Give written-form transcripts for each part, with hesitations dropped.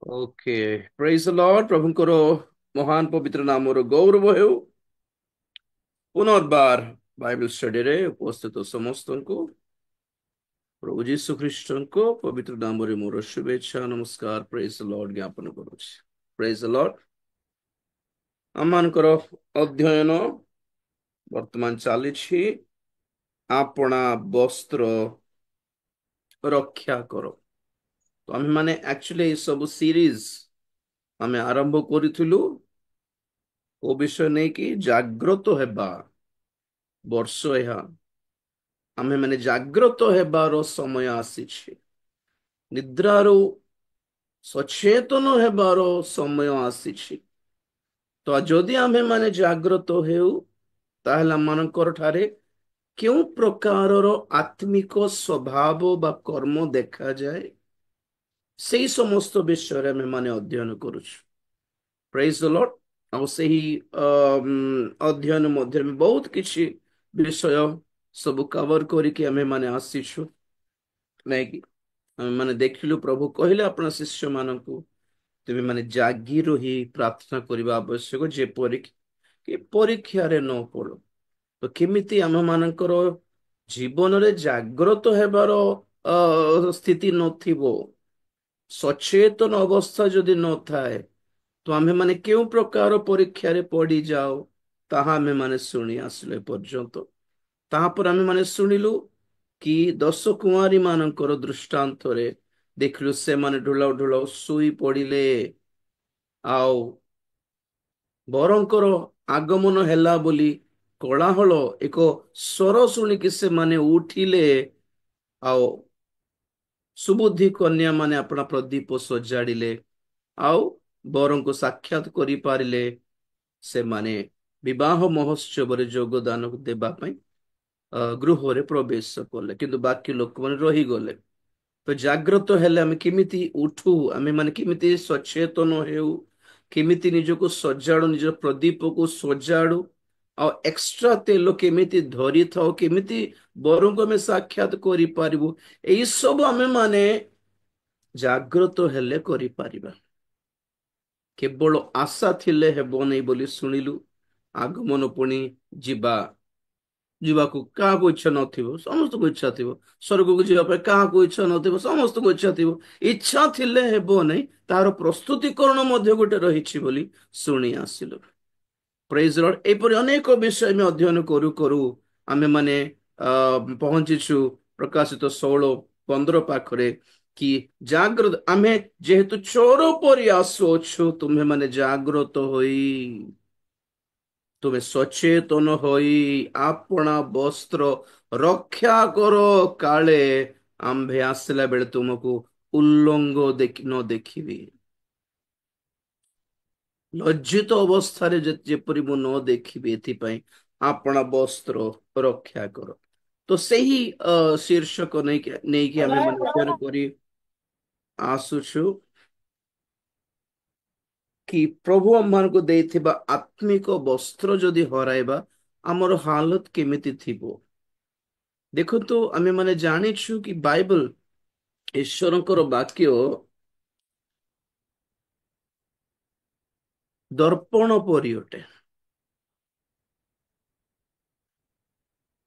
Okay. Praise the lord. प्रभुଙ୍କର ମହାନ ପବିତ୍ର ନାମର ଗୌରବ ହେଉ। ପୁନର୍ବାର ବାଇବେଲ ଷ୍ଟଡିରେ ଉପସ୍ଥିତ ସମସ୍ତଙ୍କୁ ପ୍ରଭୁ ଯୀଶୁ ଖ୍ରୀଷ୍ଟଙ୍କ ପବିତ୍ର ନାମରେ ମୋର ଶୁଭେଚ୍ଛା ନମସ୍କାର ପ୍ରେଜ ଦ ଲର୍ଡ ଜ୍ଞାପନ କରୁଛି। Praise the Lord. ଆମମାନଙ୍କର ଅଧ୍ୟୟନ ବର୍ତ୍ତମାନ ଚାଲିଛି ଆପଣା ବସ୍ତ୍ର ରକ୍ଷା କର। ତ ଆମେ ମାନେ ଆକ୍ଚୁଆଲି ଏଇ ସବୁ ସିରିଜ ଆମେ ଆରମ୍ଭ କରିଥିଲୁ ଓ ବିଷୟ ନେଇକି ଜାଗ୍ରତ ହେବା। ବର୍ଷ ଏହା ଆମେ ମାନେ ଜାଗ୍ରତ ହେବାର ସମୟ ଆସିଛି। ନିଦ୍ରାରୁ ସଚେତନ ହେବାର ସମୟ ଆସିଛି। ତ ଯଦି ଆମେ ମାନେ ଜାଗ୍ରତ ହେଉ ତାହେଲେ ଆମମାନଙ୍କର ଠାରେ କେଉଁ ପ୍ରକାରର ଆତ୍ମିକ ସ୍ୱଭାବ ବା କର୍ମ ଦେଖାଯାଏ ସେଇ ସମସ୍ତ ବିଷୟରେ ଆମେ ମାନେ ଅଧ୍ୟୟନ କରୁଛୁ। Praise the Lord. ଆଉ ସେହି ଅଧ୍ୟୟନ ମଧ୍ୟରେ ବହୁତ କିଛି ବିଷୟ ସବୁ କଭର କରିକି ଆମେ ମାନେ ଆସିଛୁ ନାଇକି। ଆମେ ମାନେ ଦେଖିଲୁ ପ୍ରଭୁ କହିଲେ ଆପଣ ଶିଷ୍ୟ ମାନଙ୍କୁ ତୁମେ ମାନେ ଜାଗି ରହି ପ୍ରାର୍ଥନା କରିବା ଆବଶ୍ୟକ ଯେପରିକି କି ପରୀକ୍ଷାରେ ନ ପଡ। ତ କେମିତି ଆମ ମାନଙ୍କର ଜୀବନରେ ଜାଗ୍ରତ ହେବାର ସ୍ଥିତି ନଥିବ, ସଚେତନ ଅବସ୍ଥା ଯଦି ନଥାଏ ତ ଆମେ ମାନେ କେଉଁ ପ୍ରକାର ପରୀକ୍ଷାରେ ପଡିଯାଉ ତାହା ଆମେ ମାନେ ଶୁଣି ଆସିଲେ ପର୍ଯ୍ୟନ୍ତ। ତାହାପରେ ଆମେ ମାନେ ଶୁଣିଲୁ କି ଦଶ କୁଆଁରୀ ମାନଙ୍କର ଦୃଷ୍ଟାନ୍ତରେ ଦେଖିଲୁ ସେମାନେ ଢୁଳାଉ ଢୁଳାଉ ଶୋଇ ପଡିଲେ ଆଉ ବରଙ୍କର ଆଗମନ ହେଲା ବୋଲି କୋଳାହଳ ଏକ ସ୍ୱର ଶୁଣିକି ସେମାନେ ଉଠିଲେ ଆଉ ସୁବୁଦ୍ଧି କନ୍ୟା ମାନେ ଆପଣା ପ୍ରଦୀପ ସଜାଡ଼ିଲେ ଆଉ ବରଙ୍କୁ ସାକ୍ଷାତ କରିପାରିଲେ। ସେମାନେ ବିବାହ ମହୋତ୍ସବରେ ଯୋଗଦାନ ଦେବା ପାଇଁ ଗୃହରେ ପ୍ରବେଶ କଲେ, କିନ୍ତୁ ବାକି ଲୋକମାନେ ରହିଗଲେ। ତ ଜାଗ୍ରତ ହେଲେ ଆମେ କେମିତି ଉଠୁ, ଆମେ ମାନେ କେମିତି ସଚେତନ ହେଉ, କେମିତି ନିଜକୁ ସଜାଡୁ, ନିଜ ପ୍ରଦୀପକୁ ସଜାଡୁ ଆଉ ଏକ୍ସଟ୍ରା ତେଲ କେମିତି ଧରିଥାଉ, କେମିତି ବରଙ୍କୁ ଆମେ ସାକ୍ଷାତ କରିପାରିବୁ, ଏଇ ସବୁ ଆମେ ମାନେ ଜାଗ୍ରତ ହେଲେ କରିପାରିବା। କେବଳ ଆଶା ଥିଲେ ହେବ ନାହିଁ ବୋଲି ଶୁଣିଲୁ। ଆଗମନ ପୁଣି ଯିବା ଯିବାକୁ କାହାକୁ ଇଚ୍ଛା ନଥିବ, ସମସ୍ତଙ୍କୁ ଇଚ୍ଛା ଥିବ। ସ୍ୱର୍ଗକୁ ଯିବା ପାଇଁ କାହାକୁ ଇଚ୍ଛା ନଥିବ, ସମସ୍ତଙ୍କୁ ଇଚ୍ଛା ଥିବ। ଇଚ୍ଛା ଥିଲେ ହେବ ନାହିଁ, ତାହାର ପ୍ରସ୍ତୁତିକରଣ ମଧ୍ୟ ଗୋଟେ ରହିଛି ବୋଲି ଶୁଣି ଆସିଲୁ। Praise Lord. ଏପରି ଅନେକ ବିଷୟ ଆମେ ଅଧ୍ୟୟନ କରୁ କରୁ ଆମେ ମାନେ ପହଞ୍ଚିଛୁ ପ୍ରକାଶିତ 16:15 ପାଖରେ କି ଜାଗ୍ରତ ଆମେ ଯେହେତୁ ଚୋର ପରି ଆସୁଅଛୁ ତୁମେ ମାନେ ଜାଗ୍ରତ ହୋଇ ତୁମେ ସଚେତନ ହୋଇ ଆପଣା ବସ୍ତ୍ର ରକ୍ଷା କର, କାଳେ ଆମ୍ଭେ ଆସିଲା ବେଳେ ତୁମକୁ ଉଲ୍ଲଙ୍ଗ ନ ଦେଖିବି, ଲଜ୍ଜିତ ଅବସ୍ଥାରେ ଯେପରି ମୁଁ ନ ଦେଖିବି, ଏଥିପାଇଁ ଆପଣା ବସ୍ତ୍ର ରକ୍ଷା କର। ତ ସେହି ଶୀର୍ଷକ ନେଇକି ଆମେ ମାନେ ଅଧ୍ୟୟନ କରି ଆସୁଛୁ କି ପ୍ରଭୁ ଆମମାନଙ୍କୁ ଦେଇଥିବା ଆତ୍ମିକ ବସ୍ତ୍ର ଯଦି ହରାଇବା ଆମର ହାଲତ କେମିତି ଥିବ। ଦେଖନ୍ତୁ ଆମେ ମାନେ ଜାଣିଛୁ କି ବାଇବଲ ଈଶ୍ୱରଙ୍କର ବାକ୍ୟ ଦର୍ପଣ ପରି ଅଟେ।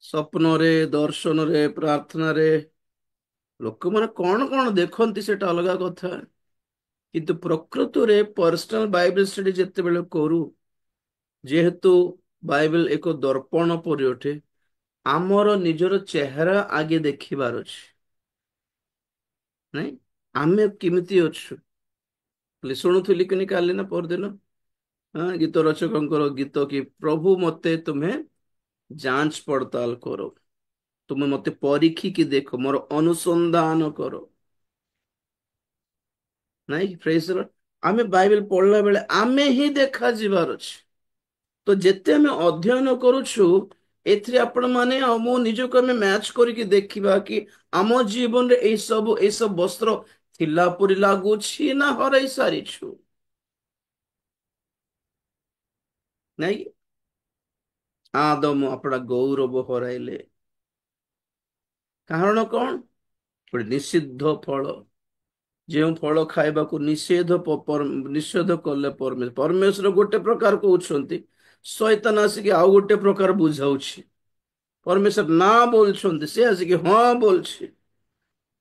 ସ୍ୱପ୍ନରେ, ଦର୍ଶନରେ, ପ୍ରାର୍ଥନାରେ ଲୋକମାନେ କଣ କଣ ଦେଖନ୍ତି ସେଟା ଅଲଗା କଥା, କିନ୍ତୁ ପ୍ରକୃତରେ ପର୍ସନାଲ ବାଇବଲ ଷ୍ଟଡି ଯେତେବେଳେ କରୁ, ଯେହେତୁ ବାଇବଲ ଏକ ଦର୍ପଣ ପରି ଅଟେ, ଆମର ନିଜର ଚେହେରା ଆଗେ ଦେଖିବାର ଅଛି। ନାଇଁ, ଆମେ କେମିତି ଅଛୁ। ଶୁଣୁଥିଲି କି କାଲି ନା ପରଦିନ ଗୀତ ରଚକଙ୍କର ଗୀତ କି ପ୍ରଭୁ ମତେ ତୁମେ ଯାଞ୍ଚ ପଡତାଲ କର, ତୁମେ ମତେ ପରୀକ୍ଷିକି ଦେଖ, ମୋର ଅନୁସନ୍ଧାନ କର। ନାଇଁ ପ୍ରେଜ ଲର୍ଡ। ଆମେ ବାଇବେଲ ପଢିଲା ବେଳେ ଆମେ ହିଁ ଦେଖାଯିବାର ଅଛି। ତ ଯେତେ ଆମେ ଅଧ୍ୟୟନ କରୁଛୁ ଏଥିରେ ଆପଣ ମାନେ ଆଉ ମୁଁ ନିଜକୁ ଆମେ ମ୍ୟାଚ୍ କରିକି ଦେଖିବା କି ଆମ ଜୀବନରେ ଏଇସବୁ ବସ୍ତ୍ର ଥିଲା ପରି ଲାଗୁଛି ନା ହରାଇ ସାରିଛୁ। ନାଇଁ, ଆଦମ ଆପଣା ଗୌରବ ହରାଇଲେ। କାରଣ କଣ? ଗୋଟେ ନିଷିଦ୍ଧ ଫଳ ଯେଉଁ ଫଳ ଖାଇବାକୁ ନିଷେଧ କଲେ ପରମେଶ୍ୱର ଗୋଟେ ପ୍ରକାର କହୁଛନ୍ତି, ଶୈତାନ ଆସିକି ଆଉ ଗୋଟେ ପ୍ରକାର ବୁଝାଉଛି। ପରମେଶ୍ୱର ନା ବୋଲୁଛନ୍ତି, ସେ ଆସିକି ହଁ ବୋଲଛି।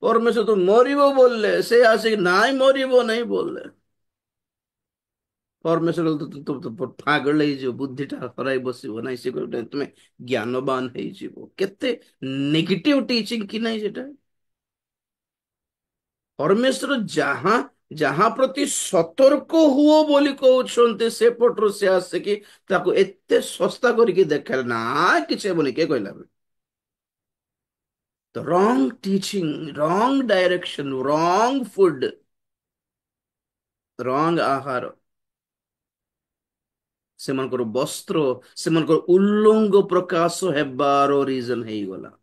ପରମେଶ୍ୱର ତୁ ମରିବ ବୋଲଲେ, ସେ ଆସିକି ନାଇଁ ମରିବ ନାଇଁ ବୋଲଲେ। ପରମେଶ୍ୱର ପାଗଳ ହେଇଯିବ, ବୁଦ୍ଧି ଟା ହରାଇ ବସିବ ନାଇଁ, ସେ ଗୋଟେ ତୁମେ ଜ୍ଞାନବାନ ହେଇଯିବ। କେତେ ନେଗେଟିଭ ଟିଚିଂ କି ନାଇଁ ସେଟା। ପରମେଶ୍ୱର ଯାହା ପ୍ରତି ସତର୍କ ହୁଅ ବୋଲି କହୁଛନ୍ତି, ସେପଟରୁ ସେ ଆସିକି ତାକୁ ଏତେ ଶସ୍ତା କରିକି ଦେଖାଇଲେ ନା କିଛି ହେବନି। କିଏ କହିଲା? The wrong teaching, wrong direction, wrong food, wrong ଆହାର, ସେମାନଙ୍କର ବସ୍ତ୍ର, ସେମାନଙ୍କର ଉଲ୍ଲଙ୍ଗ ପ୍ରକାଶ ହେବାର ରିଜନ ହେଇଗଲା।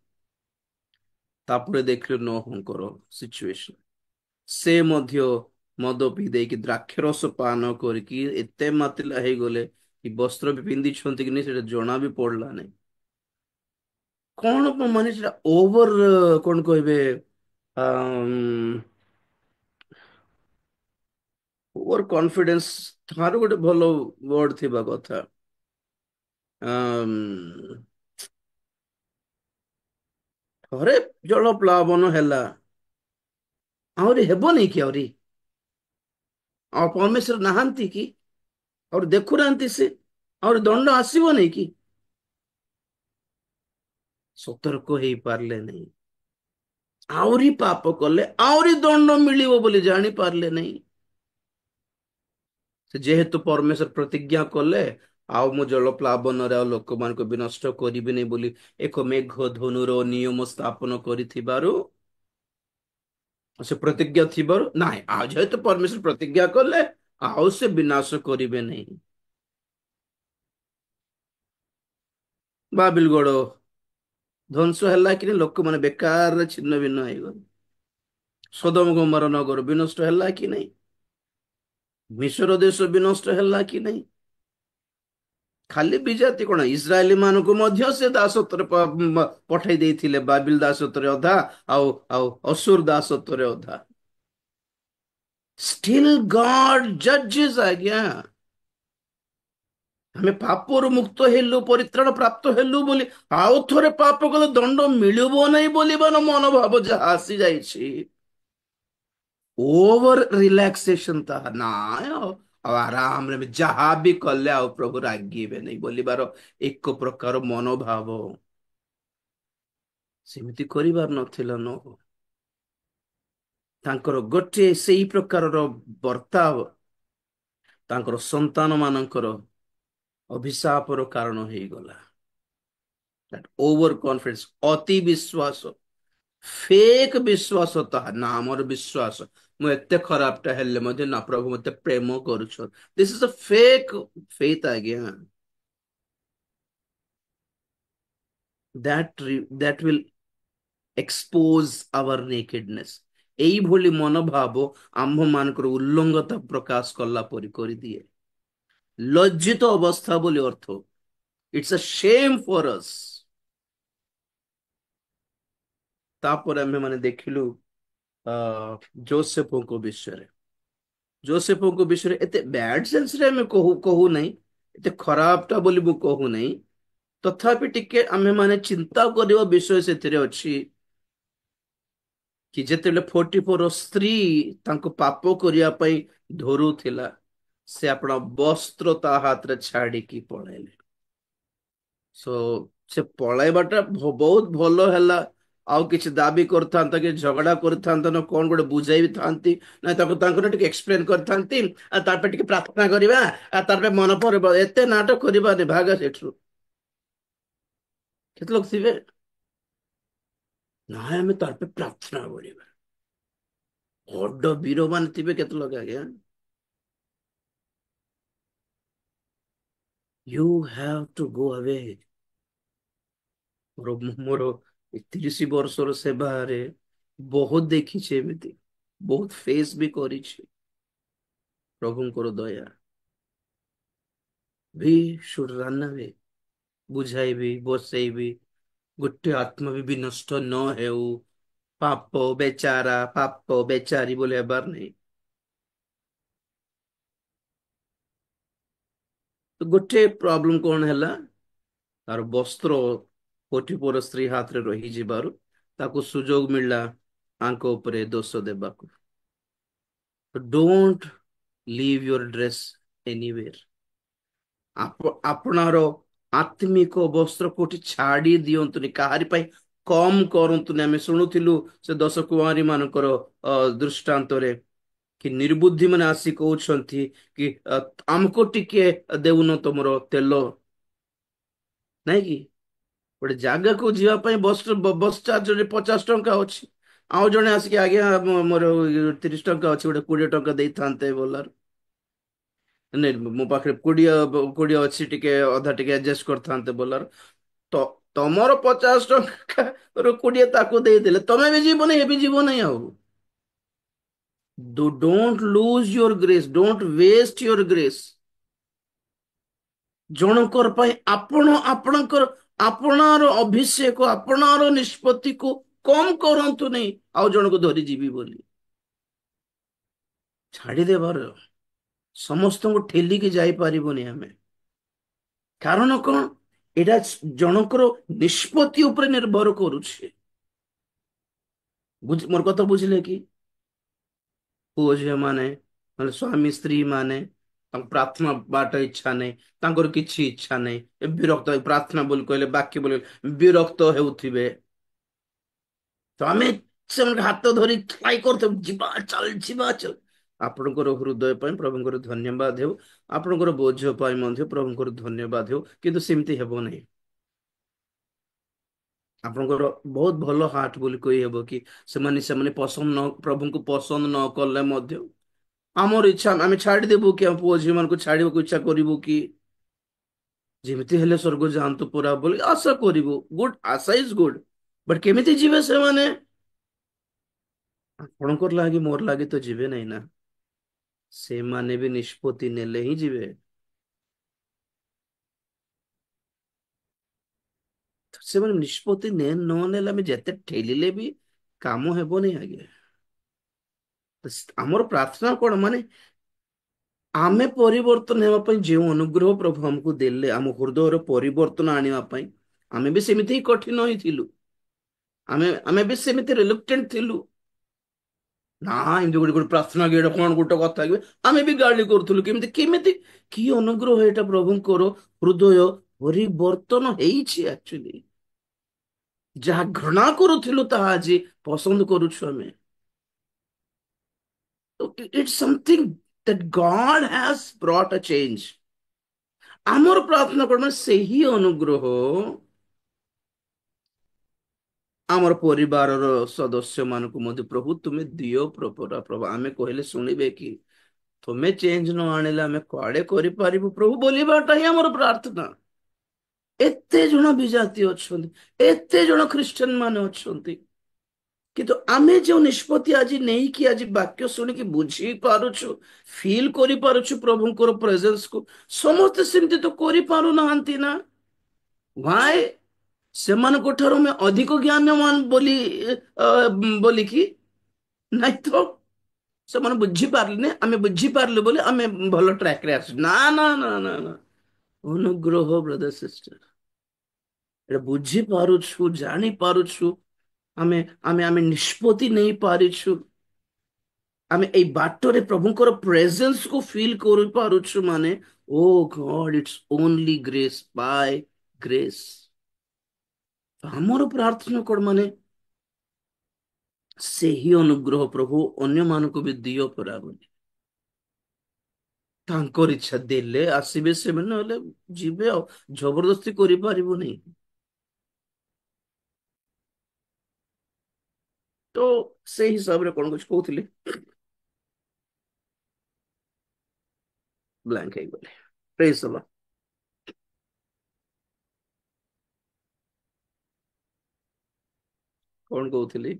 ତାପରେ ଦେଖିଲେ ନୋହଙ୍କର ସିଚୁଏସନ। ସେ ମଧ୍ୟ ମଦ ପିଇ ଦେଇକି ଦ୍ରାକ୍ଷ ରସ ପାନ କରିକି ଏତେ ମାତିଲା ହେଇଗଲେ କି ବସ୍ତ୍ର ବି ପିନ୍ଧିଛନ୍ତି କି ନାହିଁ ସେଟା ଜଣା ବି ପଡିଲା ନାହିଁ। କଣ ମାନେ ସେଟା ଓଭର କଣ କହିବେ, ଓଭର କନଫିଡେନ୍ସ ଠାରୁ ଗୋଟେ ଭଲ ୱାର୍ଡ ଥିବା କଥା। ଆମ୍, ଥରେ ଜଳ ପ୍ଲାବନ ହେଲା, ଆହୁରି ହେବନି କି? ଆହୁରି ଆଉ ପରମେଶ୍ୱର ନାହାନ୍ତି କି? ଆହୁରି ଦେଖୁନାହାନ୍ତି ସେ? ଆହୁରି ଦଣ୍ଡ ଆସିବନି କି? ସତର୍କ ହେଇପାରିଲେ ନାହିଁ, ଆହୁରି ପାପ କଲେ ଆହୁରି ଦଣ୍ଡ ମିଳିବ ବୋଲି ଜାଣି ପାରିଲେ ନାହିଁ। ସେ ଯେହେତୁ ପରମେଶ୍ୱର ପ୍ରତିଜ୍ଞା କଲେ, ଆଉ ମୁଁ ଜଳ ପ୍ଲାବନରେ ଆଉ ଲୋକମାନଙ୍କୁ ବିନଷ୍ଟ କରିବିନି ବୋଲି ଏକ ମେଘ ଧନୁର ନିୟମ ସ୍ଥାପନ କରିଥିବାରୁ, ସେ ପ୍ରତିଜ୍ଞା ଥିବାରୁ ନାହିଁ, ଆଉ ଯେହେତୁ ପରମେଶ୍ୱର ପ୍ରତିଜ୍ଞା କଲେ ଆଉ ସେ ବିନାଶ କରିବେ ନାହିଁ। ବାବିଲ ଗଡ ଧ୍ୱଂସ ହେଲା କି ଲୋକମାନେ ବେକାରରେ ଛିନ୍ନ ଭିନ୍ନ ହେଇଗଲେ। ସୋଦମ ଗମୋର ନଗର ବିନଷ୍ଟ ହେଲା କି ନାହିଁ? ମିଶ୍ର ଦେଶ ବିନଷ୍ଟ ହେଲା କି ନାହିଁ? ଖାଲି ବିଜାତି କଣ, ଇସ୍ରାଏଲି ମାନଙ୍କୁ ମଧ୍ୟ ସେ ଦାସତ୍ୱରେ ପଠେଇ ଦେଇଥିଲେ। ବାବିଲ ଦାସତ୍ୱରେ ଅଧା, ଆଉ ଆଉ ଅସୁର ଦାସତ୍ୱରେ ଅଧା। ଷ୍ଟିଲ୍ ଗଡ୍ ଜଜେସ୍ ଆଜ୍ଞା। ଆମେ ପାପରୁ ମୁକ୍ତ ହେଲୁ, ପରିତ୍ରାଣ ପ୍ରାପ୍ତ ହେଲୁ ବୋଲି ଆଉ ଥରେ ପାପ କଲେ ଦଣ୍ଡ ମିଳିବ ନାହିଁ ବୋଲିବାର ମନୋଭାବ ଯାହା ଆସିଯାଇଛି, ଓଭର ରିଲାକ୍ସେସନ ତାହା ନାଇଁ। ଆଉ ଆରାମରେ ଯାହା ବି କଲେ ଆଉ ପ୍ରଭୁ ରାଗିବେ ନାହିଁ ବୋଲିବାର ଏକ ପ୍ରକାର ମନୋଭାବ। ସେମିତି କରିବାର ନଥିଲା। ତାଙ୍କର ଗୋଟିଏ ସେଇ ପ୍ରକାରର ବର୍ତ୍ତାව ତାଙ୍କର ସନ୍ତାନ ମାନଙ୍କର ଅଭିଶାପର କାରଣ ହେଇଗଲା। ଓଭର କନଫିଡେନ୍ସ, ଅତି ବିଶ୍ୱାସ, ଫେକ୍ ବିଶ୍ୱାସ, ତାହା ନା ଆମର ବିଶ୍ୱାସ। ମୁଁ ଏତେ ଖରାପଟା ହେଲେ ମଧ୍ୟ ନା ପ୍ରଭୁ ମତେ ପ୍ରେମ କରୁଛ, ଦିସ୍ ଇଜ ଅ ଫେକ୍ ଫେଥ ଆଜ୍ଞା। that will expose our nakedness। ଏଇଭଳି ମନୋଭାବ ଆମ୍ଭ ମାନଙ୍କର ଉଲ୍ଲଂଘତା ପ୍ରକାଶ କଲା ପରି କରିଦିଏ। ଲଜ୍ଜିତ ଅବସ୍ଥା ବୋଲି ଅର୍ଥ। ଇଟ୍ସ ଅ ଶେମ୍ ଫର ଅସ୍। ତାପରେ ଆମେ ମାନେ ଦେଖିଲୁ ଅ ଯୋସେଫଙ୍କ ବିଷୟରେ। ଯୋସେଫଙ୍କ ବିଷୟରେ ଏତେ ବ୍ୟାଡ ସେନ୍ସରେ ଆମେ କହୁ ନାହିଁ, ଏତେ ଖରାପଟା ବୋଲି ମୁଁ କହୁନାହିଁ। ତଥାପି ଟିକେ ଆମେ ମାନେ ଚିନ୍ତା କରିବା ବିଷୟ ସେଥିରେ ଅଛି କି ଯେତେବେଳେ 44 ସ୍ତ୍ରୀ ତାଙ୍କୁ ପାପ କରିବା ପାଇଁ ଧରୁଥିଲା, ସେ ଆପଣ ବସ୍ତ୍ର ତା ହାତରେ ଛାଡିକି ପଳେଇଲେ। ସୋ ସେ ପଳେଇବାଟା ବହୁତ ଭଲ ହେଲା। ଆଉ କିଛି ଦାବି କରିଥାନ୍ତା କି ଝଗଡା କରିଥାନ୍ତା ନା କଣ ଗୋଟେ ବୁଝାଇ ବି ଥାନ୍ତି, ନା ତାକୁ ତାଙ୍କର ଟିକେ ଏକ୍ସପ୍ଲେନ କରିଥାନ୍ତି, ଆଉ ତାପରେ ଟିକେ ପ୍ରାର୍ଥନା କରିବା, ଆଉ ତାପରେ ମନେ ପଡିବ। ଏତେ ନାଟକ କରିବାନି, ଭାଗ ସେଠରୁ। କେତେ ଲୋକ ଥିବେ ନାଇଁ ଆମେ ତାର ପ୍ରାର୍ଥନା କରିବା, ବଡ ବୀର ମାନେ ଥିବେ କେତେ ଲୋକ ଆଜ୍ଞା। You have to go away. ମୋର 30 ବର୍ଷର ସେବାରେ ବହୁତ ଦେଖିଛି ଏମିତି, ବହୁତ ଫେସ୍ ବି କରିଛି। ପ୍ରଭୁଙ୍କର ଦୟା ବି ସୁଡ ରନ୍ ଆୱେ। ବୁଝାଇବି, ବସେଇବି, ଗୋଟେ ଆତ୍ମା ବି ନଷ୍ଟ ନ ହେଉ, ପାପ ବେଚାରା ପାପ ବେଚାରୀ ବୋଲି ହେବାର ନାହିଁ। ତ ଗୋଟେ ପ୍ରୋବ୍ଲେମ କଣ ହେଲା, ତାର ବସ୍ତ୍ର କୋଠି ପର ସ୍ତ୍ରୀ ହାତରେ ରହିଯିବାରୁ ତାକୁ ସୁଯୋଗ ମିଳିଲା ଆଙ୍କ ଉପରେ ଦୋଷ ଦେବାକୁ। Don't leave your dress anywhere. ଆପଣର ଆତ୍ମିକ ବସ୍ତ୍ର କୋଉଠି ଛାଡି ଦିଅନ୍ତୁନି, କାହାରି ପାଇଁ କମ କରନ୍ତୁନି। ଆମେ ଶୁଣୁଥିଲୁ ସେ 10 କୁଆଁରୀ ମାନଙ୍କର ଦୃଷ୍ଟାନ୍ତରେ, କି ନିର୍ବୁଦ୍ଧି ମାନେ ଆସି କହୁଛନ୍ତି କି ଆମକୁ ଟିକେ ଦେଉନ ତମର ତେଲ, ନାଇଁ କି? ଗୋଟେ ଜାଗାକୁ ଯିବା ପାଇଁ ବସ୍ ଚାର୍ଜରେ 50 ଟଙ୍କା ଅଛି, ଆଉ ଜଣେ ଆସିକି ଆଜ୍ଞା ମୋର 30 ଟଙ୍କା ଅଛି, ଗୋଟେ 20 ଟଙ୍କା ଦେଇଥାନ୍ତେ ବୋଲାର, ନାଇଁ ମୋ ପାଖରେ 20 ଅଛି, ଟିକେ ଅଧା ଟିକେ ଆଡଜଷ୍ଟ କରିଥାନ୍ତେ ବୋଲାର। ତ ତମର 50 ଟଙ୍କା 20 ତାକୁ ଦେଇଦେଲେ ତମେ ବି ଯିବନି, ଏ ବି ଯିବନି ଆଉ। Don't lose your grace, don't waste your grace. ଜଣଙ୍କର ପାଇଁ ଆପଣ ଆପଣଙ୍କର ଆପଣାର ଅଭିଷେକ ଆପଣାର ନିଷ୍ପତ୍ତିକୁ କମ କରନ୍ତୁ ନାହିଁ, ଆଉ ଜଣକୁ ଧରି ଯିବି ବୋଲି ଛାଡିଦେବାର। ସମସ୍ତଙ୍କୁ ଠେଲିକି ଯାଇପାରିବନି ଆମେ, କାରଣ କଣ, ଏଇଟା ଜଣଙ୍କର ନିଷ୍ପତ୍ତି ଉପରେ ନିର୍ଭର କରୁଛି। ମୋର କଥା ବୁଝିଲେ କି? ପୁଅ ଝିଅ ମାନେ, ନହେଲେ ସ୍ୱାମୀ ସ୍ତ୍ରୀ ମାନେ, ତାଙ୍କ ପ୍ରାର୍ଥନା ବାଟ ଇଚ୍ଛା ନାହିଁ, ତାଙ୍କର କିଛି ଇଚ୍ଛା ନାହିଁ, ଏ ବିରକ୍ତ, ପ୍ରାର୍ଥନା ବୋଲି କହିଲେ ବାକ୍ୟ ବୋଲି ବିରକ୍ତ ହେଉଥିବେ। ତ ଆମେ ସେମାନଙ୍କୁ ହାତ ଧରି ଟ୍ରାଇ କରୁଥିବୁ, ଯିବା ଚାଲ ଯିବା ଚାଲ। ଆପଣଙ୍କର ହୃଦୟ ପାଇଁ ପ୍ରଭୁଙ୍କର ଧନ୍ୟବାଦ ହେଉ, ଆପଣଙ୍କର ବୋଝ ପାଇଁ ମଧ୍ୟ ପ୍ରଭୁଙ୍କର ଧନ୍ୟବାଦ ହେଉ, କିନ୍ତୁ ସେମିତି ହେବ ନାହିଁ। ଆପଣଙ୍କର ବହୁତ ଭଲ ହାର୍ଟ ବୋଲି କହିହେବ କି ସେମାନେ ପସନ୍ଦ ନ, ପ୍ରଭୁଙ୍କୁ ପସନ୍ଦ ନ କଲେ ମଧ୍ୟ ଆମର ଇଚ୍ଛା, ଆମେ ଛାଡିଦେବୁ କି? ଆମ ପୁଅ ଝିଅ ମାନଙ୍କୁ ଛାଡିବାକୁ ଇଚ୍ଛା କରିବୁ କି? ଯେମିତି ହେଲେ ସ୍वर्ଗ ଯାଆନ୍ତୁ ପୁରା ବୋଲି ଆଶା କରିବୁ, ଗୁଡ, ଆଶା ଇଜ ଗୁଡ, ବଟ କେମିତି ଯିବେ ସେମାନେ? ଆପଣଙ୍କର ଲାଗି ମୋର ଲାଗି ତ ଯିବେ ନାହିଁ ନା, ସେମାନେ ବି ନିଷ୍ପତ୍ତି ନେଲେ ହିଁ ଯିବେ। ସେମାନେ ନିଷ୍ପତ୍ତି ନ ନେଲେ ଆମେ ଯେତେ ଠେଲିଲେ ବି କାମ ହେବନି ଆଜ୍ଞା। ଆମର ପ୍ରାର୍ଥନା କଣ, ମାନେ ଆମେ ପରିବର୍ତ୍ତନ ହେବା ପାଇଁ ଯେଉଁ ଅନୁଗ୍ରହ ପ୍ରଭୁ ଆମକୁ ଦେଲେ, ଆମ ହୃଦୟର ପରିବର୍ତ୍ତନ ଆଣିବା ପାଇଁ, ଆମେ ବି ସେମିତି ହିଁ କଠିନ ହେଇଥିଲୁ। ଆମେ ବି ସେମିତି ରିଲୁକ୍ଟେଣ୍ଟ ଥିଲୁ। ନା ଏମିତି ଗୋଟେ ଗୋଟେ ପ୍ରାର୍ଥନା କି ଏଇଟା କଣ ଗୋଟେ କଥା କି, ଆମେ ବି ଗାଳି କରୁଥିଲୁ। କେମିତି କେମିତି କି ଅନୁଗ୍ରହ ଏଇଟା ପ୍ରଭୁଙ୍କର, ହୃଦୟ ପରିବର୍ତ୍ତନ ହେଇଛି ଆକ୍ଚୁଆଲି। ଯାହା ଘୃଣା କରୁଥିଲୁ ତାହା ଆଜି ପସନ୍ଦ କରୁଛୁ ଆମେ। It's something that God has brought a change। ଆମର ପ୍ରାର୍ଥନା କଣ, ସେହି ଅନୁଗ୍ରହ ଆମର ପରିବାରର ସଦସ୍ୟ ମାନଙ୍କୁ ମଧ୍ୟ ପ୍ରଭୁ ତୁମେ ଦିଅ ପ୍ରଭୁ। ଆମେ କହିଲେ ଶୁଣିବେ କି? ତୁମେ ଚେଞ୍ଜ ନ ଆଣିଲେ ଆମେ କୁଆଡେ କରିପାରିବୁ ପ୍ରଭୁ ବୋଲିବାଟା ହିଁ ଆମର ପ୍ରାର୍ଥନା। ଏତେ ଜଣ ବିଜାତି ଅଛନ୍ତି, ଏତେ ଜଣ ଖ୍ରୀଷ୍ଟିଆନ ମାନେ ଅଛନ୍ତି, କିନ୍ତୁ ଆମେ ଯୋଉ ନିଷ୍ପତ୍ତି ଆଜି ନେଇକି ଆଜି ବାକ୍ୟ ଶୁଣିକି ବୁଝି ପାରୁଛୁ, ଫିଲ୍ କରିପାରୁଛୁ ପ୍ରଭୁଙ୍କର ପ୍ରେଜେନ୍ସ କୁ, ସମସ୍ତେ ସେମିତି ତ କରିପାରୁନାହାନ୍ତି ନା। ଭାଇ, ସେମାନଙ୍କ ଠାରୁ ଆମେ ଅଧିକ ଜ୍ଞାନମାନ ବୋଲିକି ନାଇଁ ତ, ସେମାନେ ବୁଝିପାରିଲେ, ଆମେ ବୁଝିପାରିଲୁ ବୋଲି ଆମେ ଭଲ ଟ୍ରାକରେ ଆସୁ, ନା ନା ନା ନା ନା। ଅନୁଗ୍ରହ ବ୍ରଦର ସିଷ୍ଟର, ଏଟା ବୁଝି ପାରୁଛୁ, ଜାଣି ପାରୁଛୁ, ଆମେ ଆମେ ଆମେ ନିଷ୍ପତ୍ତି ନେଇ ପାରିଛୁ, ଆମେ ଏଇ ବାଟରେ ପ୍ରଭୁଙ୍କର ପ୍ରେଜେନ୍ସ କୁ ଫିଲ୍ କରିପାରୁଛୁ, ମାନେ oh God, it's only grace, by grace. ଆମର ପ୍ରାର୍ଥନା କଣ, ମାନେ ସେହି ଅନୁଗ୍ରହ ପ୍ରଭୁ ଅନ୍ୟମାନଙ୍କୁ ବି ଦିଅ ପରା ବୋଲି। ତାଙ୍କର ଇଚ୍ଛା ଦେଲେ ଆସିବେ ସେମାନେ, ନହେଲେ ଯିବେ ଆଉ, ଜବରଦସ୍ତି କରିପାରିବୁନି। ତ ସେଇ ହିସାବରେ କଣ କିଛି କହୁଥିଲି, ବ୍ଲାଙ୍କ ହେଇଗଲେ। Praise the Lord. କଣ କହୁଥିଲି?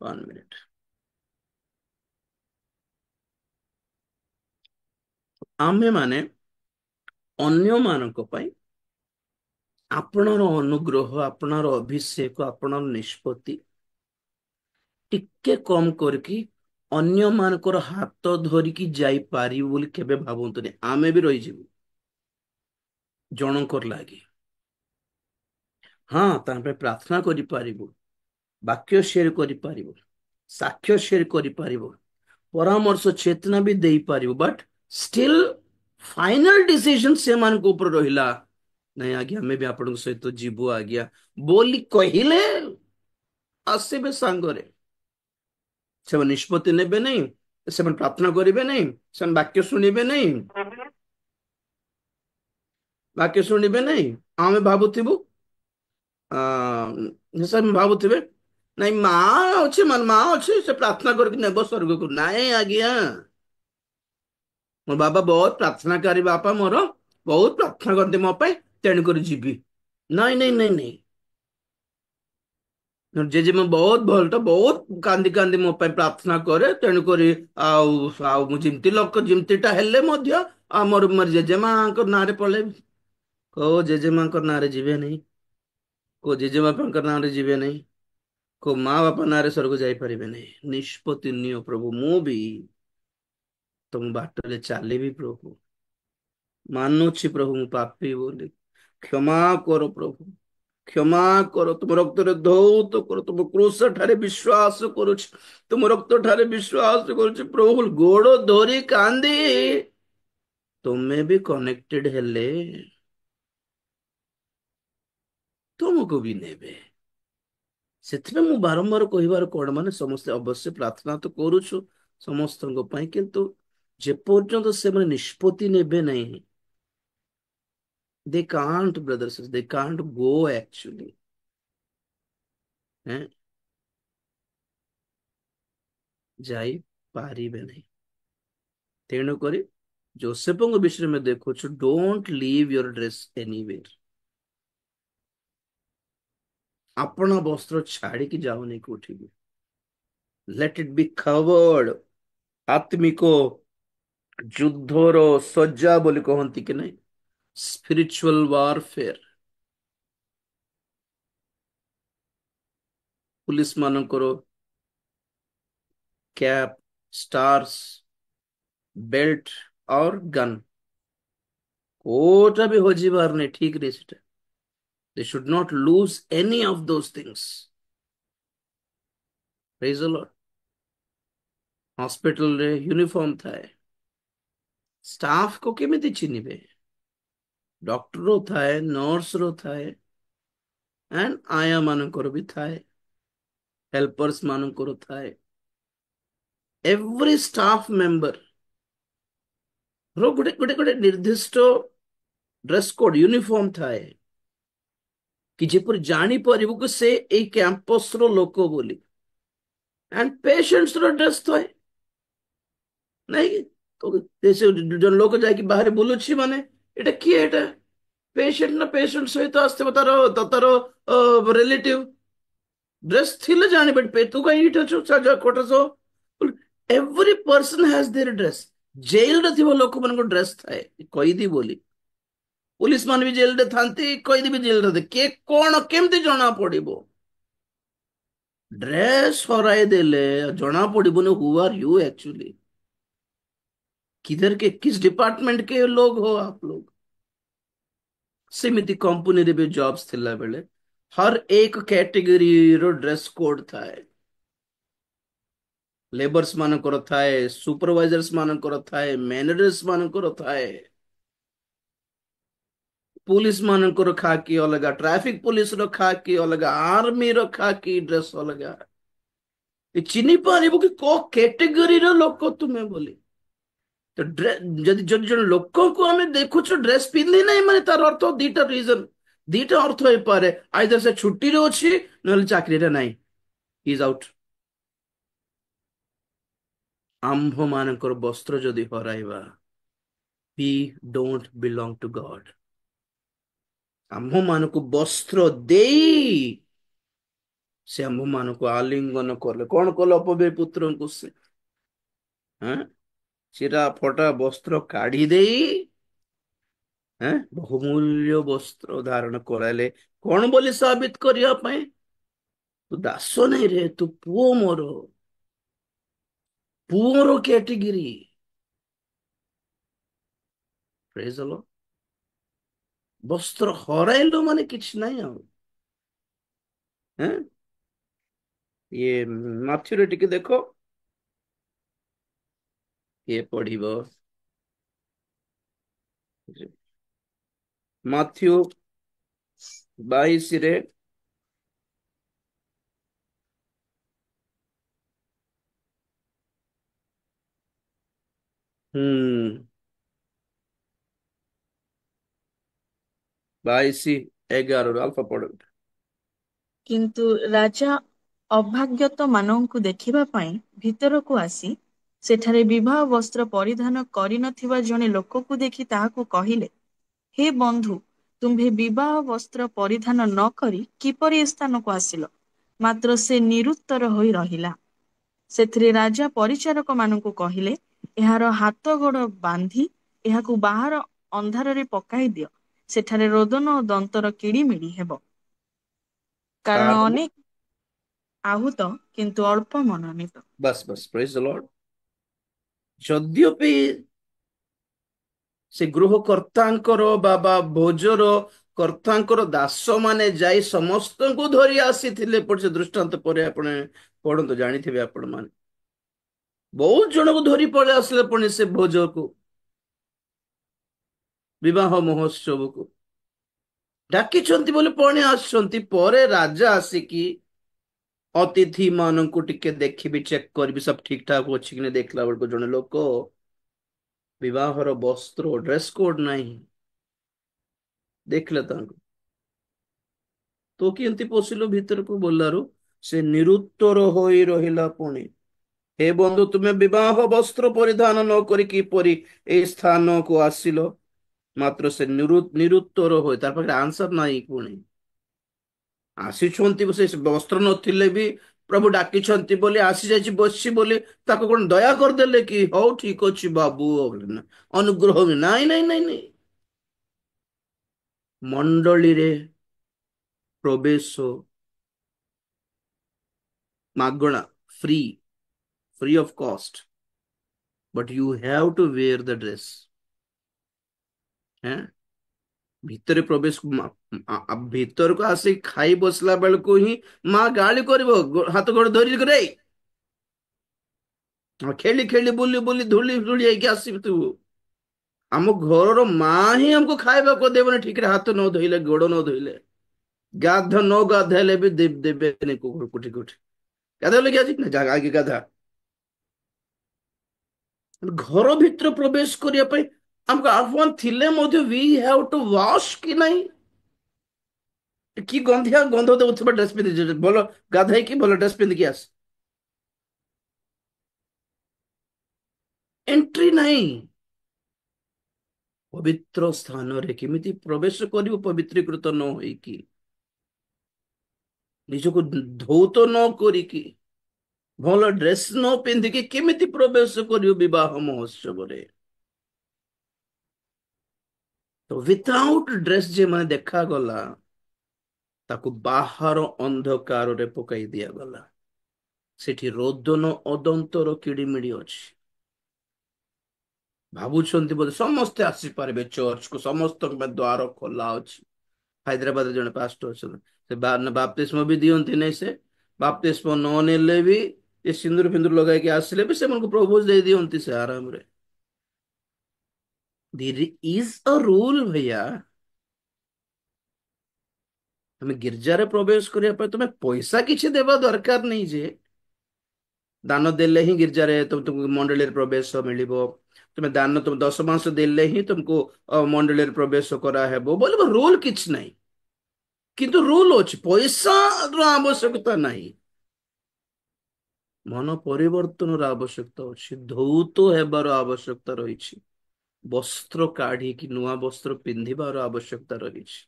1 ମିନିଟ। ଆମେ ମାନେ ଅନ୍ୟମାନଙ୍କ ପାଇଁ ଆପଣର ଅନୁଗ୍ରହ, ଆପଣର ଅଭିଷେକ, ଆପଣର ନିଷ୍ପତ୍ତି ଟିକେ କମ କରିକି ଅନ୍ୟ ମାନଙ୍କର ହାତ ଧରିକି ଯାଇପାରିବୁ ବୋଲି କେବେ ଭାବନ୍ତୁନି। ଆମେ ବି ରହିଯିବୁ ଜଣଙ୍କର ଲାଗି। ହଁ, ତାଙ୍କ ପାଇଁ ପ୍ରାର୍ଥନା କରିପାରିବୁ, ବାକ୍ୟ ସେୟାର କରିପାରିବୁ, ସାକ୍ଷ୍ୟ ସେୟାର କରିପାରିବୁ, ପରାମର୍ଶ ଚେତନା ବି ଦେଇପାରିବୁ, ବଟ୍ ଷ୍ଟିଲ୍ ଫାଇନାଲ ଡିସିଜନ ସେମାନଙ୍କ ଉପରେ ରହିଲା। ନାଇଁ ଆଜ୍ଞା, ଆମେ ବି ଆପଣଙ୍କ ସହିତ ଯିବୁ ଆଜ୍ଞା ବୋଲି କହିଲେ ଆସିବେ ସାଙ୍ଗରେ। ସେମାନେ ନିଷ୍ପତ୍ତି ନେବେ ନାହିଁ, ସେମାନେ ପ୍ରାର୍ଥନା କରିବେ ନାହିଁ, ସେମାନେ ବାକ୍ୟ ଶୁଣିବେ ନାହିଁ, ବାକ୍ୟ ଶୁଣିବେ ନାହିଁ। ଆମେ ଭାବୁଥିବୁ ସେମାନେ ଭାବୁଥିବେ ନାଇଁ ମା ଅଛି, ମା ଅଛି, ସେ ପ୍ରାର୍ଥନା କରିକି ନେବ ସ୍वर्ଗକୁ। ନାଇଁ ଆଜ୍ଞା, ମୋ ବାବା ବହୁତ ପ୍ରାର୍ଥନାକାରୀ, ବାପା ମୋର ବହୁତ ପ୍ରାର୍ଥନା କରନ୍ତି ମୋ ପାଇଁ, ତେଣୁକରି ଯିବି। ନାଇଁ ନାଇଁ ନାଇଁ ନାଇଁ, ଜେଜେମା ବହୁତ ଭଲ ତ, ବହୁତ କାନ୍ଦି କାନ୍ଦି ମୋ ପାଇଁ ପ୍ରାର୍ଥନା କରେ, ତେଣୁକରି ଆଉ ଆଉ ମୁଁ ଯେମିତି ଲୋକ ଯେମିତିଟା ହେଲେ ମଧ୍ୟ ମୋର ଜେଜେମାଙ୍କ ନାଁରେ ପଳେଇବି। କୋଉ ଜେଜେମାଙ୍କ ନାଁରେ ଯିବେ ନାହିଁ, କୋଉ ଜେଜେବାପାଙ୍କ ନାଁରେ ଯିବେ ନାହିଁ, କୋଉ ମା ବାପା ନାଁରେ ସ୍ୱର୍ଗ ଯାଇପାରିବେ ନାହିଁ। ନିଷ୍ପତ୍ତି ନିଅ ପ୍ରଭୁ, ମୁଁ ବି ତମ ବାଟରେ ଚାଲିବି ପ୍ରଭୁ। ମାନୁଛି ପ୍ରଭୁ ମୁଁ ପାପୀ ବୋଲି, କ୍ଷମା କର ପ୍ରଭୁ, କ୍ଷମା କର। ତୁମ ରକ୍ତରେ ଧୌତ କର। ତୁମ କ୍ରୁଶ ଠାରେ ବିଶ୍ୱାସ କରୁଛି, ତୁମ ରକ୍ତ ଠାରେ ବିଶ୍ୱାସ କରୁଛି ପ୍ରଭୁ। ଗୋଡ ଧରି କାନ୍ଦି ତୁମେ ବି କନେକ୍ଟେଡ ହେଲେ ତୁମକୁ ବି ନେବେ। ସେଥିପାଇଁ ମୁଁ ବାରମ୍ବାର କହିବାର କଣ, ମାନେ ସମସ୍ତେ ଅବଶ୍ୟ ପ୍ରାର୍ଥନା ତ କରୁଛୁ ସମସ୍ତଙ୍କ ପାଇଁ, କିନ୍ତୁ ଯେପର୍ଯ୍ୟନ୍ତ ସେମାନେ ନିଷ୍ପତ୍ତି ନେବେ ନାହିଁ, they can't brothers, they can't go actually। ହେଁ, ଯାଇପାରିବେ ନାହିଁ। ତେଣୁକରି ଯୋସେଫଙ୍କ ବିଷୟରେ ଆମେ ଦେଖୁଛୁ, ଡୋଣ୍ଟ ଲିଭ୍ ୟୋର ଡ୍ରେସ୍ ଏନିୱେର। ଆପଣ ବସ୍ତ୍ର ଛାଡିକି ଯାଉନି କୋଉଠିକି। ଲେଟ୍ ଇଟ୍ ବି କଭର୍ଡ। ଆତ୍ମିକ ଯୁଦ୍ଧର ସଜ୍ଜା ବୋଲି କହନ୍ତି କି ନାହିଁ, ସ୍ପିରିଚୁଆଲ ୱାରଫେୟାର। ପୁଲିସ ମାନଙ୍କର କ୍ୟାପ, ଷ୍ଟାର୍ସ, ବେଲ୍ଟ और गन, कोटा भी ହଜିବାର ନାହିଁ ଠିକ ରେ ସେଟା। they should not lose any of those things। praise the Lord। ହସ୍ପିଟାଲରେ ୟୁନିଫର୍ମ ଥାଏ, ଷ୍ଟାଫ କୁ କେମିତି ଚିହ୍ନିବେ? ଡକ୍ଟର ର ଥାଏ, ନର୍ସ ର ଥାଏ, ଆଣ୍ଡ ଆୟା ମାନଙ୍କର ବି ଥାଏ, ହେଲ୍ପର୍ସ ମାନଙ୍କର ଥାଏ। ଏଭ୍ରି ଷ୍ଟାଫ ମେମ୍ବର ର ଗୋଟେ ଗୋଟେ ଗୋଟେ ନିର୍ଦ୍ଦିଷ୍ଟ ଡ୍ରେସ କୋଡ, ୟୁନିଫର୍ମ ଥାଏ, କି ଯେପରି ଜାଣିପାରିବୁ କି ସେ ଏଇ କ୍ୟାମ୍ପସ ର ଲୋକ ବୋଲି। ଆଣ୍ଡ ପେସେଣ୍ଟସ ର ଡ୍ରେସ ଥାଏ, ନାଇଁ କି ଜଣେ ଲୋକ ଯାଇକି ବାହାରେ ବୁଲୁଛି ମାନେ ଏଟା କିଏ, ଏଟା ପେସେଣ୍ଟ ନା ପେସେଣ୍ଟ ସହିତ ଆସିଥିବ ତାର ତାର ରିଲେଟିଭ। ଡ୍ରେସ ଥିଲେ ଜାଣିବେ ତୁ କାହିଁ ଏଇଠି ଅଛୁ କୋଠା। Every person has their dress. ଜେଲରେ ଥିବା ଲୋକମାନଙ୍କ ଡ୍ରେସ ଥାଏ, କଏଦୀ ବୋଲି। ପୁଲିସ ମାନେ ବି ଜେଲରେ ଥାନ୍ତି, କଏଦୀ ବି ଜେଲରେ ଥାନ୍ତି। କିଏ କଣ କେମିତି ଜଣା ପଡିବ? ड्रेस हराई देले जना पड़ोनी हु आर यू एक्चुअली, किधर के किस डिपार्टमेंट के लोग हो आप लोग। सेमिति कंपनी रे भी जॉब्स थिला बेले हर एक कैटेगरी रो ड्रेस कोड थाए। लेबर्स मानकर थाए, सुपरवाइजर्स मानकर थाए, मैनेजर्स मानकर थाए, पुलिस मानकर खाकी अलग, ट्रैफिक पुलिस रो खाकी अलग, आर्मी रो खाकी ड्रेस अलग। चिन्ह पारिबो कि को कैटेगरी रो लोक तुमे बोली। तो जदि जदि जन लोक को आम देखुच ड्रेस पिंधि ना माने तार अर्थ दीटा रीजन, दीटा अर्थ हो पारे। आइदर से छुट्टी रे अछि नले चाकरी रे नाही, ही इज आउट। आंभ मानकर वस्त्र जदि हराइबा, we don't belong to God. आंभ मानक वस्त्र देई से आंभ मानक आलिंगन करले कौन कल अपव्यय पुत्र को से, हाँ, चिरा फटा वस्त्र काढ़ी देई ବହୁମୂଲ୍ୟ ବସ୍ତ୍ର ଧାରଣ କରାଇଲେ, କଣ ବୋଲି ସାବିତ କରିବା ପାଇଁ? ତୁ ଦାସ ନାଇଁ ରେ, ତୁ ପୁଅ ମୋର, ପୁଅର କ୍ୟାଟେଗିରି। Praise the Lord. ବସ୍ତ୍ର ହରାଇଲୁ ମାନେ କିଛି ନାହିଁ ଆଉ। ହେଁ ଇଏ ମାଥ୍ୟୁରେ ଟିକେ ଦେଖ, କିଏ ପଢିବ? ମାଥ୍ୟୁ 22 ରେ। ହୁଁ, 22:11 ଅଳ୍ପ ପଢନ୍ତୁ। କିନ୍ତୁ ରାଜା ଅଭାଗ୍ୟତ ମାନଙ୍କୁ ଦେଖିବା ପାଇଁ ଭିତରକୁ ଆସି ସେଠାରେ ବିବାହ ବସ୍ତ୍ର ପରିଧାନ କରିନଥିବା ଜଣେ ଲୋକକୁ ଦେଖି ତାହାକୁ କହିଲେ, ହେ ବନ୍ଧୁ, ତୁମ୍ଭେ ବିବାହ ବସ୍ତ୍ର ପରିଧାନ ନ କରି କିପରି ଏ ସ୍ଥାନକୁ ଆସିଲ? ମାତ୍ର ସେ ନିରୁତ୍ତର ହୋଇ ରହିଲା। ସେଥିରେ ରାଜା ପରିଚାରକ ମାନଙ୍କୁ କହିଲେ, ଏହାର ହାତ ଗୋଡ଼ ବାନ୍ଧି ଏହାକୁ ବାହାର ଅନ୍ଧାରରେ ପକାଇ ଦିଅ। ସେଠାରେ ରୋଦନ ଓ ଦନ୍ତର କିଳିମିଳି ହେବ। କାରଣ କାରଣ ଅନେକ ଆହୁତ କିନ୍ତୁ ଅଳ୍ପ ମନୋନୀତ। ବାସ୍ ବାସ୍, ପ୍ରେଜ ଦ ଲର୍ଡ। ଯଦ୍ୟପି ସେ ଗୃହକର୍ତ୍ତାଙ୍କର ବା ଭୋଜର କର୍ତ୍ତାଙ୍କର ଦାସ ମାନେ ଯାଇ ସମସ୍ତଙ୍କୁ ଧରି ଆସିଥିଲେ, ସେ ଦୃଷ୍ଟାନ୍ତ ପରେ ଆପଣ ପଢନ୍ତୁ, ଜାଣିଥିବେ ଆପଣ ମାନେ। ବହୁତ ଜଣଙ୍କୁ ଧରି ପଳେଇ ଆସିଲେ ପୁଣି ସେ ଭୋଜକୁ, ବିବାହ ମହୋତ୍ସବକୁ ଡାକିଛନ୍ତି ବୋଲି ପୁଣି ଆସୁଛନ୍ତି। ପରେ ରାଜା ଆସିକି ଅତିଥି ମାନଙ୍କୁ ଟିକେ ଦେଖିବି, ଚେକ୍ କରିବି ସବୁ ଠିକ ଠାକ ଅଛି କି ନା, ଦେଖିଲା ବେଳକୁ ଜଣେ ଲୋକ ବିବାହର ବସ୍ତ୍ର, ଡ୍ରେସ କୋଡ ନାହିଁ। ଦେଖିଲେ ତାଙ୍କୁ, ତୁ କେମିତି ପଶିଲୁ ଭିତରକୁ ବୋଲାରୁ ସେ ନିରୁତ୍ତର ହୋଇ ରହିଲା। ପୁଣି, ହେ ବନ୍ଧୁ, ତୁମେ ବିବାହ ବସ୍ତ୍ର ପରିଧାନ ନ କରି କିପରି ଏଇ ସ୍ଥାନକୁ ଆସିଲ? ମାତ୍ର ସେ ନିରୁତ୍ତର ହୋଇ, ତାର ପାଖରେ ଆନ୍ସର ନାହିଁ। ପୁଣି ଆସିଛନ୍ତି, ସେ ବସ୍ତ୍ର ନଥିଲେ ବି ପ୍ରଭୁ ଡାକିଛନ୍ତି ବୋଲି ଆସିଯାଇଛି ବସିଛି ବୋଲି, ତାକୁ କଣ ଦୟା କରିଦେଲେ କି? ହଉ ଠିକ ଅଛି ବାବୁ, ଅନୁଗ୍ରହ? ନାଇଁ ନାଇଁ ନାଇଁ ନାଇଁ। ମଣ୍ଡଳୀରେ ପ୍ରବେଶ ମାଗଣା, free, free of cost, but you have to wear the dress। हैं ଭିତରେ ପ୍ରବେଶ, ଭିତରକୁ ଆସି ଖାଇ ବସିଲା ବେଳକୁ ହିଁ ମା ଗାଳି କରିବ, ହାତ ଗୋଡ ଧରି କରି, ଖେଳି ଖେଳି ବୁଲି ବୁଲି ଧୂଳି ଧୂଳି ହେଇକି ଆସିବୁ ତୁ। ଆମ ଘରର ମା ହିଁ ଆମକୁ ଖାଇବାକୁ ଦେବନି ଠିକରେ, ହାତ ନ ଧୋଇଲେ, ଗୋଡ ନ ଧୋଇଲେ। ନ ଗାଧେଇଲେ ବି ଦେବେନି କୋଠି କୋଠି। ଗାଧେଇଲେ କି ଆଜି ନା, ଆଗେ ଗାଧା। ଘର ଭିତରେ ପ୍ରବେଶ କରିବା ପାଇଁ ଆମକୁ ଆହ୍ୱାନ ଥିଲେ ମଧ୍ୟ, we have to wash କି ନାହିଁ? କି ଗନ୍ଧିଆ ଗନ୍ଧ ଦଉଥିବା ଡ୍ରେସ ପିନ୍ଧି, ଭଲ ଗାଧେଇକି ଭଲ ଡ୍ରେସ ପିନ୍ଧିକି ଆସ, ଏଣ୍ଟ୍ରି ନାହିଁ। ପବିତ୍ର ସ୍ଥାନରେ କେମିତି ପ୍ରବେଶ କରିବୁ ପବିତ୍ରୀକୃତ ନ ହୋଇକି, ନିଜକୁ ଧୌତ ନ କରିକି, ଭଲ ଡ୍ରେସ ନ ପିନ୍ଧିକି କେମିତି ପ୍ରବେଶ କରିବୁ ବିବାହ ମହୋତ୍ସବରେ? ତ ୱିଥାଉଟ୍ ଡ୍ରେସ ଯେ ମାନେ ଦେଖାଗଲା, ତାକୁ ବାହାର ଅନ୍ଧକାରରେ ପକାଇ ଦିଆଗଲା। ସେଠି ରୋଦନ ଅଦନ୍ତର କିଡିମିଡି ଅଛି। ଭାବୁଛନ୍ତି ବୋଧେ ସମସ୍ତେ ଆସିପାରିବେ ଚର୍ଚ୍ଚକୁ, ସମସ୍ତଙ୍କ ପାଇଁ ଦ୍ୱାର ଖୋଲା ଅଛି। ହାଇଦ୍ରାବାଦରେ ଜଣେ ପାଷ୍ଟର ଅଛନ୍ତି, ସେ ବାପ୍ତିସ୍ମ ବି ଦିଅନ୍ତି ନାଇଁ। ସେ ବାପ୍ତିସ୍ମ ନ ନେଲେ ବି, ଏ ସିନ୍ଦୁର ଫିନ୍ଦୁର ଲଗାଇକି ଆସିଲେ ବି ସେମାନଙ୍କୁ ପ୍ରଭୁ ଦେଇ ଦିଅନ୍ତି ସେ ଆରାମରେ। There is a rule ଭैया। ତମେ ଗିର୍ଜାରେ ପ୍ରବେଶ କରିବା ପାଇଁ ତମେ ପଇସା କିଛି ଦେବା ଦରକାର ନାହିଁ। ଯେ ଦାନ ଦେଲେ ହିଁ ଗିର୍ଜାରେ ତୁମକୁ ମଣ୍ଡଳୀରେ ପ୍ରବେଶ ମିଳିବ। ତୁମେ ଦାନ, ତୁମେ 10 ମାସ ଦେଲେ ହିଁ ତୁମକୁ ମଣ୍ଡଳୀରେ ପ୍ରବେଶ କରାହେବ ବୋଲି ରୁଲ କିଛି ନାହିଁ। କିନ୍ତୁ ରୁଲ ଅଛି, ପଇସାର ଆବଶ୍ୟକତା ନାହିଁ। ମନ ପରିବର୍ତ୍ତନର ଆବଶ୍ୟକତା ଅଛି, ଧୌତ ହେବାର ଆବଶ୍ୟକତା ରହିଛି, ବସ୍ତ୍ର କାଢିକି ନୂଆ ବସ୍ତ୍ର ପିନ୍ଧିବାର ଆବଶ୍ୟକତା ରହିଛି।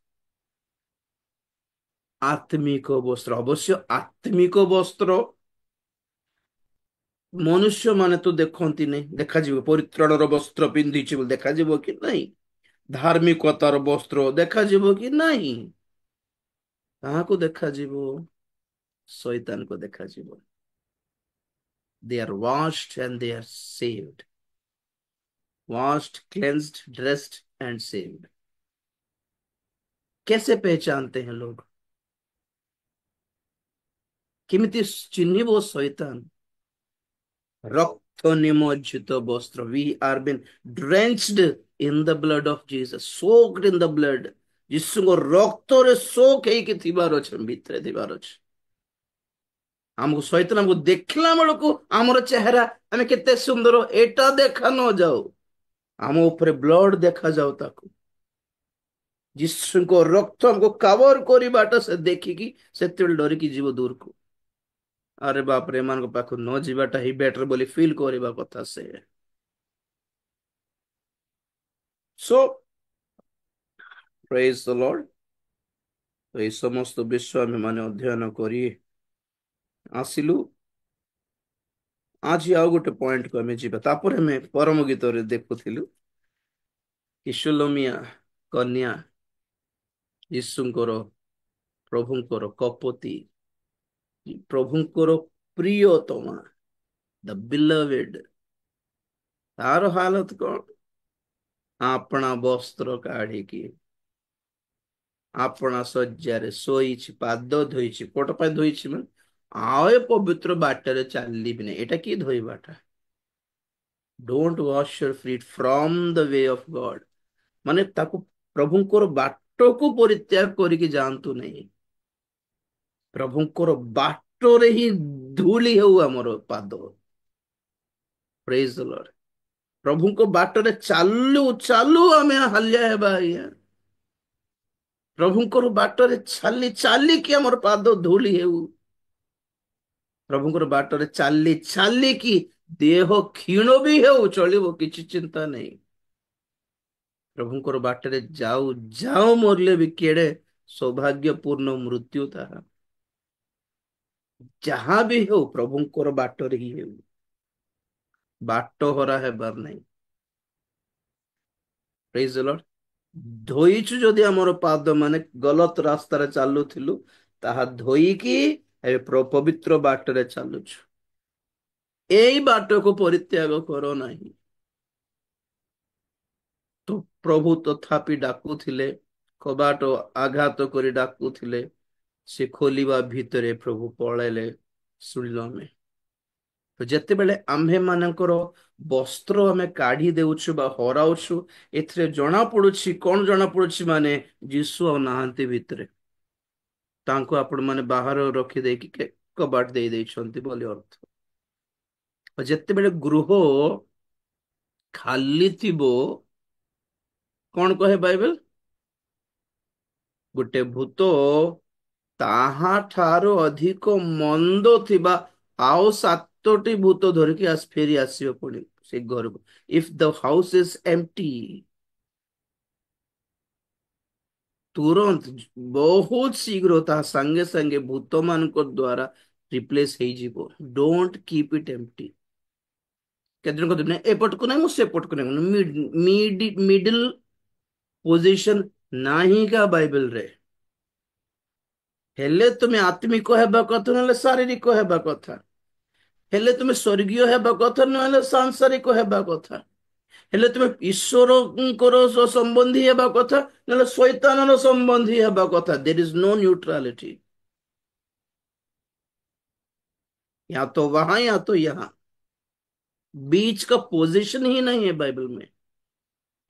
ଆତ୍ମିକ ବସ୍ତ୍ର, ଅବଶ୍ୟ ଆତ୍ମିକ ବସ୍ତ୍ର ମନୁଷ୍ୟ ମାନେ ତ ଦେଖନ୍ତି ନାହିଁ। ଦେଖାଯିବ ପରିତ୍ରାଣର ବସ୍ତ୍ର ପିନ୍ଧିଛି ବୋଲି ଦେଖାଯିବ କି ନାହିଁ? ଧାର୍ମିକତାର ବସ୍ତ୍ର ଦେଖାଯିବ କି ନାହିଁ? କାହାକୁ ଦେଖାଯିବ? ଶୈତାନକୁ ଦେଖାଯିବ। They are washed and they are saved. Washed, cleansed, dressed and saved. कैसे पहचानते हैं लोग? किमिति चिन्हिबो शैतान? रक्त निमज्जित वस्त्र. We are been drenched in the blood of Jesus, soaked in the blood. ଯୀଶୁଙ୍କ ରକ୍ତରେ soak ହେଇକି ଥିବାର ଅଛି, ଭିତରେ ଥିବାର ଅଛି। ଆମକୁ ଶୈତାନ ଆମକୁ ଦେଖିଲା ବେଳକୁ ଆମର ଚେହେରା ଆମେ କେତେ ସୁନ୍ଦର ଏଟା ଦେଖା ନ ଯାଉ, ଆମ ଉପରେ ବ୍ଲଡ ଦେଖାଯାଉ ତାକୁ। ଯୀଶୁଙ୍କ ରକ୍ତ ଆମକୁ କଭର କରିବାଟା ସେ ଦେଖିକି ସେତେବେଳେ ଡରିକି ଯିବ ଦୂରକୁ। ଆରେ ବାପରେ, ଏମାନଙ୍କ ପାଖକୁ ନ ଯିବାଟା ହିଁ ବେଟର ବୋଲି ଫିଲ୍ କରିବା କଥା ସେ। Show praise the Lord. ଏଇ ସମସ୍ତ ବିଷୟ ଆମେ ମାନେ ଅଧ୍ୟୟନ କରି ଆସିଲୁ। ଆଜି ଆଉ ଗୋଟେ ପଏଣ୍ଟକୁ ଆମେ ଯିବା। ତାପରେ ଆମେ ପରମ ଗୀତରେ ଦେଖୁଥିଲୁ କି ସୁଲୋମିଆ କନ୍ୟା ଯୀଶୁଙ୍କର, ପ୍ରଭୁଙ୍କର କପୋତି, ପ୍ରଭୁଙ୍କର ପ୍ରିୟତମା, ଦ ବିଲଭେଡ, ତାର ହାଲତ କଣ? ଆପଣା ବସ୍ତ୍ର କାଢିକି ଆପଣା ଶଯ୍ୟାରେ ଶୋଇଛି, ପାଦ ଧୋଇଛି। କୋଟ ପାଇଁ ଧୋଇଛି ମାନେ ଆଉ ଏ ପବିତ୍ର ବାଟରେ ଚାଲିବି ନାହିଁ। ଏଟା କି ଧୋଇବାଟା? Don't wash your feet from the way of God. ମାନେ ତାକୁ, ପ୍ରଭୁଙ୍କର ବାଟକୁ ପରିତ୍ୟାଗ କରିକି ଯାଆନ୍ତୁ ନାହିଁ। ପ୍ରଭୁଙ୍କର ବାଟରେ ହିଁ ଧୂଳି ହେଉ ଆମର ପାଦ। Praise the Lord. ପ୍ରଭୁଙ୍କ ବାଟରେ ଚାଲୁ ଚାଲୁ ଆମେ ହାଲିଆ ହେବା ଆଜ୍ଞା। ପ୍ରଭୁଙ୍କର ବାଟରେ ଚାଲି ଚାଲିକି ଆମର ପାଦ ଧୂଳି ହେଉ। ପ୍ରଭୁଙ୍କର ବାଟରେ ଚାଲି ଚାଲିକି ଦେହ କ୍ଷୀଣ ବି ହେଉ, ଚଳିବ, କିଛି ଚିନ୍ତା ନାହିଁ। ପ୍ରଭୁଙ୍କର ବାଟରେ ଯାଉ ଯାଉ ମରିଲେ ବି କେଡେ ସୌଭାଗ୍ୟପୂର୍ଣ୍ଣ ମୃତ୍ୟୁ ତାହା। ଯାହା ବି ହେଉ ପ୍ରଭୁଙ୍କର ବାଟରେ ହିଁ ହେଉ, ବାଟ ହରା ହେବାର ନାହିଁ। Praise the Lord. ଧୋଇଛୁ ଯଦି ଆମର ପାଦ, ମାନେ ଗଲତ ରାସ୍ତାରେ ଚାଲୁଥିଲୁ, ତାହା ଧୋଇକି ଏବେ ପବିତ୍ର ବାଟରେ ଚାଲୁଛୁ। ଏଇ ବାଟକୁ ପରିତ୍ୟାଗ କର ନାହିଁ। ତ ପ୍ରଭୁ ତଥାପି ଡାକୁଥିଲେ, କବାଟ ଆଘାତ କରି ଡାକୁଥିଲେ। ସେ ଖୋଲିବା ଭିତରେ ପ୍ରଭୁ ପଳେଇଲେ। ଶୁଣିଲୁ ଆମେ। ତ ଯେତେବେଳେ ଆମ୍ଭେ ମାନଙ୍କର ବସ୍ତ୍ର ଆମେ କାଢି ଦେଉଛୁ ବା ହରାଉଛୁ, ଏଥିରେ ଜଣା ପଡୁଛି, କଣ ଜଣା ପଡୁଛି? ମାନେ ଯୀଶୁ ଆଉ ନାହାନ୍ତି ଭିତରେ। ତାଙ୍କୁ ଆପଣ ମାନେ ବାହାର ରଖିଦେଇକି କବାଟ ଦେଇ ଦେଇଛନ୍ତି ବୋଲି ଅର୍ଥ। ଯେତେବେଳେ ଗୃହ ଖାଲି ଥିବ, କଣ କହେ ବାଇବେଲ? ଗୋଟେ ଭୂତ ତାହା ଠାରୁ ଅଧିକ ମନ୍ଦ ଥିବା ଆଉ ସାତଟି ଭୂତ ଧରିକି ଫେରି ଆସିବ ପୁଣି ସେ ଘରକୁ। ଇଫ ଦ ହାଉସ ଇଜ ଏମ୍ପଟି, ତୁରନ୍ତ, ବହୁତ ଶୀଘ୍ର ତା ସାଙ୍ଗେ ସାଙ୍ଗେ ଭୂତ ମାନଙ୍କ ଦ୍ଵାରା ରିପ୍ଲେସ ହେଇଯିବ। Don't keep it empty. କେତେ ଜଣ କହୁଛନ୍ତି ଏପଟକୁ ନାହିଁ, ମୁଁ ସେପଟକୁ ନାହିଁ। ମିଡିଲ ପୋଜିସନ ନାହିଁ କା ବାଇବେଲ ରେ। ହେଲେ ତୁମେ ଆତ୍ମିକ ହେବା କଥା, ନହେଲେ ଶାରୀରିକ ହେବା କଥା। ହେଲେ ତୁମେ ସ୍वर्ଗୀୟ ହେବା କଥା, ନହେଲେ ସାଂସାରିକ ହେବା କଥା। ହେଲେ ତୁମେ ଈଶ୍ୱରଙ୍କର ସମ୍ବନ୍ଧୀ ହେବା କଥା, ନହେଲେ ଶୈତାନର ସମ୍ବନ୍ଧୀ ହେବା କଥା। There is no neutrality. या तो वहां या तो यहाँ, बीच का पोजीशन ही नहीं है बाइबल में।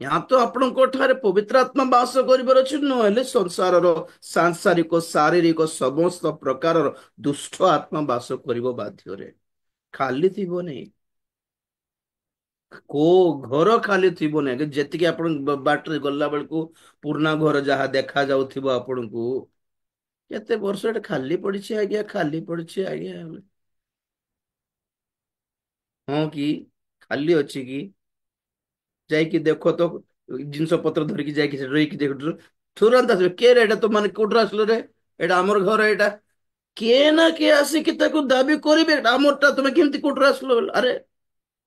यहाँ तो ଆପଣଙ୍କ ଠାରେ ପବିତ୍ର ଆତ୍ମା ବାସ କରିବାର ଅଛି, ନହେଲେ ସଂସାରର ସାଂସାରିକ ଶାରୀରିକ ସମସ୍ତ ପ୍ରକାରର ଦୁଷ୍ଟ ଆତ୍ମା ବାସ କରିବ ବାଧ୍ୟରେ। ଖାଲି ଥିବନି, କୋଉ ଘର ଖାଲି ଥିବ ନାହିଁ। ଯେତିକି ଆପଣ ବାଟରେ ଗଲା ବେଳକୁ ପୁରୁଣା ଘର ଯାହା ଦେଖା ଯାଉଥିବ ଆପଣଙ୍କୁ, କେତେ ବର୍ଷ ଏଟା ଖାଲି ପଡିଛି ଆଜ୍ଞା, ଖାଲି ପଡିଛି ଆଜ୍ଞା। ହଁ କି ଖାଲି ଅଛି କି? ଯାଇକି ଦେଖ ତ, ଜିନିଷ ପତ୍ର ଧରିକି ଯାଇକି ସେଠି ରହିକି ଦେଖ, ତୁରନ୍ତ ଆସିବେ। କିଏ ରେ ଏଟା? ତ ମାନେ କୋଉଠୁ ଆସିଲ ରେ? ଏଇଟା ଆମର ଘର। ଏଇଟା କିଏ ନା କିଏ ଆସିକି ତାକୁ ଦାବି କରିବେ, ଏଇଟା ଆମରଟା, ତମେ କେମିତି କୋଉଠୁ ଆସିଲ? ଆରେ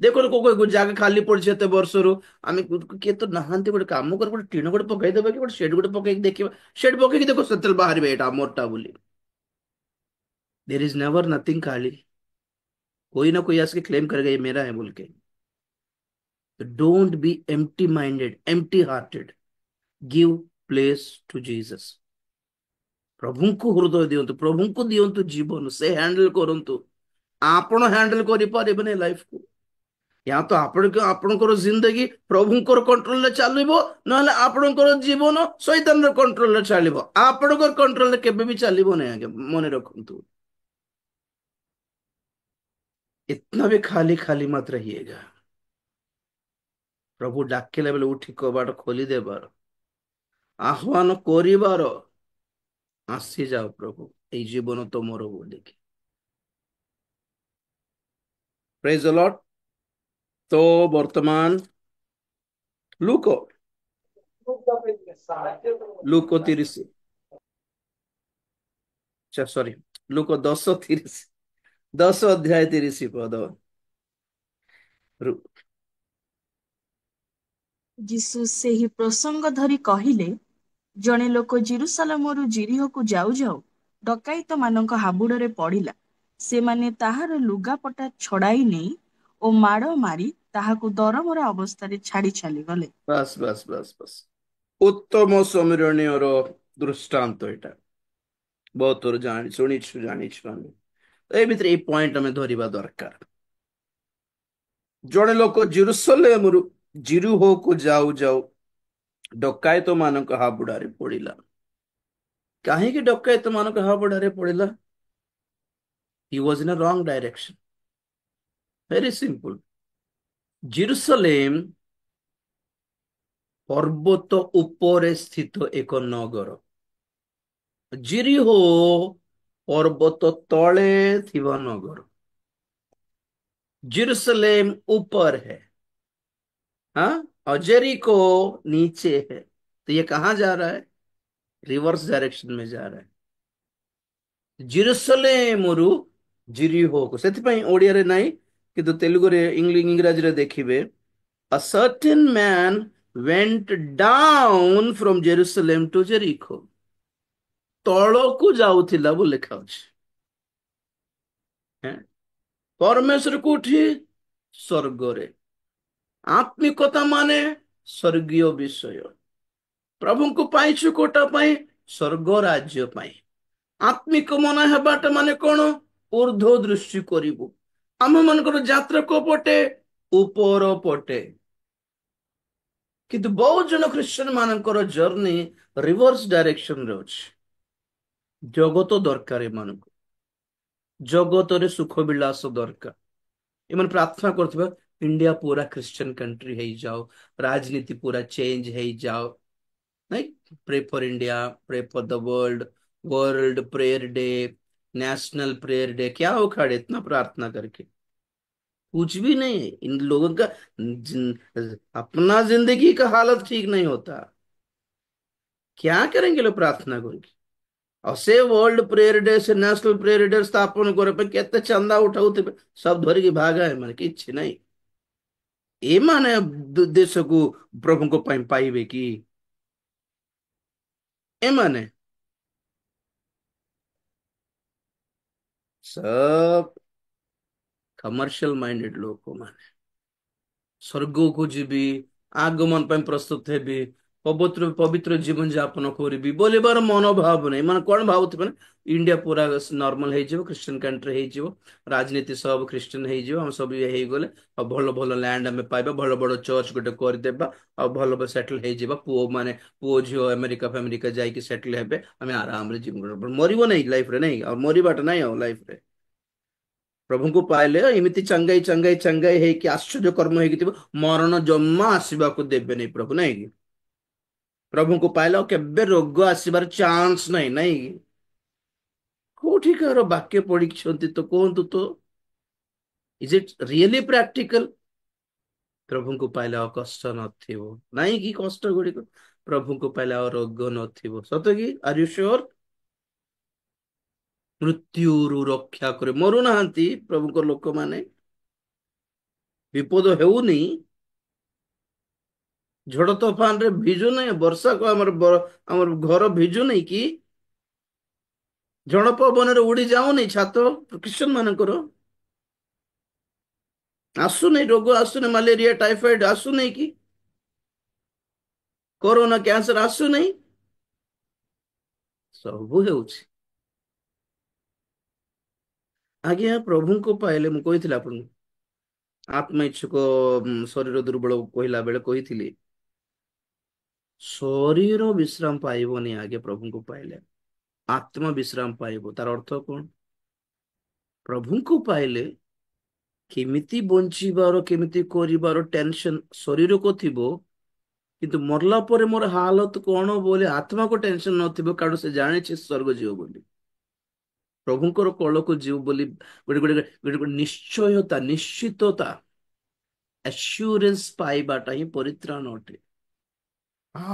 ଦେଖ କୋଉ ଜାଗା ଖାଲି ପଡିଛି ଏତେ ବର୍ଷରୁ, ଆମେ କିଏ ତ ନାହାନ୍ତି, ଗୋଟେ କାମ କର, ଗୋଟେ ଟିଣ ଗୋଟେ ପକେଇଦବା କି ଗୋଟେ ସେଟ୍ ଗୋଟେ ପକେଇକି ଦେଖିବା। ସେଟ୍ ପକେଇକି ଦେଖो ସେତେବେଳେ ବାହାରିବେ ଏଇଟା ଆମରଟା ବୋଲି। देयर इज नेवर नथिंग खाली, कोई ना कोई आके क्लेम करेगा ये मेरा है बोल के। Don't be empty minded, empty hearted, give place to Jesus. प्रभुଙ୍କୁ ହୃଦୟ ଦିଅନ୍ତୁ, ପ୍ରଭୁଙ୍କୁ ଦିଅନ୍ତୁ ଜୀବନ, ସେ ହ୍ୟାଣ୍ଡେଲ କରନ୍ତୁ। ଆପଣ ହ୍ୟାଣ୍ଡେଲ କରିପାରିବେନି ଲାଇଫକୁ। या तो ଆପଣଙ୍କର ଜିନ୍ଦଗି ପ୍ରଭୁଙ୍କର କଣ୍ଟ୍ରୋଲରେ ଚାଲିବ, ନହେଲେ ଆପଣଙ୍କର ଜୀବନ ଶୈତାନର କଣ୍ଟ୍ରୋଲରେ ଚାଲିବ। ଆପଣଙ୍କର କଣ୍ଟ୍ରୋଲରେ କେବେ ବି ଚାଲିବ ନାହିଁ ଆଜ୍ଞା, ମନେ ରଖନ୍ତୁ। इतना भी खाली खाली मत रहिएगा। प्रभु ଡାକିଲା ବେଳେ ଉଠି କବାଟ ଖୋଲିଦେବାର, ଆହ୍ୱାନ କରିବାର, ଆସିଯାଅ ପ୍ରଭୁ, ଏଇ ଜୀବନ ତମର ବୋଲିକି। Praise the Lord. ତ ବର୍ତ୍ତମାନ ଲୁକ, ଲୁକ 30, ସରି, ଲୁକ 10:30, 10 ଅଧ୍ୟାୟ 30 ପଦ ରୁ। ଯୀଶୁ ସେହି ପ୍ରସଙ୍ଗ ଧରି କହିଲେ, ଜଣେ ଲୋକ ଜେରୁସାଲେମରୁ ଯିରିହକୁ ଯାଉ ଯାଉ ଡକାଇତମାନଙ୍କ ହାବୁଡରେ ପଡ଼ିଲା। ସେମାନେ ତାହାର ଲୁଗାପଟା ଛଡ଼ାଇ ନେଇ ଓ ମାଡ଼ ମାରି ତାହାକୁ ଦରମରା ଅବସ୍ଥାରେ ଛାଡ଼ି ଚାଲିଗଲେ। ବାସ୍ ବାସ୍ ବାସ୍ ବାସ୍, ଉତ୍ତମ ସମରଣୀୟର ଦୃଷ୍ଟାନ୍ତ ଏଇଟା। ବହୁତ ଥର ଜାଣିଛୁ ଆମେ, ଏ ଭିତରେ ଏଇ ପଏଣ୍ଟ ଆମେ ଧରିବା ଦରକାର। ଜଣେ ଲୋକ ଜେରୁସାଲେମରୁ ଜିରିହୋକୁ ଯାଉ ଯାଉ ଡକାୟତ ମାନଙ୍କ ହାବୁଡାରେ ପଡିଲା। କାହିଁକି ଡକାୟତ ମାନଙ୍କ ହାବୁଡାରେ ପଡିଲା? ହି ୱାଜ ଇନ୍ ଅ ରଙ୍ଗ ଡାଇରେକ୍ସନ। Very simple. ଜେରୁସାଲେମ ପର୍ବତ ଉପରେ ସ୍ଥିତ ଏକ ନଗର। ଜିରିହୋ ପର୍ବତ तले थिवा नगर। जेरूसलेम ऊपर है, हाँ, और जेरिको नीचे है। तो ये कहाँ जा रहा है? रिवर्स डायरेक्शन में जा रहा है। जेरूसलेमରୁ ଜିରିହୋକୁ, ସେଥିପାଇଁ ଓଡ଼ିଆରେ ନାହିଁ କିନ୍ତୁ ତେଲୁଗୁରେ ଇଂରାଜୀରେ ଦେଖିବେ, a certain man went down from Jerusalem to Jericho। ତଳକୁ ଯାଉଥିଲା ବୋଲି ଲେଖା ଅଛି। ହେଁ? परमेश्वर कोठी? स्वर्गरे। आत्मिकता माने स्वर्गीय विषय। प्रभु को पाइछु कोटा पाई? स्वर्ग राज्य पाई। आत्मिक मन हेबाट माने कौन? ऊर्ध्व दृष्टि करिबु। आम मानकर यात्रा को पटे? ऊपर पटे। किंतु बहुत जन क्रिश्चियन मानकर जर्नी रिवर्स डायरेक्शन रे अछि। जगत दरकार एमानकु, जगतरे सुख विलास दरकार। एमन प्रार्थना करथिबा, इंडिया पूरा क्रिश्चियन कंट्री है जाओ, राजनीति पूरा चेंज है जाओ, नहीं? Pray for India, pray for the world, world prayer day, national prayer day, क्या उखाड़े इतना प्रार्थना करके? कुछ भी नहीं है। इन लोगों का अपना जिंदगी का हालत ठीक नहीं होता, क्या करेंगे लोग प्रार्थना करके? और से वर्ल्ड प्रेयर डे से नेशनल प्रेयर डे स्थापन करे पे केते चंदा उठाउते, सब धरिकी भागा है माने किछि नहीं। ए माने देश को प्रभु को पाइबे कि? ए माने सब कमर्शियल माइंडेड लोग को माने स्वर्ग को जीवी, आगमन पर प्रस्तुत हेबी, पवित्र पवित्र जीवन यापन करी बोलबार मनोभाव नहीं। मान कौन भावुथे? इंडिया पूरा नॉर्मल हो, क्रिश्चियन कंट्री हो, राजनीति सब क्रिश्चियन हो, हम सब ये गले, भल भल लैंड आम पाइबा, भल बड़ चर्च गोटे करदेबा, और भल सेटल हो पुओ माने पुओ झील अमेरिका फेमेरिका जाइए सेटल हेबे, आम आराम रे जीवन मरब नहीं लाइफ रे, नहीं और मरबाटा नहीं लाइफ रे। प्रभु को पाइले एमती चंगाई चंगाई चंगाई है कि आश्चर्य कर्म है, मरण जमा आसवा को देवे नहीं प्रभु, नहीं कि? प्रभु को पाइले केबे रोग आसबार चांस नहीं, नहीं कि? कोठिकार वाक्य पढ़ी तो कहतु तो, इज इट रियली प्रैक्टिकल? प्रभु को पाइले और कष्ट नथिबो, नहीं कि कष्ट गुड़िक? प्रभु को पाइले और रोग नथिबो, सत कि? Are you sure? मृत्यु रक्षा करे, मरु नाहांती प्रभु को लोक माने। ବିପଦ ହେଉନି, ଝଡ ତୋଫାନ ରେ ଭିଜୁ ନାହିଁ, ବର୍ଷାକୁ ଆମର ଘର ଭିଜୁ ନାହିଁ କି, ଝଡ ପବନରେ ଉଡି ଯାଉନି ଛାତ ଖ୍ରୀଷ୍ଟିୟାନ ମାନଙ୍କର, ଆସୁନି ରୋଗ, ଆସୁନି ମ୍ୟାଲେରିଆ ଟାଇଫଏଡ ଆସୁନି କି, କରୋନା କ୍ୟାନ୍ସର ଆସୁନାହିଁ, ସବୁ ହେଉଛି। ଆଜ୍ଞା ପ୍ରଭୁଙ୍କୁ ପାଇଲେ, ମୁଁ କହିଥିଲି ଆପଣଙ୍କୁ ଆତ୍ମ ଇଚ୍ଛୁକ ଶରୀର ଦୁର୍ବଳ କହିଲା ବେଳେ କହିଥିଲି, ଶରୀର ବିଶ୍ରାମ ପାଇବନି ଆଗେ ପ୍ରଭୁଙ୍କୁ ପାଇଲେ, ଆତ୍ମ ବିଶ୍ରାମ ପାଇବ। ତାର ଅର୍ଥ କଣ? ପ୍ରଭୁଙ୍କୁ ପାଇଲେ କେମିତି ବଞ୍ଚିବାର, କେମିତି କରିବାର ଟେନସନ ଶରୀରକୁ ଥିବ, କିନ୍ତୁ ମରଲା ପରେ ମୋର ହାଲତ କଣ ବୋଲି ଆତ୍ମାକୁ ଟେନସନ ନଥିବ, କାରଣ ସେ ଜାଣିଛି ସ୍ୱର୍ଗ ଯିବ ବୋଲି, ପ୍ରଭୁଙ୍କର କୋଳକୁ ଯିବ ବୋଲି ଗୋଟେ ନିଶ୍ଚୟତା, ନିଶ୍ଚିତତା, ଆସ୍ୟୁରେନ୍ସ ପାଇବାଟା ହିଁ ପରିତ୍ରାଣ ଅଟେ।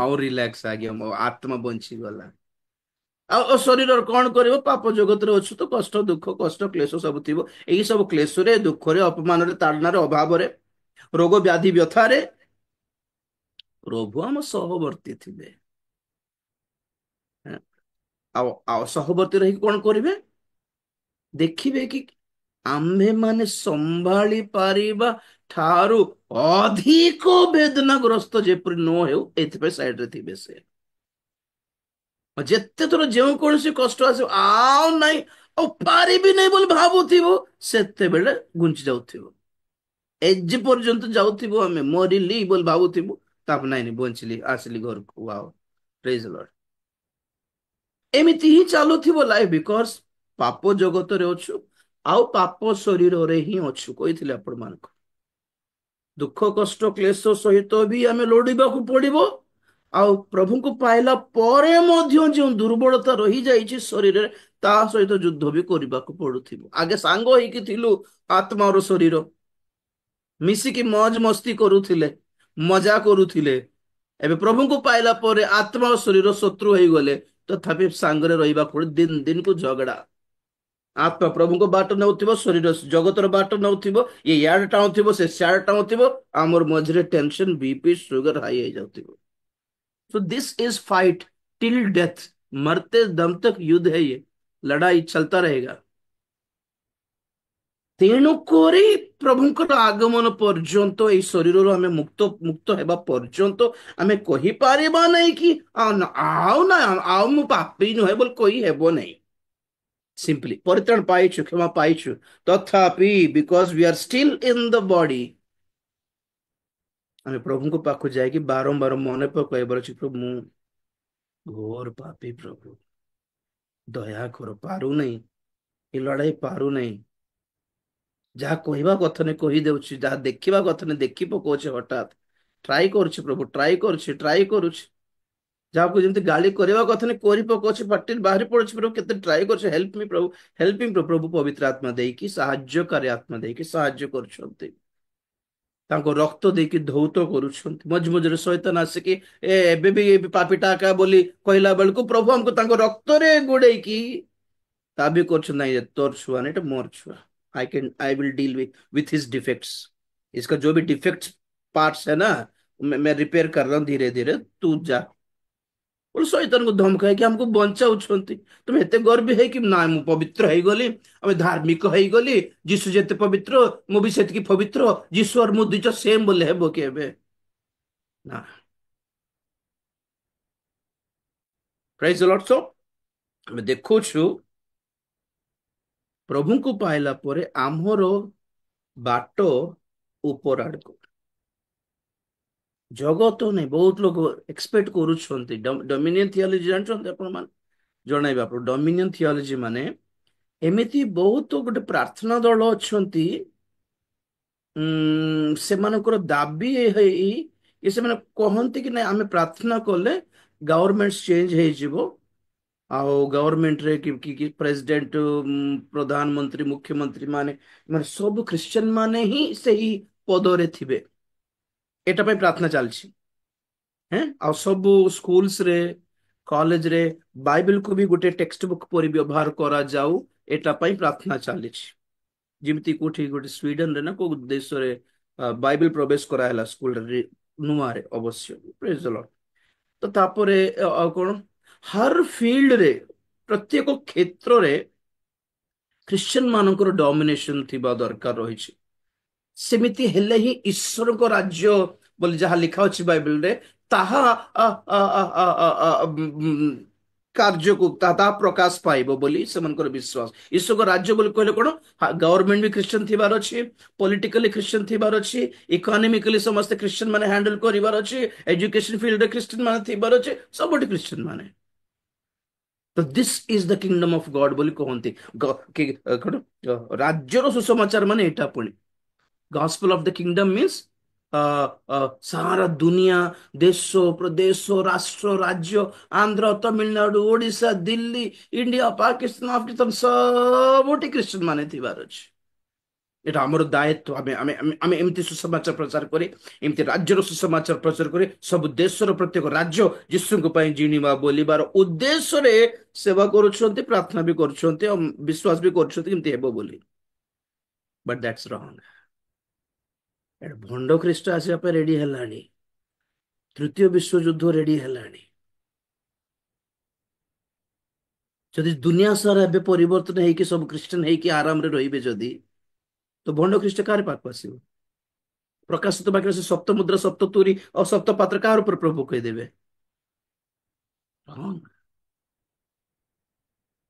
ଆଉ ରିଲାକ୍ସ ଆଜ୍ଞା, ମୋ ଆତ୍ମା ବଞ୍ଚିଗଲା। ଆଉ ଶରୀରର କଣ କରିବ? ପାପ ଜଗତରେ ଅଛୁ ତ, କଷ୍ଟ ଦୁଃଖ କଷ୍ଟ କ୍ଲେଶ ସବୁ ଥିବ। ଏଇ ସବୁ କ୍ଲେଶରେ, ଦୁଃଖରେ, ଅପମାନରେ, ତାଡ଼ନାରେ, ଅଭାବରେ, ରୋଗ ବ୍ୟାଧି ବ୍ୟଥାରେ ପ୍ରଭୁ ଆମ ସହବର୍ତ୍ତୀ ଥିବେ। ହେଁ। ଆଉ ଆଉ ସହବର୍ତ୍ତୀ ରହିକି କଣ କରିବେ? ଦେଖିବେ କି ଆମ୍ଭେମାନେ ସମ୍ଭାଳି ପାରିବା ଠାରୁ ଅଧିକ ବେଦନାଗ୍ରସ୍ତ ଯେପରି ନ ହେଉ, ଏଥିପାଇଁ ସାଇଡରେ ଥିବେ ସେ। ଯେତେ ଥର ଯେଉଁ କୌଣସି କଷ୍ଟ ଆସିବ, ଆଉ ନାଇଁ, ଆଉ ପାରିବି ନାହିଁ ବୋଲି ଭାବୁଥିବ, ସେତେବେଳେ ଘୁଞ୍ଚି ଯାଉଥିବ। ଏଜି ପର୍ଯ୍ୟନ୍ତ ଯାଉଥିବ, ଆମେ ମରିଲି ବୋଲି ଭାବୁଥିବୁ, ତାପରେ ନାଇଁ ନାଇଁ ବଞ୍ଚିଲି, ଆସିଲି ଘରକୁ, ଆଉ ପ୍ରେଜ ଲର୍ଡ। ଏମିତି ହିଁ ଚାଲୁଥିବ ଲାଇଫ, ବିକଜ ପାପ ଜଗତରେ ଅଛୁ, ଆଉ ପାପ ଶରୀରରେ ହିଁ ଅଛୁ, କହିଥିଲେ ଆପଣ ମାନଙ୍କୁ। ଦୁଃଖ କଷ୍ଟ କ୍ଲେଶ ସହିତ ବି ଆମେ ଲଢିବାକୁ ପଡିବ। ଆଉ ପ୍ରଭୁଙ୍କୁ ପାଇଲା ପରେ ମଧ୍ୟ ଯେଉଁ ଦୁର୍ବଳତା ରହିଯାଇଛି ଶରୀରରେ, ତା ସହିତ ଯୁଦ୍ଧ ବି କରିବାକୁ ପଡୁଥିବ। ଆଗେ ସାଙ୍ଗ ହେଇକି ଥିଲୁ, ଆତ୍ମାର ଶରୀର ମିଶିକି ମଜ ମସ୍ତି କରୁଥିଲେ, ମଜା କରୁଥିଲେ। ଏବେ ପ୍ରଭୁଙ୍କୁ ପାଇଲା ପରେ ଆତ୍ମା ଓ ଶରୀର ଶତ୍ରୁ ହେଇଗଲେ, ତଥାପି ସାଙ୍ଗରେ ରହିବାକୁ ପଡେ। ଦିନ ଦିନକୁ ଝଗଡା, ଆତ୍ମା ପ୍ରଭୁଙ୍କ ବାଟ ନେଉଥିବ, ଶରୀର ଜଗତର ବାଟ ନେଉଥିବ, ଇଏ ୟାଡ ଟାଣୁଥିବ, ସେ ସ୍ୟାଡ ଟାଣୁଥିବ, ଆମର ମଝିରେ ଟେନସନ, ବିପି, ସୁଗର ହାଇ ହେଇଯାଉଥିବ। So this is fight till death, मरते दम तक युद्ध है ये, लड़ाई चलता रहेगा। ତେଣୁକରି ପ୍ରଭୁଙ୍କର ଆଗମନ ପର୍ଯ୍ୟନ୍ତ, ଏଇ ଶରୀରରୁ ଆମେ ମୁକ୍ତ ମୁକ୍ତ ହେବା ପର୍ଯ୍ୟନ୍ତ ଆମେ କହିପାରିବା ନାହିଁ କି ଆଉ ନା, ଆଉ ମୁଁ ପାପୀ ନୁହେଁ ବୋଲି କହି ହେବ ନାହିଁ। ସିମ୍ପଲି ପରିତ୍ରାଣ ପାଇଛୁ, କ୍ଷମା ପାଇଛୁ, ତଥାପି because we are still in the body, ଆମେ ପ୍ରଭୁଙ୍କ ପାଖକୁ ଯାଇକି ବାରମ୍ବାର ମନେ ପକାଇବାର ଅଛି, ପ୍ରଭୁ ମୁଁ ଘୋର ପାପୀ, ପ୍ରଭୁ ଦୟା କର, ପାରୁନାହିଁ, ଏ ଲଢାଇ ପାରୁନାହିଁ, ଯାହା କହିବା କଥା ନେଇ କହିଦେଉଛି, ଯାହା ଦେଖିବା କଥା ନେଇ ଦେଖି ପକଉଛି, ହଠାତ୍ ଟ୍ରାଏ କରୁଛି ପ୍ରଭୁ, ଟ୍ରାଏ କରୁଛି, ଟ୍ରାଏ କରୁଛି, ଯାହାକୁ ଯେମିତି ଗାଳି କରିବା କଥା ନେଇ କରି ପକଉଛି, ପାଟିରେ ବାହାରି ପଡୁଛି, ପ୍ରଭୁ କେତେ ଟ୍ରାଏ କରୁଛି, ହେଲ୍ପ ମି ପ୍ରଭୁ, ହେଲ୍ପ ମି ପ୍ରଭୁ। ପ୍ରଭୁ ପବିତ୍ର ଆତ୍ମା ଦେଇକି, ସାହାଯ୍ୟକାରୀ ଆତ୍ମା ଦେଇକି ସାହାଯ୍ୟ କରୁଛନ୍ତି, ତାଙ୍କ ରକ୍ତ ଦେଇକି ଧୌତ କରୁଛନ୍ତି। ମଝି ମଝିରେ ଶୈତାନ ଆସିକି ଏବେ ବି ପାପୀ ଟାକା ବୋଲି କହିଲା ବେଳକୁ, ପ୍ରଭୁ ଆମକୁ ତାଙ୍କ ରକ୍ତରେ ଗୋଡେଇକି दाबी করছো नहीं, ये तोर छुआ नहीं, तो मोर छुआ, I will deal with his defects, इसका जो भी डिफेक्ट्स पार्ट्स है ना, मैं रिपेयर कर रहा हूँ धीरे धीरे, तू जा। बोले शैतान को धमकाए कि हमको बଞ୍ଚାଉଛନ୍ତି, तुम एते गर्व है कि ना ମୁଁ ପବିତ୍ର ହେଇଗଲି, ଆମେ ଧାର୍ମିକ ହେଇଗଲି, ଯୀଶୁ ଯେତେ ପବିତ୍ର ମୁଁ ବି ସେତିକି ପବିତ୍ର, ଯୀଶୁ और ମୁଁ ଦୁଇଟା ସେମ୍ ବୋଲି ହେବ କି ଏବେ? ନା। ପ୍ରାଇଜ ଦ ଲର୍ଡ। ସୋ ଆମେ ଦେଖୁଛୁ ପ୍ରଭୁଙ୍କୁ ପାଇଲା ପରେ ଆମର ବାଟ ଉପର ଆଡକୁ, ଜଗତ ନାହିଁ। ବହୁତ ଲୋକ ଏକ୍ସପେକ୍ଟ କରୁଛନ୍ତି, ଡମିନିୟନ ଥିଓଲୋଜି ଜାଣିଛନ୍ତି ଆପଣ ମାନେ, ଜଣାଇବା ଆପଣ, ଡମିନିୟନ ଥିଓଲୋଜି ମାନେ ଏମିତି ବହୁତ ଗୋଟେ ପ୍ରାର୍ଥନା ଦଳ ଅଛନ୍ତି, ସେମାନଙ୍କର ଦାବି ହେଇ କି ସେମାନେ କହନ୍ତି କି ନାଇଁ ଆମେ ପ୍ରାର୍ଥନା କଲେ ଗଭର୍ଣମେଣ୍ଟ ଚେଞ୍ଜ ହେଇଯିବ, ଆଉ ଗଭର୍ଣମେଣ୍ଟରେ କି ପ୍ରେସିଡେଣ୍ଟ, ପ୍ରଧାନମନ୍ତ୍ରୀ, ମୁଖ୍ୟମନ୍ତ୍ରୀ ମାନେ ମାନେ ସବୁ ଖ୍ରୀଷ୍ଟିଆନ ମାନେ ହିଁ ସେହି ପଦରେ ଥିବେ, ଏଟା ପାଇଁ ପ୍ରାର୍ଥନା ଚାଲିଛି। ହେଁ, ଆଉ ସବୁ ସ୍କୁଲସରେ, କଲେଜରେ ବାଇବେଲକୁ ବି ଗୋଟେ ଟେକ୍ସଟ ବୁକ୍ ପରି ବ୍ୟବହାର କରାଯାଉ, ଏଟା ପାଇଁ ପ୍ରାର୍ଥନା ଚାଲିଛି। ଯେମିତି କୋଉଠି ଗୋଟେ ସ୍ୱିଡେନରେ ନା କୋଉ ଦେଶରେ ବାଇବେଲ ପ୍ରବେଶ କରାହେଲା ସ୍କୁଲରେ ନୂଆରେ ଅବଶ୍ୟ ପ୍ରେଜ ଦ ଲର୍ଡ। ତ ତାପରେ ଆଉ କଣ, ହର ଫିଲ୍ଡରେ ପ୍ରତ୍ୟେକ କ୍ଷେତ୍ରରେ ଖ୍ରୀଷ୍ଟିଆନ ମାନଙ୍କର ଡମିନେସନ ଥିବା ଦରକାର ରହିଛି। ସେମିତି ହେଲେ ହିଁ ଈଶ୍ୱରଙ୍କ ରାଜ୍ୟ ବୋଲି ଯାହା ଲେଖା ଅଛି ବାଇବେଲରେ, ତାହା କାର୍ଯ୍ୟକୁ ତାହା ପ୍ରକାଶ ପାଇବ ବୋଲି ସେମାନଙ୍କର ବିଶ୍ୱାସ। ଈଶ୍ୱରଙ୍କ ରାଜ୍ୟ ବୋଲି କହିଲେ କଣ, ଗଭର୍ଣମେଣ୍ଟ ବି ଖ୍ରୀଷ୍ଟିଆନ ଥିବାର ଅଛି, ପଲିଟିକାଲି ଖ୍ରୀଷ୍ଟିଆନ ଥିବାର ଅଛି, ଇକୋନୋମିକାଲି ସମସ୍ତେ ଖ୍ରୀଷ୍ଟିଆନ ମାନେ ହ୍ୟାଣ୍ଡେଲ କରିବାର ଅଛି, ଏଜୁକେସନ ଫିଲ୍ଡରେ ଖ୍ରୀଷ୍ଟିଆନ ମାନେ ଥିବାର ଅଛି, ସବୁଠି ଖ୍ରୀଷ୍ଟିଆନ ମାନେ। ତ this is the kingdom of ଗଡ ବୋଲି କହନ୍ତି। କଣ ରାଜ୍ୟର ସୁସମାଚାର ମାନେ ଏଇଟା ପୁଣି ଗସ୍ପଲ ଅଫ ଦ କିଙ୍ଗଡମ ମିନ୍ସ ସାରା ଦୁନିଆ, ଦେଶ ପ୍ରଦେଶ, ରାଷ୍ଟ୍ର, ରାଜ୍ୟ, ଆନ୍ଧ୍ର, ତାମିଲନାଡୁ, ଓଡିଶା, ଦିଲ୍ଲୀ, ଇଣ୍ଡିଆ, ପାକିସ୍ତାନ, ଆଫଗାନିସ୍ତାନ, ସବୁଠି ଖ୍ରୀଷ୍ଟିଆନ ମାନେ ଥିବାର ଅଛି। এটা ଆମର ଦାୟିତ୍ୱ। ଆମେ ଆମେ ଆମେ ଆମେ ଏମିତି ସୁସମାଚାର ପ୍ରଚାର କରି, ଏମିତି ରାଜ୍ୟର ସୁସମାଚାର ପ୍ରଚାର କରି ସବୁ ଦେଶର ପ୍ରତ୍ୟେକ ରାଜ୍ୟ ଯୀଶୁଙ୍କ ପାଇଁ ଜିଣିବା ବୋଲିବାର ଉଦ୍ଦେଶ୍ୟରେ ସେବା କରୁଛନ୍ତି, ପ୍ରାର୍ଥନା ବି କରୁଛନ୍ତି, ଆଉ ବିଶ୍ୱାସ ବି କରୁଛନ୍ତି ଏମିତି ହେବ ବୋଲି। ବଟ୍ ଦ୍ୟାଟ୍ସ ରଙ୍ଗ। ଏଟା ଭଣ୍ଡ ଖ୍ରୀଷ୍ଟ ଆସିବା ପାଇଁ ରେଡି ହେଲାଣି। ତୃତୀୟ ବିଶ୍ୱଯୁଦ୍ଧ ରେଡି ହେଲାଣି। ଯଦି ଦୁନିଆ ସାରା ଏବେ ପରିବର୍ତ୍ତନ ହେଇକି ସବୁ ଖ୍ରୀଷ୍ଟିଆନ ହେଇକି ଆରାମରେ ରହିବେ ଯଦି, ତ ଭଣ୍ଡ ଖ୍ରୀଷ୍ଟ କାହାର ପାଖକୁ ଆସିବ? ପ୍ରକାଶିତ ବାକ୍ୟରେ ସେ ସପ୍ତ ମୁଦ୍ରା, ସପ୍ତ ତୁରୀ ଆଉ ସପ୍ତ ପାତ୍ର କାହାର ଉପରେ ପ୍ରଭୁ କହିଦେବେ? ହଁ,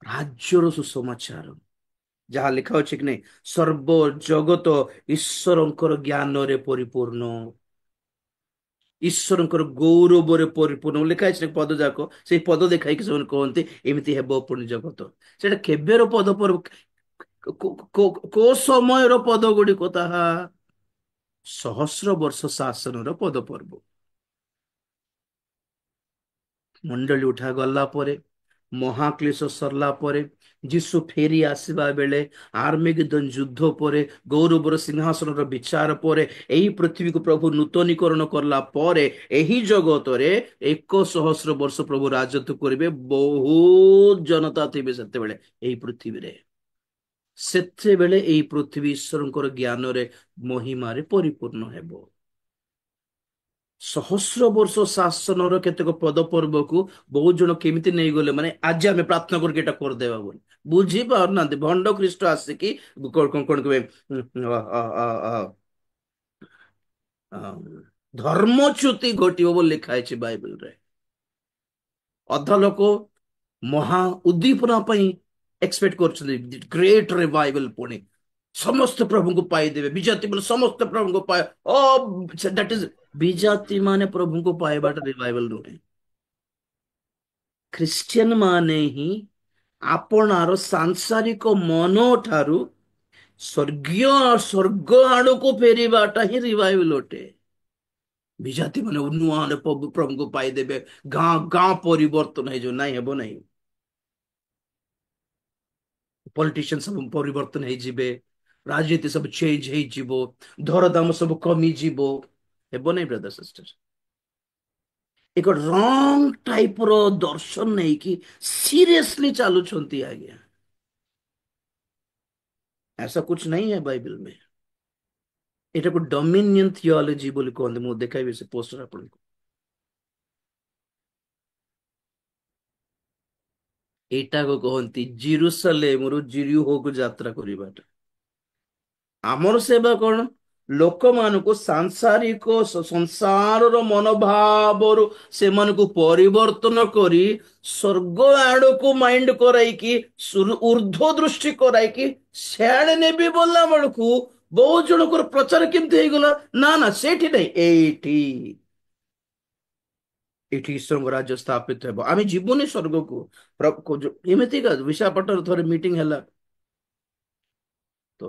ରାଜ୍ୟର ସୁସମାଚାର ଯାହା ଲେଖା ଅଛି କି ନାଇଁ, ସର୍ବ ଜଗତ ଈଶ୍ୱରଙ୍କର ଜ୍ଞାନରେ ପରିପୂର୍ଣ୍ଣ, ଈଶ୍ୱରଙ୍କର ଗୌରବରେ ପରିପୂର୍ଣ୍ଣ ଲେଖା ଅଛି ପଦ ଯାକ। ସେଇ ପଦ ଦେଖାଇକି ସେମାନେ କହନ୍ତି ଏମିତି ହେବ ପୁଣି ଜଗତ। ସେଇଟା କେବେର ପଦ କୋ ସମୟର ପଦ ଗୁଡିକ? ତାହା ସହସ୍ର ବର୍ଷ ଶାସନର ପଦ ପର୍ବ। ମଣ୍ଡଳୀ ଉଠା ଗଲା ପରେ, ମହାକ୍ଲେଶ ସରିଲା ପରେ, ଯୀଶୁ ଫେରି ଆସିବା ବେଳେ, ଆର୍ମେଗେଦନ ଯୁଦ୍ଧ ପରେ, ଗୌରବର ସିଂହାସନର ବିଚାର ପରେ, ଏହି ପୃଥିବୀକୁ ପ୍ରଭୁ ନୂତନୀକରଣ କଲା ପରେ, ଏହି ଜଗତରେ 1,000 ବର୍ଷ ପ୍ରଭୁ ରାଜତ୍ୱ କରିବେ। ବହୁତ ଜନତା ଥିବେ ସେତେବେଳେ ଏହି ପୃଥିବୀରେ। ସେତେବେଳେ ଏହି ପୃଥିବୀ ଈଶ୍ୱରଙ୍କର ଜ୍ଞାନରେ, ମହିମାରେ ପରିପୂର୍ଣ୍ଣ ହେବ। ସହସ୍ର ବର୍ଷ ଶାସନର କେତେକ ପଦ ପର୍ବକୁ ବହୁତ ଜଣ କେମିତି ନେଇଗଲେ, ମାନେ ଆଜି ଆମେ ପ୍ରାର୍ଥନା କରିକି ଏଟା କରିଦେବା ବୋଲି ବୁଝି ପାରୁନାହାନ୍ତି। ଭଣ୍ଡ ଖ୍ରୀଷ୍ଟ ଆସିକି କଣ କହିବେ, ଧର୍ମଚ୍ୟୁତି ଘଟିବ ବୋଲି ଲେଖା ହେଇଛି ବାଇବେଲରେ। ଅଧା ଲୋକ ମହା ଉଦ୍ଦୀପନା ପାଇଁ ଏକ୍ସପେକ୍ଟ କରୁଛନ୍ତି, ଗ୍ରେଟ ରିଭାଇଭାଲ, ପୁଣି ସମସ୍ତେ ପ୍ରଭୁଙ୍କୁ ପାଇଦେବେ, ବିଜାତି ମାନେ ସମସ୍ତେ ପ୍ରଭୁଙ୍କୁ ପାଇ, ଓ ଦ୍ୟାଟ ଇଜ, ବିଜାତି ମାନେ ପ୍ରଭୁଙ୍କୁ ପାଇବାଟା ରିଭାଇଭାଲ ନୁହେଁ। ଖ୍ରୀଷ୍ଟିଆନ ମାନେ ହିଁ ଆପଣାର ସାଂସାରିକ ମନ ଠାରୁ ସ୍ୱର୍ଗ ଆଡକୁ ଫେରିବାଟା ହିଁ ରିଭାଇଭାଲ ଅଟେ। ବିଜାତି ମାନେ ନୂଆ ପ୍ରଭୁଙ୍କୁ ପାଇଦେବେ, ଗାଁ ଗାଁ ପରିବର୍ତ୍ତନ ହେଇଯିବ, ନାଇଁ ହେବ ନାହିଁ। ପଲିଟିସିଆନ ସବୁ ପରିବର୍ତ୍ତନ ହେଇଯିବେ, ରାଜନୀତି ସବୁ ଚେଞ୍ଜ ହେଇଯିବ, ଦରଦାମ ସବୁ କମିଯିବ, ହେବ ନାହିଁ ବ୍ରଦର ସିଷ୍ଟର। ଏକ ରଙ୍ଗ ଟାଇପ ର ଦର୍ଶନ ନେଇକି ସିରିयसली ଚାଲୁଛନ୍ତି ଆଜ୍ଞା। ऐसा कुछ नहीं है बाइबल में। ଏଟାକୁ ଡୋମିନିୟନ ଥିଓଲୋଜି ବୋଲି କୁହନ୍ତି। ମୁଁ ଦେଖାଇବି ସେ ପୋଷ୍ଟର ଆପଣଙ୍କୁ। ଏଇଟାକୁ କହନ୍ତି ଜିରୁସାଲେମରୁ ଜିରିହୋକୁ ଯାତ୍ରା କରିବାଟା। ଆମର ସେବା କଣ? ଲୋକମାନଙ୍କୁ ସାଂସାରିକ ସଂସାରର ମନୋଭାବରୁ ସେମାନଙ୍କୁ ପରିବର୍ତ୍ତନ କରି ସ୍ୱର୍ଗ ଆଡକୁ ମାଇଣ୍ଡ କରାଇକି, ଉର୍ଦ୍ଧ୍ୱ ଦୃଷ୍ଟି କରାଇକି ସିଆଡେ ନେବି ବୋଲା ବେଳକୁ ବହୁତ ଜଣଙ୍କର ପ୍ରଚାର କେମିତି ହେଇଗଲା, ନା ନା ସେଇଠି ନାହିଁ, ଏଇଠି ଏଇଠି ଈଶ୍ୱରଙ୍କ ରାଜ୍ୟ ସ୍ଥାପିତ ହେବ। ଆମେ ଯିବୁନି ସ୍ୱର୍ଗକୁ। ଏମିତିକା ବିଶାଖାପଟଣାରେ ଥରେ ମିଟିଂ ହେଲା, ତ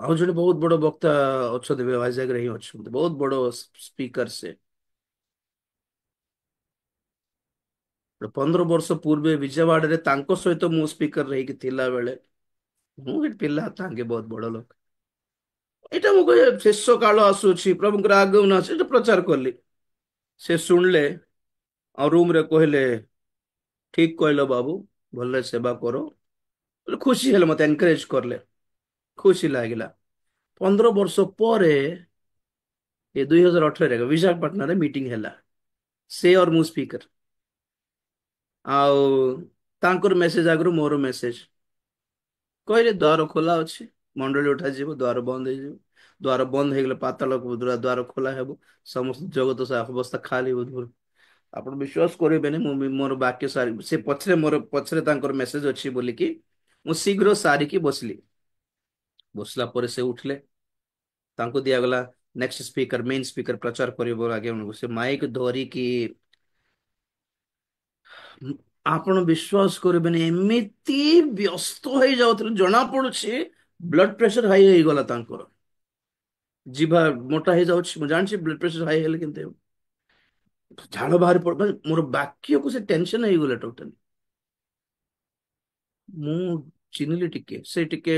ଆଉ ଜଣେ ବହୁତ ବଡ ବକ୍ତା ଅଛନ୍ତି, ଭାଇଜାଗରେ ହିଁ ଅଛନ୍ତି, ବହୁତ ବଡ ସ୍ପିକର ସେ। 15 ବର୍ଷ ପୂର୍ବେ ବିଜୟୱାଡାରେ ତାଙ୍କ ସହିତ ମୁଁ ସ୍ପିକର ହେଇକି ଥିଲା ବେଳେ, ମୁଁ ଗୋଟେ ପିଲା, ତାଙ୍କେ ବହୁତ ବଡ ଲୋକ। ଏଇଟା ମୁଁ କହେ ଶେଷ କାଳ ଆସୁଅଛି, ପ୍ରଭୁଙ୍କର ଆଗମନ ଆସୁଛି, ଏଇଟା ପ୍ରଚାର କଲି। ସେ ଶୁଣିଲେ, ଆଉ ରୁମ ରେ କହିଲେ, ଠିକ କହିଲ ବାବୁ, ଭଲରେ ସେବା କର। ଖୁସି ହେଲେ, ମତେ ଏନକରେଜ କଲେ, ଖୁସି ଲାଗିଲା। 15 ବର୍ଷ ପରେ ଏ 2018 ବିଶାଖାପାଟଣାରେ ମିଟିଂ ହେଲା, ସେ और ମୁଁ ସ୍ପିକର। ଆଉ ତାଙ୍କର ମେସେଜ ଆଗରୁ ମୋର ମେସେଜ, କହିଲେ ଦ୍ୱାର ଖୋଲା ଅଛି, ମଣ୍ଡଳୀ ଉଠାଯିବ, ଦ୍ୱାର ବନ୍ଦ ହେଇଯିବ, ଦ୍ୱାର ବନ୍ଦ ହେଇଗଲେ ପାତାଳକୁ ଦ୍ୱାର ଖୋଲା ହେବ, ସମସ୍ତ ଜଗତ ଅବସ୍ଥା ଖାଲି ହେବ। ଆପଣ ବିଶ୍ୱାସ କରିବେନି, ମୁଁ ମୋର ବାକ୍ୟ ସାରି ସେ ପଛରେ ମୋର ପଛରେ ତାଙ୍କର ମେସେଜ ଅଛି ବୋଲିକି ମୁଁ ଶୀଘ୍ର ସାରିକି ବସିଲି। ବସିଲା ପରେ ସେ ଉଠିଲେ, ତାଙ୍କୁ ଦିଆଗଲା ନେକ୍ସଟ ସ୍ପିକର ମେନ୍ ସ୍ପିକର ପ୍ରଚାର କରିବ ଆଜ୍ଞା। ସେ ମାଇକ ଧରିକି ଆପଣ ବିଶ୍ୱାସ କରିବେନି ଏମିତି ବ୍ୟସ୍ତ ହେଇଯାଉଥିଲେ, ଜଣା ପଡୁଛି ବ୍ଲଡ ପ୍ରେସର ହାଇ ହେଇଗଲା ତାଙ୍କର, ଜିଭା ମୋଟା ହେଇଯାଉଛି। ମୁଁ ଜାଣିଛି ବ୍ଲଡ ପ୍ରେସର ହାଇ ହେଲେ କେମିତି ହେବ। ଝାଳ ବାହାରି ପଡ ମାନେ ମୋର ବାକ୍ୟକୁ ସେ ଟେନସନ ହେଇଗଲେ ଟୋଟାଲି। ମୁଁ ଚିହ୍ନିଲି ଟିକେ, ସେ ଟିକେ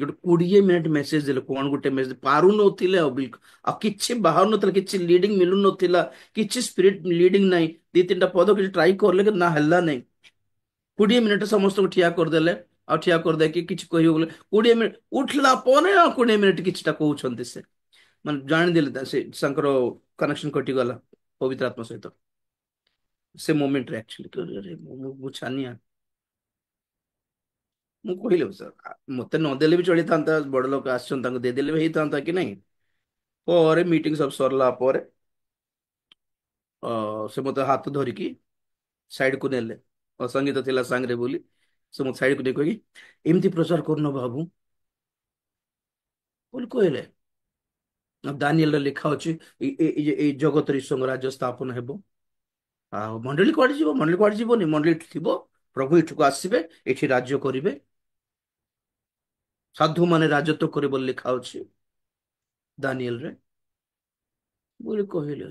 ଗୋଟେ 20 ମିନିଟ ମେସେଜ ଦେଲେ, କଣ ଗୋଟେ ମେସେଜ ପାରୁନଥିଲେ ଆଉ ବିଲକୁଲ। ଆଉ କିଛି ବାହାରୁ ନଥିଲା, କିଛି ଲିଡିଂ ମିଳୁନଥିଲା, କିଛି ସ୍ପିରିଟ ଲିଡିଂ ନାହିଁ। ଦି ତିନିଟା ପଦ କିଛି ଟ୍ରାଇ କରିଲେ କି ନା ହେଲା ନାହିଁ। 20 ମିନିଟ ସମସ୍ତଙ୍କୁ ଠିଆ କରିଦେଲେ, ଆଉ ଠିଆ କରିଦେଇକି କିଛି କହିବ ବୋଲେ 20 ମିନିଟ ଉଠିଲା ପରେ ଆଉ 20 ମିନିଟ କିଛିଟା କହୁଛନ୍ତି ସେ, ମାନେ ଜାଣିଦେଲେ ସେ ତାଙ୍କର କନେକ୍ସନ କଟିଗଲା ପବିତ୍ର ଆତ୍ମା ସହିତ ସେ ମୋମେଣ୍ଟରେ ଆକ୍ଚୁଆଲି। ମୁଁ ଛାନିଆ। ମୁଁ କହିଲି ସାର୍ ମତେ ନଦେଲେ ବି ଚଳିଥାନ୍ତା, ବଡ ଲୋକ ଆସିଛନ୍ତି ତାଙ୍କୁ ଦେଇଦେଲେ ବି ହେଇଥାନ୍ତା କି ନାଇଁ। ପରେ ମିଟିଂ ସବୁ ସରିଲା ପରେ ସେ ମତେ ହାତ ଧରିକି ସାଇଡକୁ ନେଲେ, ସଙ୍ଗୀତ ଥିଲା ସାଙ୍ଗରେ ବୋଲି ସେ ମତେ ସାଇଡକୁ ନେଇ କହିକି ଏମିତି ପ୍ରଚାର କରୁନ ବାବୁ ବୋଲି କହିଲେ। ଦାନିଏଲରେ ଲେଖା ଅଛି ଏଇ ଜଗତରେ ଈଶ୍ୱରଙ୍କ ରାଜ୍ୟ ସ୍ଥାପନ ହେବ। ଆଉ ମଣ୍ଡଳୀ କୁଆଡେ ଯିବ? ମଣ୍ଡଳୀ କୁଆଡେ ଯିବନି, ମଣ୍ଡଳୀ ଏଠି ଥିବ, ପ୍ରଭୁ ଏଠିକୁ ଆସିବେ, ଏଠି ରାଜ୍ୟ କରିବେ, ସାଧୁ ମାନେ ରାଜତ୍ୱ କରିବେ ବୋଲି ଲେଖା ଅଛି ଦାନିଏଲରେ ବୋଲି କହିଲେ।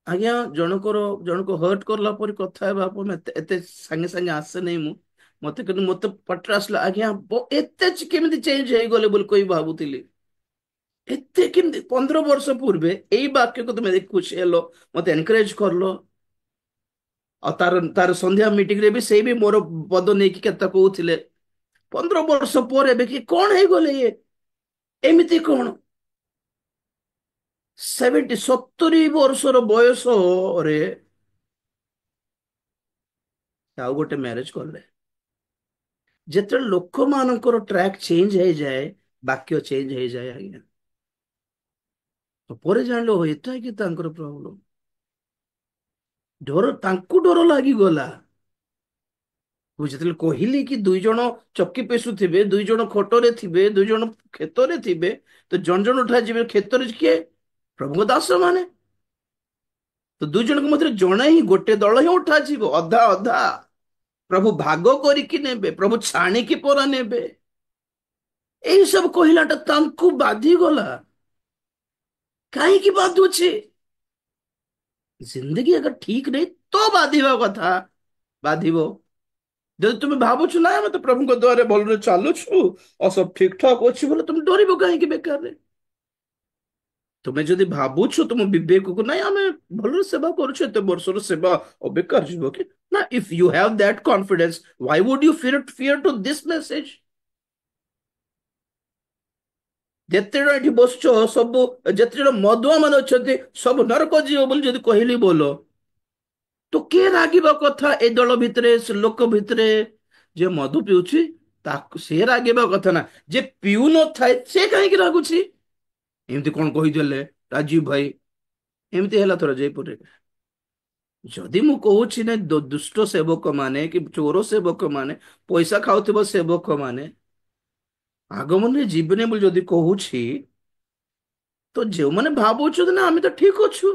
ଆଜ୍ଞା ଜଣକ ହର୍ଟ କରଲା ପରେ କଥା ହେବା ଆପଣ ଏତେ ଏତେ ସାଙ୍ଗେ ସାଙ୍ଗେ ଆସେ ନାହିଁ ମୁଁ। ମତେ କିନ୍ତୁ ମତେ ପଟରେ ଆସିଲା ଆଜ୍ଞା ଏତେ କେମିତି ଚେଞ୍ଜ ହେଇଗଲେ ବୋଲି କହି ଭାବୁଥିଲି। ଏତେ କେମିତି 15 ବର୍ଷ ପୂର୍ବେ ଏଇ ବାକ୍ୟକୁ ତୁମେ ଖୁସି ହେଲ, ମତେ ଏନକରେଜ କରଲ। ଆଉ ତାର ତାର ସନ୍ଧ୍ୟା ମିଟିଂ ରେ ବି ସେଇ ବି ମୋର ପଦ ନେଇକି କେତେ କହୁଥିଲେ। 15 ବର୍ଷ ପରେ ଏବେ କି କଣ ହେଇଗଲେ ଇଏ, ଏମିତି କଣ? 70 ବର୍ଷର ବୟସରେ ଆଉ ଗୋଟେ ମ୍ୟାରେଜ କଲେ। ଯେତେବେଳେ ଲୋକମାନଙ୍କର ଟ୍ରାକ୍ ଚେଞ୍ଜ ହେଇଯାଏ, ବାକ୍ୟ ଚେଞ୍ଜ ହେଇଯାଏ ଆଜ୍ଞା। ତ ପରେ ଜାଣିଲେ ଏଟା କି ତାଙ୍କର ପ୍ରୋବ୍ଲେମ। ଡର, ତାଙ୍କୁ ଡର ଲାଗିଗଲା। ମୁଁ ଯେତେବେଳେ କହିଲି କି 2 ଜଣ ଚକି ପେଶୁଥିବେ, 2 ଜଣ ଖଟରେ ଥିବେ, 2 ଜଣ କ୍ଷେତରେ ଥିବେ, ତ ଜଣ ଜଣ ଉଠା ଯିବେ କ୍ଷେତରେ କିଏ? ପ୍ରଭୁଙ୍କ ଦାସ ମାନେ। ତ 2 ଜଣଙ୍କ ମଧ୍ୟରେ ଜଣେ ହିଁ, ଗୋଟେ ଦଳ ହିଁ ଉଠାଯିବ, ଅଧା ଅଧା। ପ୍ରଭୁ ଭାଗ କରିକି ନେବେ, ପ୍ରଭୁ ଛାଣିକି ପରା ନେବେ। ଏଇ ସବୁ କହିଲାଟା ତାଙ୍କୁ ବାଧିଗଲା। କାହିଁକି ବାଧୁଛି? ଜିନ୍ଦଗି अगर ଠିକ ନାହିଁ ତ ବାଧିବା କଥା, ବାଧିବ। ଯଦି ତୁମେ ଭାବୁଛୁ ନା ଆମେ ତ ପ୍ରଭୁଙ୍କ ଦ୍ୱାରରେ ଭଲରେ ଚାଲୁଛୁ ଆଉ ସବୁ ଠିକ ଠାକ ଅଛି ବୋଲେ ତୁମେ ଡରିବ କାହିଁକି ବେକାରରେ? ତୁମେ ଯଦି ଭାବୁଛୁ ତୁମ ବିବେକକୁ ନାଇଁ ଆମେ ଭଲରେ ସେବା କରୁଛୁ, ଏତେ ବର୍ଷର ସେବା ଅବେକାର ଯିବ କି ନା? If you have that confidence why would you fear to this message? ଯେତେ ଜଣ ଏଠି ବସୁଛ ସବୁ, ଯେତେ ଜଣ ମଦୁଆ ମାନେ ଅଛନ୍ତି ସବୁ ନରକ ଯିବ ବୋଲି ଯଦି କହିଲି ବୋଲ, ତ କିଏ ରାଗିବା କଥା? ଏ ଦଳ ଭିତରେ, ସେ ଲୋକ ଭିତରେ ଯେ ମଧୁ ପିଉଛି ତାକୁ ସେ ରାଗିବା କଥା ନା, ଯେ ପିଉ ନଥାଏ ସେ କାହିଁକି ରାଗୁଛି? ଏମିତି କଣ କହିଦେଲେ ରାଜୀବ ଭାଇ, ଏମିତି ହେଲା ଥର ଜୟପୁରରେ। ଯଦି ମୁଁ କହୁଛି ନା ଦୁଷ୍ଟ ସେବକ ମାନେ କି ଚୋର ସେବକ ମାନେ, ପଇସା ଖାଉଥିବା ସେବକ ମାନେ ଆଗମନରେ ଯିବେନି ବୋଲି ଯଦି କହୁଛି, ତ ଯେଉଁମାନେ ଭାବୁଛନ୍ତି ନା ଆମେ ତ ଠିକ ଅଛୁ,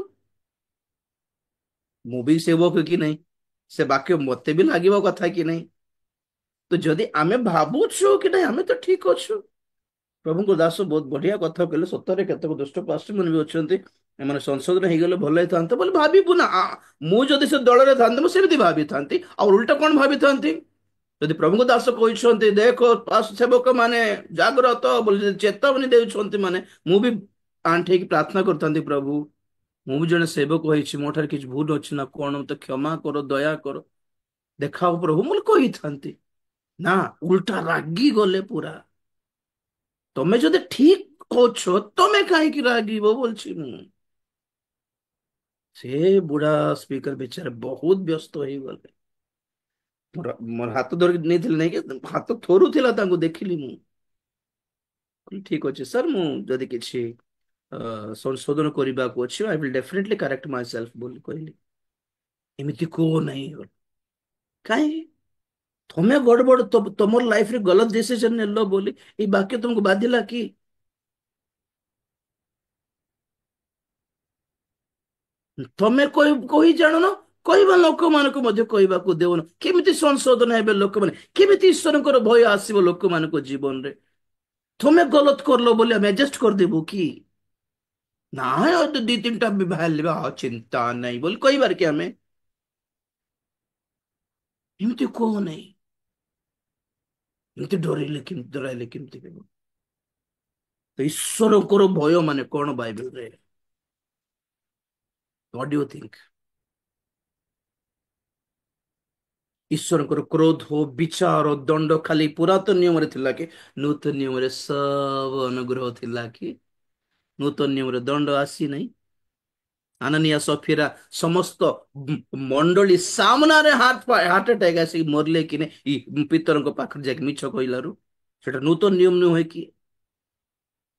ମୁଁ ବି ସେବକ କି ନାହିଁ, ସେ ବାକ୍ୟ ମତେ ବି ଲାଗିବା କଥା କି ନାହିଁ। ତ ଯଦି ଆମେ ଭାବୁଛୁ କି ନାଇଁ ଆମେ ତ ଠିକ ଅଛୁ। ପ୍ରଭୁଙ୍କ ଦାସ ବହୁତ ବଢିଆ କଥା କହିଲେ। ସତରେ କେତେକ ଦୁଷ୍ଟ ପାଷ୍ଟର ମାନେ ବି ଅଛନ୍ତି, ଏମାନେ ସଂଶୋଧନ ହେଇଗଲେ ଭଲ ହେଇଥାନ୍ତା ବୋଲି ଭାବିବୁ ନା। ମୁଁ ଯଦି ସେ ଦଳରେ ଥାନ୍ତି ମୁଁ ସେମିତି ଭାବିଥାନ୍ତି। ଆଉ ଉଲ୍ଟା କଣ ଭାବିଥାନ୍ତି? ଯଦି ପ୍ରଭୁଙ୍କ ଦାସ କହିଛନ୍ତି ଦେଖ ସେବକ ମାନେ ଜାଗ୍ରତ ବୋଲି ଚେତାବନୀ ଦେଉଛନ୍ତି, ମାନେ ମୁଁ ବି ଆଣ୍ଠେଇକି ପ୍ରାର୍ଥନା କରିଥାନ୍ତି, ପ୍ରଭୁ ମୁଁ ବି ଜଣେ ସେବକ ହେଇଛି, ମୋ ଠାରେ କିଛି ଭୁଲ ଅଛି ନା କଣ, ମତେ କ୍ଷମା କର, ଦୟା କର, ଦେଖାଅ ପ୍ରଭୁ ମୁଁ କହିଥାନ୍ତି। ନା, ଉଲ୍ଟା ରାଗି ଗଲେ ପୁରା। ତମେ ଯଦି ଠିକ କହୁଛ ତମେ କାହିଁକି ରାଗିବ ବୋଲଛି ମୁଁ। ସେ ବୁଢା ସ୍ପିକର ବିଚାରେ ବହୁତ ବ୍ୟସ୍ତ ହେଇଗଲେ। ମୋର ହାତ ଧରିକି ନେଇଥିଲେ ନାଇଁ କି, ହାତ ଥରୁଥିଲା ତାଙ୍କୁ ଦେଖିଲି ମୁଁ। କହିଲି, ଠିକ ଅଛି ସାର୍, ମୁଁ ଯଦି କିଛି ସଂଶୋଧନ କରିବାକୁ ଅଛି, I will definitely correct my self ବୋଲି କହିଲି। ଏମିତି କୁହ ନାହିଁ। କାହିଁକି? ତମେ ବଡ ବଡ ତମର ଲାଇଫରେ ଗଲତ ଡିସିଜନ ନେଲ ବୋଲି ଏଇ ବାକ୍ୟ ତମକୁ ବାଧିଲା କି? ତମେ କହି ଜାଣୁନ, କହିବା ଲୋକମାନଙ୍କୁ ମଧ୍ୟ କହିବାକୁ ଦେଉନ। କେମିତି ସଂଶୋଧନ ହେବେ ଲୋକମାନେ? କେମିତି ଈଶ୍ୱରଙ୍କର ଭୟ ଆସିବ ଲୋକମାନଙ୍କ ଜୀବନରେ? ତମେ ଗଲତ କରଲ ବୋଲି ଆମେ ଆଡଜଷ୍ଟ କରିଦେବୁ କି? ନାଇଁ ଆଉ ଦି ତିନିଟା ବି ବାହାରିଲେ ଆଉ ଚିନ୍ତା ନାହିଁ ବୋଲି କହିବାର କି ଆମେ? ଏମିତି କୁହ ନାହିଁ। ଏମିତି ଡରାଇଲେ କେମିତି ହେବ? ତ ଈଶ୍ୱରଙ୍କର ଭୟ ମାନେ କଣ ବାଇବେଲରେ? What do you think? ଈଶ୍ୱରଙ୍କର କ୍ରୋଧ, ବିଚାର, ଦଣ୍ଡ ଖାଲି ପୁରାତନ ନିୟମରେ ଥିଲା କି ନୂତନ ନିୟମରେ ସବୁ ଅନୁଗ୍ରହ ଥିଲା କି? ନୂତନ ନିୟମରେ ଦଣ୍ଡ ଆସିନାହିଁ। ଆନାନିଆ ସଫିରା ସମସ୍ତ ମଣ୍ଡଳୀ ସାମ୍ନାରେ ହାର୍ଟ ଆଟାକ ଆସିକି ମରିଲେ କି ନାଇଁ ପିତରଙ୍କ ପାଖରେ ଯାଇକି ମିଛ କହିଲାରୁ? ସେଟା ନୂତନ ନିୟମ ନୁହେଁ କି?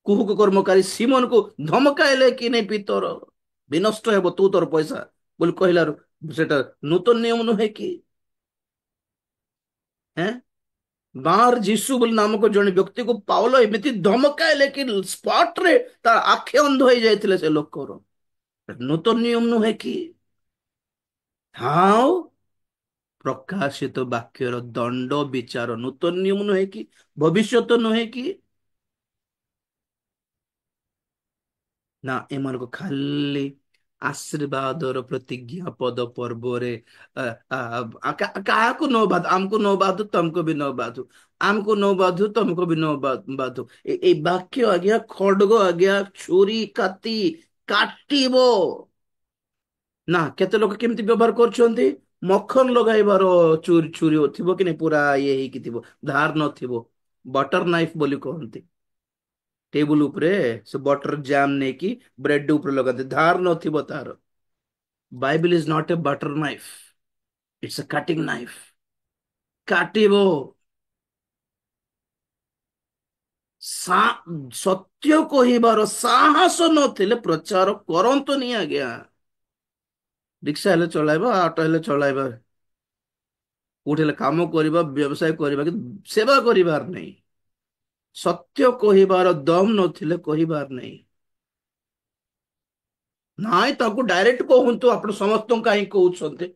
କୁହୁକ କର୍ମକାରୀ ସିମନକୁ ଧମକାଇଲେ କି ନାଇଁ ପିତର? ବିନଷ୍ଟ ହେବ ତୁ ତୋର ପଇସା ବୋଲି କହିଲାରୁ ସେଟା ନୂତନ ନିୟମ ନୁହେଁ କି? ହେଁ? ବାହାର ଯୀଶୁ ବୋଲି ନାମକ ଜଣେ ବ୍ୟକ୍ତିକୁ ପାଉଲ ଏମିତି ଧମକାଇଲେ କି ସ୍ପଟରେ ତା ଆଖି ଅନ୍ଧ ହେଇଯାଇଥିଲେ ସେ ଲୋକର। ନୂତନ ନିୟମ ନୁହେଁ କି? ହଁ, ପ୍ରକାଶିତ ବାକ୍ୟର ଦଣ୍ଡ ବିଚାର ନୂତନ ନିୟମ ନୁହେଁ କି? ଭବିଷ୍ୟତ ନୁହେଁ କି? ନା, ଏମାନଙ୍କୁ ଖାଲି ଆଶୀର୍ବାଦର ପ୍ରତିଜ୍ଞା ପଦ ପର୍ବରେ କାହାକୁ ନ ବାଧୁ, ଆମକୁ ନ ବାଧୁ ତମକୁ ବି ନ ବାଧୁ, ଆମକୁ ନ ବାଧୁ ତମକୁ ବି ନ ବାଧୁ। ଏଇ ବାକ୍ୟ ଆଜ୍ଞା ଖଡଗ ଆଜ୍ଞା ଛୁରୀ କାତି କାଟିବ। ନା, କେତେ ଲୋକ କେମିତି ବ୍ୟବହାର କରୁଛନ୍ତି? ମଖନ ଲଗାଇବାର ଛୁରୀ ଥିବ କି ନାଇଁ, ପୁରା ଇଏ ହେଇକି ଥିବ, ଧାର ନଥିବ, ବଟର ନାଇଫ ବୋଲି କହନ୍ତି। ଟେବୁଲ ଉପରେ ସେ ବଟର ଜାମ୍ ନେଇକି ବ୍ରେଡ ଉପରେ ଲଗାନ୍ତି, ଧାର ନଥିବ ତାର। Bible is not a butter knife, it's a cutting knife. କାଟିବ। ସତ୍ୟ କହିବାର ସାହସ ନଥିଲେ ପ୍ରଚାର କରନ୍ତୁନି ଆଜ୍ଞା। ରିକ୍ସା ହେଲେ ଚଳାଇବା, ଅଟୋ ହେଲେ ଚଳାଇବା, କୋଉଠି ହେଲେ କାମ କରିବା, ବ୍ୟବସାୟ କରିବା, କିନ୍ତୁ ସେବା କରିବାର ନାହିଁ। ସତ୍ୟ କହିବାର ଦମ ନଥିଲେ କହିବାର ନାହିଁ। ନାଇଁ, ତାକୁ ଡାଇରେକ୍ଟ କୁହନ୍ତୁ, ଆପଣ ସମସ୍ତଙ୍କୁ କାହିଁ କହୁଛନ୍ତି?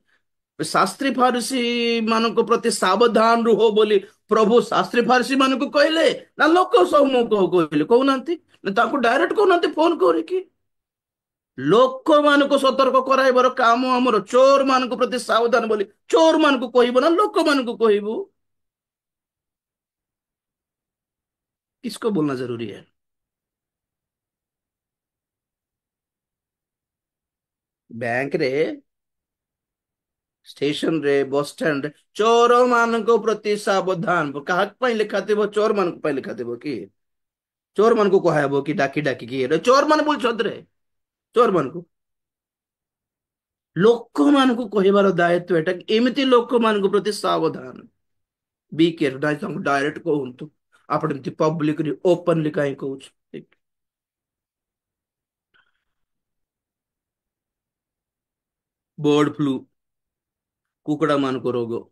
ଶାସ୍ତ୍ରୀ ଫାରିସୀ ମାନଙ୍କ ପ୍ରତି ସାବଧାନ ରୁହ ବୋଲି ପ୍ରଭୁ ଶାସ୍ତ୍ରୀ ଫାରିସୀ ମାନଙ୍କୁ କହିଲେ, ନା ଲୋକ ସମୂହ କହିଲେ? କହୁନାହାନ୍ତି। ନା ତାଙ୍କୁ ଡାଇରେକ୍ଟ କହୁନାହାନ୍ତି ଫୋନ କରିକି? ଲୋକମାନଙ୍କୁ ସତର୍କ କରାଇବାର କାମ ଆମର। ଚୋର ମାନଙ୍କ ପ୍ରତି ସାବଧାନ ବୋଲି ଚୋର ମାନଙ୍କୁ କହିବ ନା ଲୋକମାନଙ୍କୁ କହିବୁ? किसको बोलना जरूरी है? बैंक रे, स्टेशन रे, बस स्टैंड रे चोर ମାନଙ୍କ ପ୍ରତି ସାବଧାନ କାହା ପାଇଁ ଲେଖା ଥିବ? ଚୋର ମାନଙ୍କ ପାଇଁ ଲେଖା ଥିବ କି? ଚୋର ମାନଙ୍କୁ କୁହାହେବ କି ଡାକି ଡାକିକି ଚୋର ମାନେ ବୁଲୁଛନ୍ତି ରେ? ଚୋର ମାନଙ୍କୁ ଲୋକମାନଙ୍କୁ କହିବାର ଦାୟିତ୍ୱ ଏଟା। ଏମିତି ଲୋକମାନଙ୍କ ପ୍ରତି ସାବଧାନ, ବି କେୟାର। ନାଇଁ, ତାଙ୍କୁ ଡାଇରେକ୍ଟ କୁହନ୍ତୁ। ଆପଣ ଏମିତି ପବ୍ଲିକଲି ଓପନଲି କାହିଁ କହୁଛୁ? ବର୍ଡ ଫ୍ଲୁ, କୁକୁଡା ମାନଙ୍କ ରୋଗ,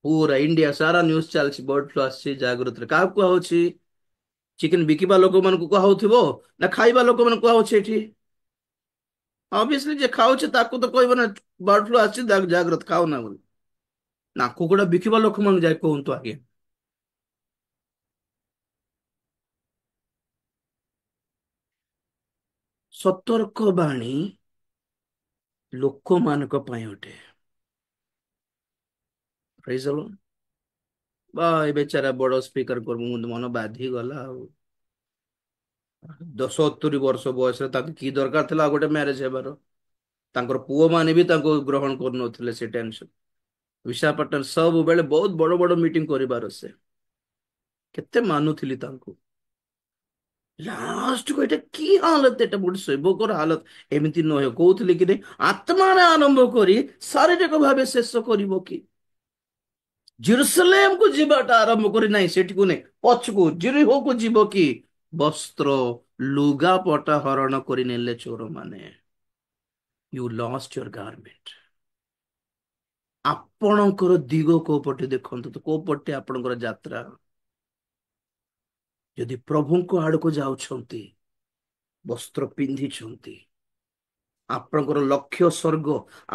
ପୁରା ଇଣ୍ଡିଆ ସାରା ନ୍ୟୁଜ ଚାଲିଛି, ବର୍ଡ ଫ୍ଲୁ ଆସିଛି, ଜାଗ୍ରତରେ। କାହାକୁ କୁହାହଉଛି? ଚିକେନ ବିକିବା ଲୋକମାନଙ୍କୁ କୁହାହଉଥିବ ନା ଖାଇବା ଲୋକମାନଙ୍କୁ କୁହାହଉଛି ଏଠି? ଅବଭିୟସଲି ଯେ ଖାଉଛି ତାକୁ ତ କହିବ ନା ବର୍ଡ ଫ୍ଲୁ ଆସିଛି, ଜାଗ୍ରତ, ଖାଉନା ବୋଲି। ନା, କୁକୁଡା ବିକିବା ଲୋକମାନଙ୍କୁ ଯାଇ କୁହନ୍ତୁ ଆଜ୍ଞା। ସତର୍କ ବାଣୀ ଲୋକମାନଙ୍କ ପାଇଁ ଅଟେ। Praise the Lord. ବା ଏ ବେଚାରା ବଡ ସ୍ପିକର ମନ ବାଧି ଗଲା ଆଉ। 70 ବର୍ଷ ବୟସରେ ତାଙ୍କୁ କି ଦରକାର ଥିଲା ଆଉ ଗୋଟେ ମ୍ୟାରେଜ ହେବାର? ତାଙ୍କର ପୁଅ ମାନେ ବି ତାଙ୍କୁ ଗ୍ରହଣ କରୁନଥିଲେ ସେ ଟେନସନ। ବିଶାଖାପଟନମ ସବୁବେଳେ ବହୁତ ବଡ ବଡ ମିଟିଂ କରିବାର ସେ। କେତେ ମାନୁଥିଲି ତାଙ୍କୁ। ଲାଷ୍ଟ କୁ ଏଟା କି ହାଲତ, ଏଟା ଗୋଟେ ସେବକର ହାଲତ ଏମିତି ନୁହେଁ। କହୁଥିଲି କି ନାଇଁ, ଆତ୍ମାରେ ଆରମ୍ଭ କରି ଶାରୀରିକ ଭାବେ ଶେଷ କରିବ କି? ଜେରୁସାଲେମ କୁ ଯିବାଟା ଆରମ୍ଭ କରି ନାହିଁ ସେଠିକୁ ନାଇଁ, ପଛକୁ ଜିରିହୋକୁ ଯିବ କି? ବସ୍ତ୍ର ଲୁଗାପଟା ହରଣ କରି ନେଲେ ଚୋରମାନେ। You lost your garment. ଆପଣଙ୍କର ଦିଗ କୋଉ ପଟେ ଦେଖନ୍ତୁ ତ, କୋଉ ପଟେ ଆପଣଙ୍କର ଯାତ୍ରା। ଯଦି ପ୍ରଭୁଙ୍କ ଆଡକୁ ଯାଉଛନ୍ତି, ବସ୍ତ୍ର ପିନ୍ଧିଛନ୍ତି, ଆପଣଙ୍କର ଲକ୍ଷ୍ୟ ସ୍ୱର୍ଗ,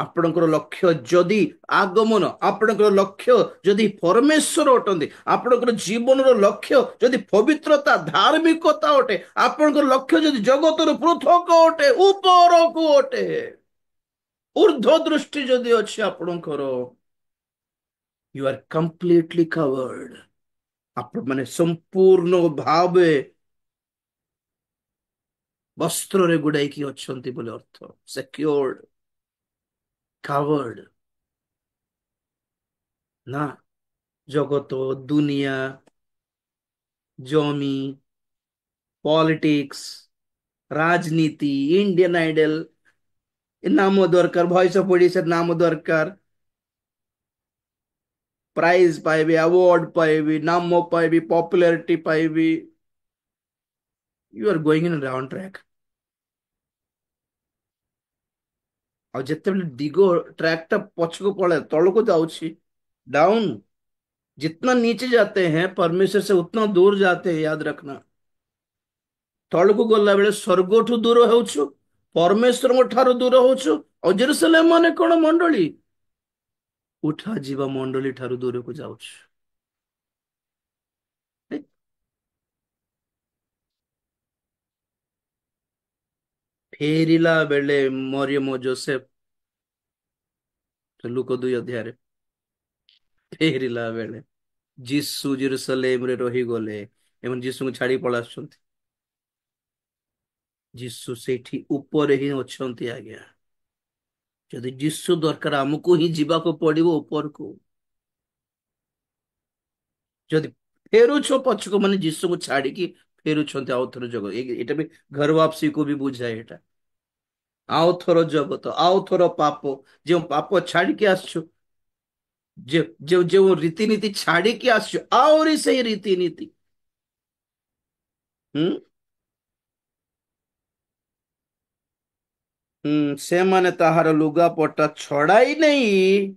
ଆପଣଙ୍କର ଲକ୍ଷ୍ୟ ଯଦି ଆଗମନ, ଆପଣଙ୍କର ଲକ୍ଷ୍ୟ ଯଦି ପରମେଶ୍ୱର ଅଟନ୍ତି, ଆପଣଙ୍କର ଜୀବନର ଲକ୍ଷ୍ୟ ଯଦି ପବିତ୍ରତା ଧାର୍ମିକତା ଅଟେ, ଆପଣଙ୍କର ଲକ୍ଷ୍ୟ ଯଦି ଜଗତରୁ ପୃଥକ ଅଟେ, ଉପରକୁ ଅଟେ, ଉର୍ଦ୍ଧ୍ୱ ଦୃଷ୍ଟି ଯଦି ଅଛି ଆପଣଙ୍କର, ୟୁ ଆର୍ କମ୍ପ୍ଲିଟଲି କଭର୍ଡ। ଆପଣ ମାନେ ସମ୍ପୂର୍ଣ୍ଣ ଭାବେ ବସ୍ତ୍ରରେ ଗୁଡାଇକି ଅଛନ୍ତି ବୋଲି ଅର୍ଥ। Secured, covered. ନା ଜଗତ, ଦୁନିଆ, ଜମି, ପଲିଟିକ୍ସ, ରାଜନୀତି, ଇଣ୍ଡିଆନ ଆଇଡଲ, ଏ ନାମ ଦରକାର, ଭଏସ ଅଫ ଓଡିଶାର ନାମ ଦରକାର, ପ୍ରାଇଜ ପାଇବି, ଆୱାର୍ଡ ପାଇବି, ନାମ ପାଇବି, ପପୁଲାରିଟି ପାଇବି। You are going in round track. ଆଉ ଯେତେବେଳେ ଦିଗ ଟ୍ରାକ୍ ଟା पछको पड़े, तौक जाऊँगी, डाउन, जितना नीचे जाते हैं परमेश्वर से उतना दूर जाते हैं, याद रखना। तौक गला बेले स्वर्गठू दूर होउछु, परमेश्वर ठारू दूर होउछु। और जेरुसलेम माने कोन मंडली, उठा जीवा मंडली ठारू दूर को जाउछु। फेरिला बेले मरियम और जोसेफ, लुक 2 अध्याय फेरिला बेले जीसु जेरुसलेम रे रही गले, एवं जीसु को छाड़ी पळा आछंती। जीसु सेठी ऊपर ही अछंती आज्ञा। जदि जीसु दरकार हमको ही जीवाको पड़िबो ऊपर को। जदि फेरुछो पछको माने जीसु को छाड़ी की फेरुछंती आउ थोर जगत, एटा भी घर वापसी को भी बुझाए एटा। आउ थोर जगत, आउ थोर पाप, जो पाप छाड़ी के आछो, जो जो जो रीतिनीति छाड़ी के आछो, आउरी सही रीतिनीति। हम्म से माने ताहार लुगा पटा छड़ाई नहीं,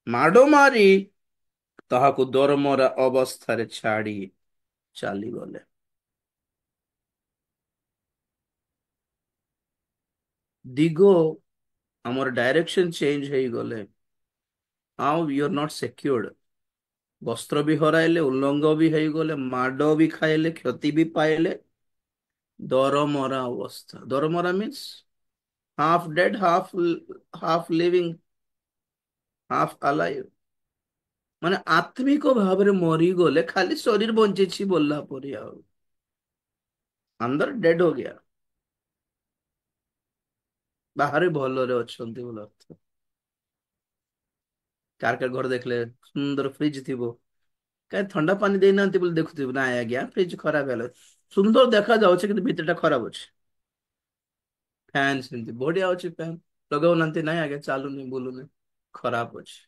माडो मारी ताहाको दरमरा अवस्था छाड़ी चाली गले। दिगो हमर डायरेक्शन चेंज हो गले। आउ यू आर नॉट सिक्योर्ड। वस्त्र भी हराइले, उल्लंघ भी हो गले, माडो भी खाइले, क्षति भी पाइले, दरमरा अवस्था। दरमरा means half dead, half living, half alive. माने आत्मिक भाव में मरी गले, खाली शरीर बंची बोलला परी, अंदर डेड हो गया, बाहर भलरे अच्छे बोल अर्थ। कार कार घर देखले सुंदर फ्रिज थी, कहीं ठंडा पानी देना बोले देखुव ना, आज्ञा फ्रिज खराब है, सुंदर देखा जाऊे कि भीतर खराब अच्छे। फैन सेमती बढ़िया अच्छे, फैन लगाऊ ना, ना आज्ञा चलुनी बुलूनी, खराब अच्छे।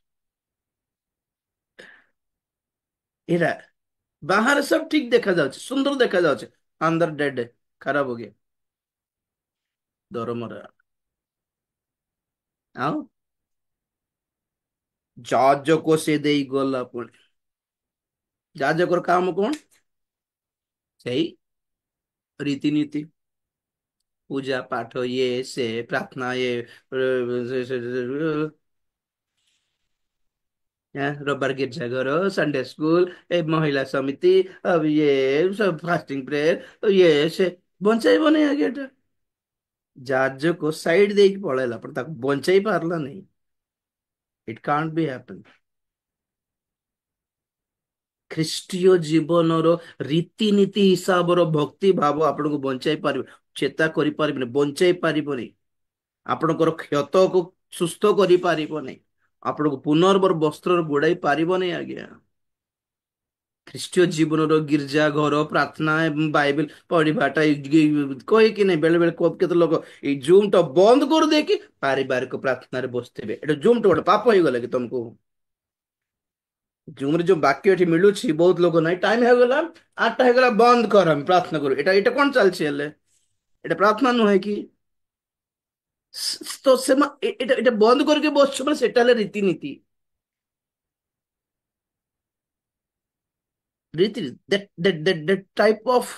एरा बाहर सब ठीक देखा जाए, सुंदर देखा जाए, अंदर डेड है, खराब हो गया, दरमरा। आओ ଯାଜକ ସେ ଦେଇ ଗଲା ପୁଣି। ଯାଜକର କାମ କଣ? ସେଇ ରୀତିନୀତି, ପୂଜା ପାଠ, ଇଏ ସେ ପ୍ରାର୍ଥନା, रविवार गिरजाघर, संडे स्कूल, ए महिला समिति, अब ये सब फास्टिंग प्रेयर, ये से बंचाइब नहीं आगे एटा। ଯାଜକ ସାଇड ଦେଇକି ପଳେଇଲା, पण ତାକୁ ବଞ୍ଚାଇ ପାରିଲା नहीं। It can't be happen. ଖ୍ରୀଷ୍ଟୀୟ ଜୀବନର ରୀତିନୀତି ହିସାବର ଭକ୍ତି ଭାବ ଆପଣଙ୍କୁ ବଞ୍ଚାଇ ପାରିବ, ଚେତା କରିପାରିବନି, ବଞ୍ଚାଇ ପାରିବନି, ଆପଣଙ୍କର କ୍ଷତକୁ ସୁସ୍ଥ କରିପାରିବନି, ଆପଣଙ୍କୁ ପୁନର୍ବାର ବସ୍ତ୍ରରେ ଗୋଡାଇ ପାରିବନି ଆଜ୍ଞା। ଖ୍ରୀଷ୍ଟୀୟ ଜୀବନର ଗିର୍ଜା ଘର ପ୍ରାର୍ଥନା ଏବଂ ବାଇବେଲ ପଢିବାଟା କହିକି ନାହିଁ। ବେଳେ ବେଳେ କେତେ ଲୋକ ଏଇ ଜୁମ୍ ଟା ବନ୍ଦ କରିଦେଇକି ପାରିବାରିକ ପ୍ରାର୍ଥନାରେ ବସିଥିବେ। ଏଟା ଜୁମ୍ ଟା ଗୋଟେ ପାପ ହେଇଗଲା କି ତମକୁ? ଜୁମ୍ ରେ ଯୋଉ ବାକ୍ୟ ଏଠି ମିଳୁଛି, ବହୁତ ଲୋକ ନାହିଁ ଟାଇମ ହେଇଗଲା, 8ଟା ହେଇଗଲା, ବନ୍ଦ କର, ଆମେ ପ୍ରାର୍ଥନା କରୁ। ଏଟା କଣ ଚାଲିଛି ହେଲେ? ଏଟା ପ୍ରାର୍ଥନା ନୁହେଁ କି? ତ ଏଟା ଏଟା ବନ୍ଦ କରିକି ବସଛୁ ମାନେ ସେଟା ହେଲେ ରୀତିନୀତି। ରୀତି that type of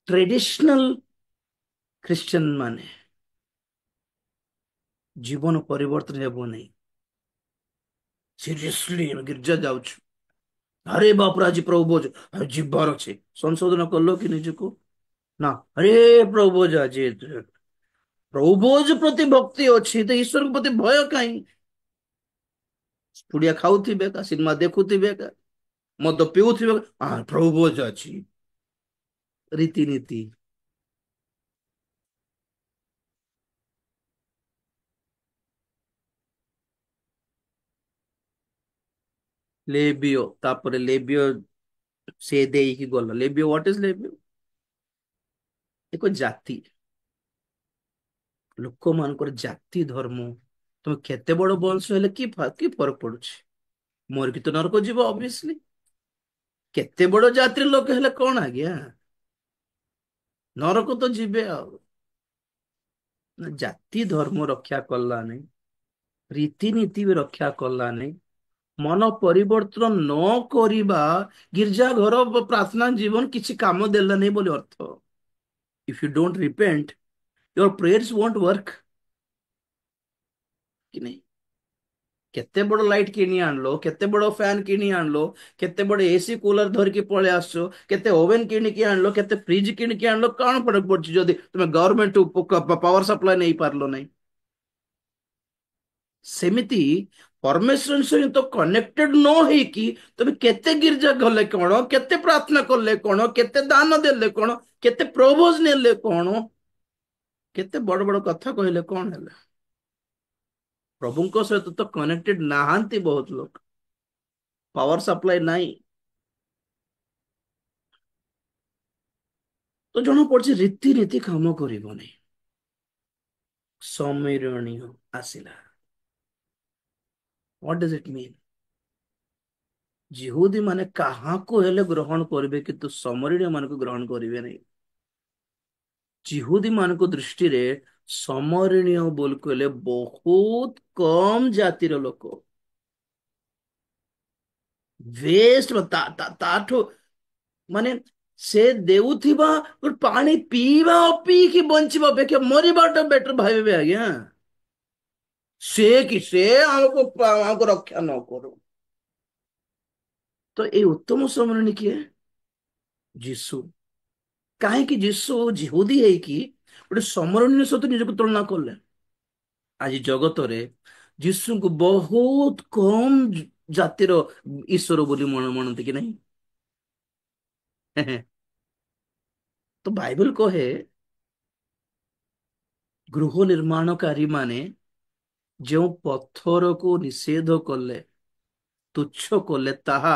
traditional Christian ମାନେ ଜୀବନ ପରିବର୍ତ୍ତନ ହେବ ନାହିଁ। ସିରିୟସଲି ଗିର୍ଜା ଯାଉଛୁ, ଆରେ ବାପରେ ଆଜି ପ୍ରଭୁ ଭୋଜ, ଆରେ ଯିବାର ଅଛି, ସଂଶୋଧନ କଲ କି ନିଜକୁ? ନା, ଆରେ ପ୍ରଭୁ ଭୋଜ ଆଜି, ପ୍ରଭୁ ଭୋଜ ପ୍ରତି ଭକ୍ତି ଅଛି ତ ଈଶ୍ୱରଙ୍କ ପ୍ରତି ଭୟ କାହିଁ? ପୁଡିଆ ଖାଉଥିବେ କା, ସିନେମା ଦେଖୁଥିବେ କା, ମଦ ପିଉଥିବେ, ପ୍ରଭୁ ଭୋଜ ଅଛି। ରୀତିନୀତି। ଲେବିୟ, ତାପରେ ଲେବିୟ ସେ ଦେଇକି ଗଲ। ଲେବିୟ, ହ୍ୱାଟ ଇଜ ଲେବିୟ? ଏକ ଜାତି, ଲୋକମାନଙ୍କର ଜାତି ଧର୍ମ। ତମେ କେତେ ବଡ ବଂଶ ହେଲେ କି ଫରକ ପଡୁଛି? ମରିକି ତ ନରକ ଯିବ ଅବଭିୟସଲି। କେତେ ବଡ ଜାତିର ଲୋକ ହେଲେ କଣ ଆଜ୍ଞା, ନରକ ତ ଯିବେ ଆଉ। ନା, ଜାତି ଧର୍ମ ରକ୍ଷା କଲାନି, ରୀତିନୀତି ବି ରକ୍ଷା କଲାନି। ମନ ପରିବର୍ତ୍ତନ ନ କରିବା, ଗିର୍ଜା ଘର ପ୍ରାର୍ଥନା ଜୀବନ କିଛି କାମ ଦେଲାନି ବୋଲି ଅର୍ଥ। If you don't repent, your prayers won't work କି नहीं? କେତେ ବଡ ଲାଇଟ୍ କିଣି ଆଣିଲ, କେତେ ବଡ ଫ୍ୟାନ କିଣି ଆଣିଲ, କେତେ ବଡ ଏସି କୁଲର ଧରିକି ପଳେଇ ଆସଛ, କେତେ ଓଭେନ କିଣିକି ଆଣିଲ, କେତେ ଫ୍ରିଜ କିଣିକି ଆଣିଲ, କଣ ଫରକ ପଡୁଛି ଯଦି ତମେ ଗଭର୍ଣମେଣ୍ଟ ପାୱାର ସପ୍ଲାଇ ନେଇ ପାରିଲ ନାହିଁ? ସେମିତି ପରମେଶ୍ୱର ସହିତ କନେକ୍ଟେଡ ନ ହେଇକି ତମେ କେତେ ଗିର୍ଜା ଗଲେ କଣ, କେତେ ପ୍ରାର୍ଥନା କଲେ କଣ, କେତେ ଦାନ ଦେଲେ କଣ, କେତେ ପ୍ରଭୋଜ ନେଲେ କଣ, କେତେ ବଡ ବଡ କଥା କହିଲେ କଣ ହେଲା? ପ୍ରଭୁଙ୍କ ସହିତ ତ କନେକ୍ଟେଡ ନାହାନ୍ତି ବହୁତ ଲୋକ। ପାୱାର ସପ୍ଲାଇ ନାହିଁ ତ ଜଣା ପଡୁଛି ରୀତିନୀତି କାମ କରିବନି। ସମୀରଣୀ ଆସିଲା। What does it mean? ଜିହୁଦୀ ମାନେ କାହାକୁ ହେଲେ ଗ୍ରହଣ କରିବେ କିନ୍ତୁ ସମରୀୟ ମାନଙ୍କୁ ଗ୍ରହଣ କରିବେ ନାହିଁ। ଜିହୁଦୀ ମାନଙ୍କ ଦୃଷ୍ଟିରେ ସମରଣୀୟ ବୋଲି କହିଲେ ବହୁତ କମ ଜାତିର ଲୋକ। ବେଷ୍ଟ ତାଠୁ ମାନେ ସେ ଦେଉଥିବା ଗୋଟେ ପାଣି ପିଇବା ପିଇକି ବଞ୍ଚିବା ଅପେକ୍ଷା ମରିବାଟା ବେଟର ଭାବିବେ ଆଜ୍ଞା। ସେ ଆମକୁ ରକ୍ଷା ନ କରୁ। ତ ଏଇ ଉତ୍ତମ ସମରଣୀ କିଏ? ଯୀଶୁ। କାହିଁକି ଯୀଶୁ ଜିହୁଦୀ ହେଇକି ଗୋଟେ ସମରଣୀୟ ସହିତ ନିଜକୁ ତୁଳନା କଲେ? ଆଜି ଜଗତରେ ଯୀଶୁଙ୍କୁ ବହୁତ କମ ଜାତିର ଈଶ୍ୱର ବୋଲି ମାନନ୍ତି କି ନାହିଁ? ତ ବାଇବଲ କହେ ଗୃହ ନିର୍ମାଣକାରୀ ମାନେ ଯେଉଁ ପଥରକୁ ନିଷେଧ କଲେ, ତୁଚ୍ଛ କଲେ, ତାହା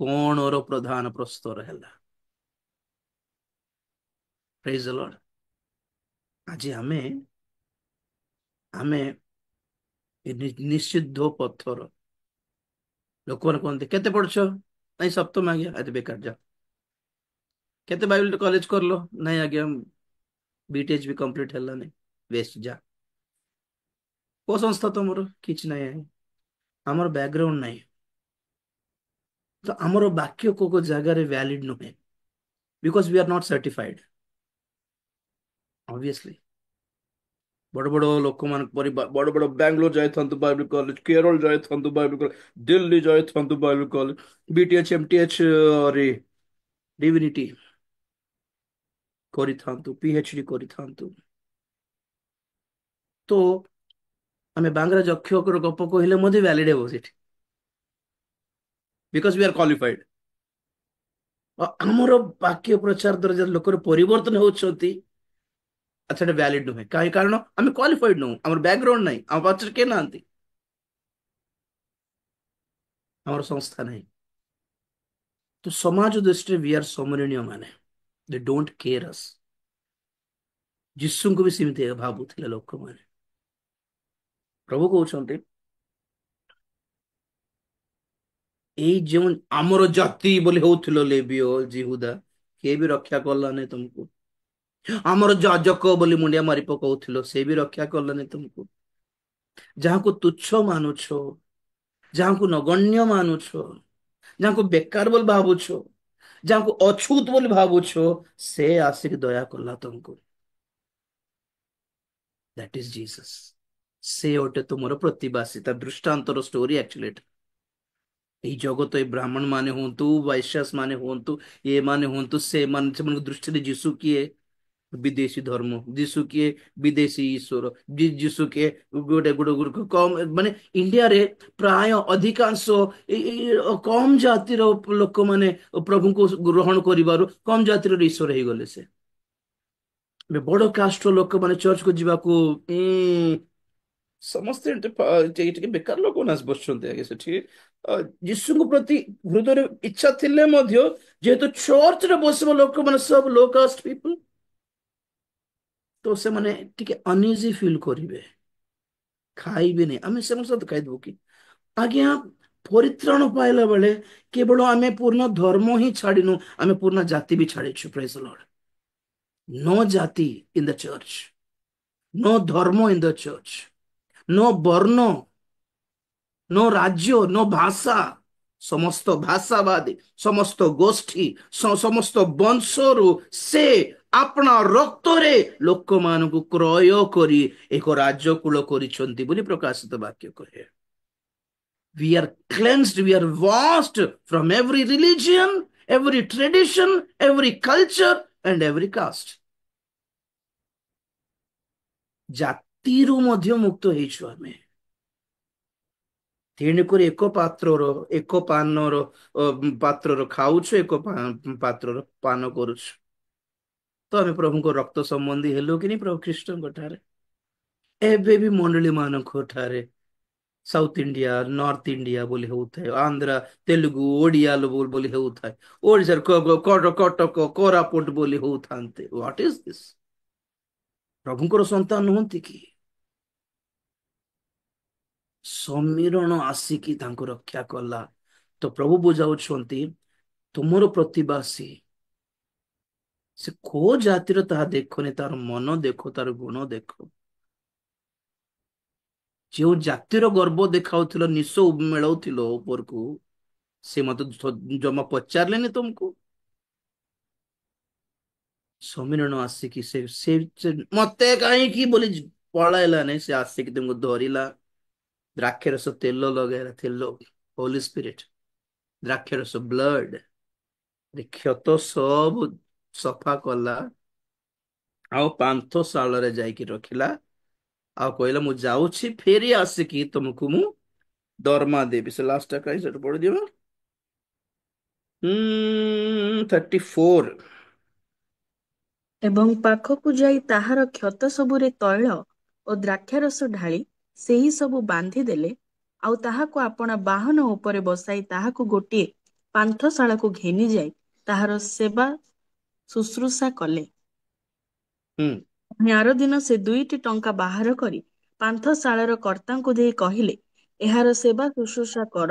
କଣର ପ୍ରଧାନ ପ୍ରସ୍ତର ହେଲା। Praise the Lord. ଆଜି ଆମେ ଆମେ ଏ ନିଷିଦ୍ଧ ପଥର। ଲୋକମାନେ କହନ୍ତି କେତେ ପଢୁଛ? ନାଇଁ ସପ୍ତମ ଆଜ୍ଞା। ଆଜି ବେକାର ଯା। କେତେ ବାଇବଲ କଲେଜ କରଲ? ନାଇଁ ଆଜ୍ଞା, ବିଟେଚ୍ ବି କମ୍ପ୍ଲିଟ ହେଲାନି। ବେଷ୍ଟ ଯା। କୋଉ ସଂସ୍ଥା ତମର? କିଛି ନାହିଁ ଆଜ୍ଞା। ଆମର ବ୍ୟାକଗ୍ରାଉଣ୍ଡ ନାହିଁ। ତ ଆମର ବାକ୍ୟ କୋଉ କୋଉ ଜାଗାରେ ଭ୍ୟାଲିଡ ନୁହେଁ, because we are not certified. obviously ବଡ ବଡ ଲୋକମାନଙ୍କ ପରି ବଡ ବଡ ବାଙ୍ଗାଲୋର ଯାଇଥାନ୍ତୁ ବାଇବଲ କଲେଜ, କେରଳ ଯାଇଥାନ୍ତୁ ବାଇବଲ କଲେଜ, ଦିଲ୍ଲୀ ଯାଇଥାନ୍ତୁ ବାଇବଲ କଲେଜ, ବିଟିଏଚ୍ ଏମଟିଏଚ୍ ରେ ଡିଭିନିଟି କରିଥାନ୍ତୁ, ପିଏଚଡି କରିଥାନ୍ତୁ। ତ ଆମେ ବାଙ୍ଗରା ଯକ୍ଷ ଗପ କହିଲେ ମଧ୍ୟ ଭ୍ୟାଲିଡ ହେବ ସେଠି, ବିକଜ वी आर କ୍ୱାଲିଫାଇଡ। ଆମର ବାକ୍ୟ ପ୍ରଚାର ଦ୍ୱାରା ଯଦି ଲୋକର ପରିବର୍ତ୍ତନ ହଉଛନ୍ତି, ସେଟା ଭ୍ୟାଲିଡ ନୁହେଁ। କାହିଁ? କାରଣ ଆମେ କ୍ୱାଲିଫାଇଡ ନୁହଁ, ଆମର ବ୍ୟାକଗ୍ରାଉଣ୍ଡ ନାହିଁ, ଆମ ପାଖରେ କେହି ନାହାନ୍ତି, ଆମର ସଂସ୍ଥା ନାହିଁ। ତ ସମାଜ ଦୃଷ୍ଟିରେ we are ସମରଣୀୟ ମାନେ, they don't care us। ଯୀଶୁଙ୍କୁ ବି ସେମିତି ଭାବୁଥିଲେ ଲୋକମାନେ। ପ୍ରଭୁ କହୁଛନ୍ତି ଏଇ ଯେଉଁ ଆମର ଜାତି ବୋଲି ହଉଥିଲ ଲେବିୟ ଜିହୁଦା, କିଏ ବି ରକ୍ଷା କଲାନି ତୁମକୁ। ଆମର ଯାଜକ ବୋଲି ମୁଣ୍ଡିଆ ମାରି ପକଉଥିଲ, ସେ ବି ରକ୍ଷା କଲାନି ତୁମକୁ। ଯାହାକୁ ତୁଚ୍ଛ ମାନୁଛ, ଯାହାକୁ ନଗଣ୍ୟ ମାନୁଛ, ଯାହାକୁ ବେକାର ବୋଲି ଭାବୁଛ, ଯାହାକୁ ଅଛୁତ ବୋଲି ଭାବୁଛ, ସେ ଆସିକି ଦୟା କଲା ତୁମକୁ। That is Jesus. ସେ ଗୋଟେ ତୁମର ପ୍ରତିବାସୀ। ତା ଦୃଷ୍ଟାନ୍ତର ଷ୍ଟୋରି ଆକ୍ଚୁଆଲି ଏଟା। ଏଇ ଜଗତ, ଏଇ ବ୍ରାହ୍ମଣ ମାନେ ହୁଅନ୍ତୁ, ବୈଶ୍ୟାସ ମାନେ ହୁଅନ୍ତୁ, ଏ ମାନେ ହୁଅନ୍ତୁ, ସେମାନେ, ସେମାନଙ୍କ ଦୃଷ୍ଟିରେ ଯୀଶୁ କିଏ? ବିଦେଶୀ ଧର୍ମ। ଯୀଶୁ କିଏ? ବିଦେଶୀ ଈଶ୍ୱର। ଯୀଶୁ କିଏ? ଗୋଟେ ଗୋଟେ ଗୋଟେ କମ, ମାନେ ଇଣ୍ଡିଆରେ ପ୍ରାୟ ଅଧିକାଂଶ କମ ଜାତିର ଲୋକମାନେ ପ୍ରଭୁଙ୍କୁ ଗ୍ରହଣ କରିବାରୁ କମ ଜାତିର ଈଶ୍ୱର ହେଇଗଲେ। ସେ ବଡ କାଷ୍ଟର ଲୋକମାନେ ଚର୍ଚ୍ଚକୁ ଯିବାକୁ ସମସ୍ତେ ଟିକେ ବେକାର ଲୋକମାନେ ଆସି ବସୁଛନ୍ତି ଆଜ୍ଞା ସେଠି। ଯୀଶୁଙ୍କ ପ୍ରତି ହୃଦୟରେ ଇଚ୍ଛା ଥିଲେ ମଧ୍ୟ, ଯେହେତୁ ଚର୍ଚ୍ଚରେ ବସିବା ଲୋକମାନେ ସବୁ ଲୋ କାଷ୍ଟ ପିପୁଲ, ତ ସେମାନେ ଟିକେ ଅନଇଜି ଫିଲ୍ କରିବେ, ଖାଇବେନି। ଆମେ ସେମାନଙ୍କ ସହିତ ଖାଇଦେବୁ କି ଆଜ୍ଞା? ପରିତ୍ରାଣ ପାଇଲା ବେଳେ କେବଳ ଆମେ ପୂର୍ଣ୍ଣ ଧର୍ମ ହିଁ ଛାଡିନୁ, ଆମେ ପୂର୍ଣ୍ଣ ଜାତି ବି ଛାଡିଛୁ। Praise the Lord. ନୋ ଜାତି ଇନ ଦ ଚର୍ଚ୍ଚ, ନୋ ଧର୍ମ ଇନ ଦ ଚର୍ଚ୍ଚ, ନୋ ବର୍ଣ୍ଣ, ନୋ ରାଜ୍ୟ, ନୋ ଭାଷା। ସମସ୍ତ ଭାଷାବାଦୀ, ସମସ୍ତ ଗୋଷ୍ଠୀ, ସମସ୍ତ ବଂଶରୁ ସେ ଆପଣା ରକ୍ତରେ ଲୋକମାନଙ୍କୁ କ୍ରୟ କରି ଏକ ରାଜକୁଳ କରିଛନ୍ତି ବୋଲି ପ୍ରକାଶିତ ବାକ୍ୟ କହେ। We are cleansed, we are washed from every religion, every tradition, every culture and every caste। ଜାତିରୁ ମଧ୍ୟ ମୁକ୍ତ ହେଇଛୁ ଆମେ। ତେଣୁକରି ଏକ ପାତ୍ରର, ଏକ ପାନର ପାତ୍ରର ଖାଉଛୁ, ଏକ ପାତ୍ରର ପାନ କରୁଛୁ। ତ ଆମେ ପ୍ରଭୁଙ୍କ ରକ୍ତ ସମ୍ବନ୍ଧୀ ହେଲୁ କି ନାହିଁ ପ୍ରଭୁ ଖ୍ରୀଷ୍ଟଙ୍କ ଠାରେ? ଏବେ ବି ମଣ୍ଡଳୀ ମାନଙ୍କ ଠାରେ ସାଉଥ ଇଣ୍ଡିଆ, ନର୍ଥ ଇଣ୍ଡିଆ ବୋଲି ହଉଥାଏ, ଆନ୍ଧ୍ରା, ତେଲୁଗୁ, ଓଡିଆ ବୋଲି ହଉଥାଏ, ଓଡିଶାର କଟକ, କୋରାପୁଟ ବୋଲି ହଉଥାନ୍ତେ। What is this? ପ୍ରଭୁଙ୍କର ସନ୍ତାନ ନୁହନ୍ତି କି? ସମୀରଣ ଆସିକି ତାଙ୍କୁ ରକ୍ଷା କଲା। ତ ପ୍ରଭୁ ବୁଝାଉଛନ୍ତି ତୁମର ପ୍ରତିବାସୀ ସେ କୋଉ ଜାତିର ତାହା ଦେଖନି, ତାର ମନ ଦେଖ, ତାର ଗୁଣ ଦେଖ। ଯେଉଁ ଜାତିର ଗର୍ବ ଦେଖାଉଥିଲ, ନିଶ ମେଳାଉଥିଲ ଉପରକୁ, ସେ ମତେ ଜମା ପଚାରିଲେନି ତୁମକୁ। ସମୀରଣ ଆସିକି ସେ ମତେ କାହିଁକି ବୋଲି ପଳାଇଲାନି, ସେ ଆସିକି ତୁମକୁ ଧରିଲା। ଦ୍ରାକ୍ଷରସ ତେଲ ଲଗାଇଲା, ତେଲ ହୋଲି ସ୍ପିରିଟ, ଦ୍ରାକ୍ଷରସ ବ୍ଲଡ କ୍ଷତ ସବୁ ସଫା କଲା, ଆଉ ପାନ୍ଥଶାଳରେ ଯାଇକି ରଖିଲା, ଆଉ କହିଲା ମୁଁ ଯାଉଛି, ଫେରି ଆସିକି ତୁମକୁ ମୁଁ ଦରମା ଦେବି। ସେ ଲାଷ୍ଟ ଟା କାହିଁ ସେଠୁ ପଢିଦିଅ। 34। ଏବଂ ପାଖକୁ ଯାଇ ତାହାର କ୍ଷତ ସବୁରେ ତୈଳ ଓ ଦ୍ରାକ୍ଷାରସ ଢାଳି ସେହି ସବୁ ବାନ୍ଧିଦେଲେ, ଆଉ ତାହାକୁ ଆପଣା ବାହନ ଉପରେ ବସାଇ ତାହାକୁ ଗୋଟିଏ ପାନ୍ଥଶାଳାକୁ ଘେନିଯାଇ ତାହାର ସେବା ଶୁଶ୍ରୂଷା କଲେ। ହୁଁ। ଆର ଦିନ ସେ 2ଟି ଟଙ୍କା ବାହାର କରି ପାନ୍ଥଶାଳାର କର୍ତ୍ତାଙ୍କୁ ଦେଇ କହିଲେ, ଏହାର ସେବା ଶୁଶ୍ରୂଷା କର,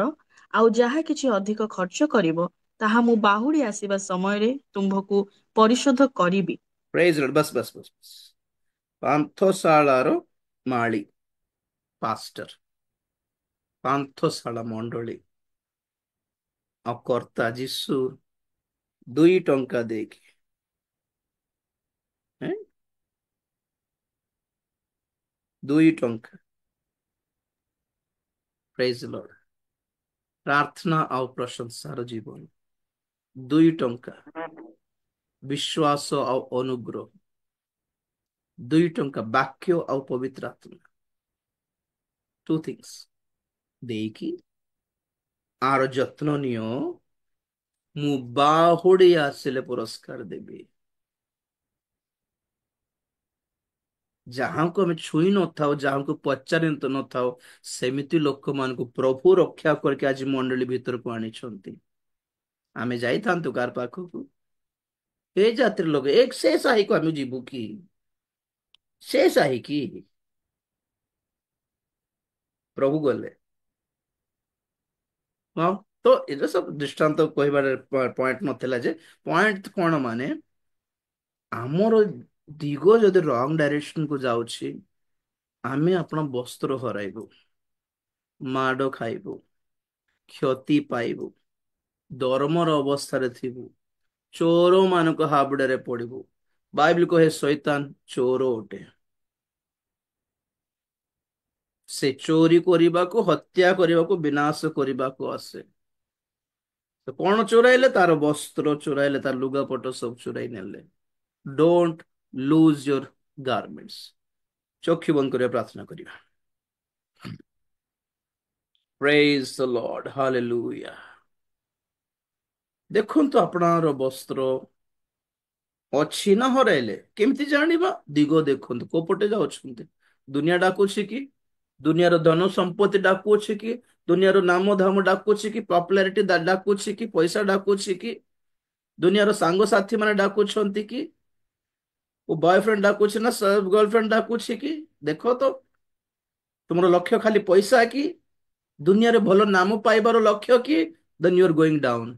ଆଉ ଯାହା କିଛି ଅଧିକ ଖର୍ଚ୍ଚ କରିବ ତାହା ମୁଁ ବାହୁଡ଼ି ଆସିବା ସମୟରେ ତୁମ୍ଭକୁ ପରିଶୋଧ କରିବି। Praise lord. ବସ୍ ବସ୍ ବସ୍ ବସ୍। ପାନ୍ଥଶାଳାର ମାଳି, ପାଷ୍ଟର, ପାନ୍ଥଶାଳା ମଣ୍ଡଳୀ ଆଉ କର୍ତ୍ତା ଯୀଶୁ 2 ଟଙ୍କା ଦେଇକି, ହେଁ? 2 ଟଙ୍କା। Praise Lord. ପ୍ରାର୍ଥନା ଆଉ ପ୍ରଶଂସାର ଜୀବନ। 2 ଟଙ୍କା। ବିଶ୍ୱାସ ଆଉ ଅନୁଗ୍ରହ। 2 ଟଙ୍କା। ବାକ୍ୟ ଆଉ ପବିତ୍ର ଆତ୍ମା। 2 things ଦେଇକି ଆର ଯତ୍ନ ନିଅ, ମୁଁ ବାହୁଡ଼ି ଆସିଲେ ପୁରସ୍କାର ଦେବି। ଯାହାଙ୍କୁ ଆମେ ଛୁଇଁ ନଥାଉ, ଯାହାଙ୍କୁ ପଚାରି ନଥାଉ, ସେମିତି ଲୋକମାନଙ୍କୁ ପ୍ରଭୁ ରକ୍ଷା କରିକି ଆଜି ମଣ୍ଡଳୀ ଭିତରକୁ ଆଣିଛନ୍ତି। ଆମେ ଯାଇଥାନ୍ତୁ କାହାର ପାଖକୁ, ଏ ଜାତିର ଲୋକ ଏକ ସେ ସାହିକୁ ଆମେ ଯିବୁ କି? ସେ ସାହି କି? ପ୍ରଭୁ ଗଲେ। ହଁ, ତ ଏଟା ସବୁ ଦୃଷ୍ଟାନ୍ତ କହିବାର ପଏଣ୍ଟ ନଥିଲା ଯେ, ପଏଣ୍ଟ କଣ ମାନେ ଆମର ଦିଗ ଯଦି ରଙ୍ଗ ଡାଇରେକ୍ସନ କୁ ଯାଉଛି, ଆମେ ଆପଣ ବସ୍ତ୍ର ହରାଇବୁ, ମାଡ ଖାଇବୁ, କ୍ଷତି ପାଇବୁ, ଦରମର ଅବସ୍ଥାରେ ଥିବୁ, ଚୋର ମାନଙ୍କ ହାବୁଡରେ ପଡିବୁ। ବାଇବଲ କହେ ଶୈତାନ ଚୋର ଅଟେ। ସେ ଚୋରି କରିବାକୁ, ହତ୍ୟା କରିବାକୁ, ବିନାଶ କରିବାକୁ ଆସେ। ତ କଣ ଚୋରାଇଲେ? ତାର ବସ୍ତ୍ର ଚୋରାଇଲେ, ତାର ଲୁଗାପଟ ସବୁ ଚୋରାଇ ନେଲେ। Don't loose your garments. ଚକ୍ଷୁ ବନ୍ଦ କରିବା, ପ୍ରାର୍ଥନା କରିବା। Praise the Lord, hallelujah. ଦେଖନ୍ତୁ ଆପଣଙ୍କର ବସ୍ତ୍ର ଅଛି ନା ହରାଇଲେ? କେମିତି ଜାଣିବା? ଦିଗ ଦେଖନ୍ତୁ, କୋପଟେ ଯାଉଛନ୍ତି। ଦୁନିଆ ଡାକୁଛି କି? ଦୁନିଆର ଧନ ସମ୍ପତ୍ତି ଡାକୁଅଛି କି? ଦୁନିଆର ନାମ ଧାମ ଡାକୁଛି କି? ପପୁଲାରିଟି ଡାକୁଛି କି? ପଇସା ଡାକୁଛି କି? ଦୁନିଆର ସାଙ୍ଗସାଥି ମାନେ ଡାକୁଛନ୍ତି କି? ଓ ବୟଫ୍ରେଣ୍ଡ ଡାକୁଛି ନା ଗର୍ଲଫ୍ରେଣ୍ଡ ଡାକୁଛି କି? ଦେଖ ତ, ତୁମର ଲକ୍ଷ୍ୟ ଖାଲି ପଇସା କି? ଦୁନିଆରେ ଭଲ ନାମ ପାଇବାର ଲକ୍ଷ୍ୟ କି? ଦେନ୍ ୟୁ ଆର୍ ଗୋଇଂ ଡାଉନ୍।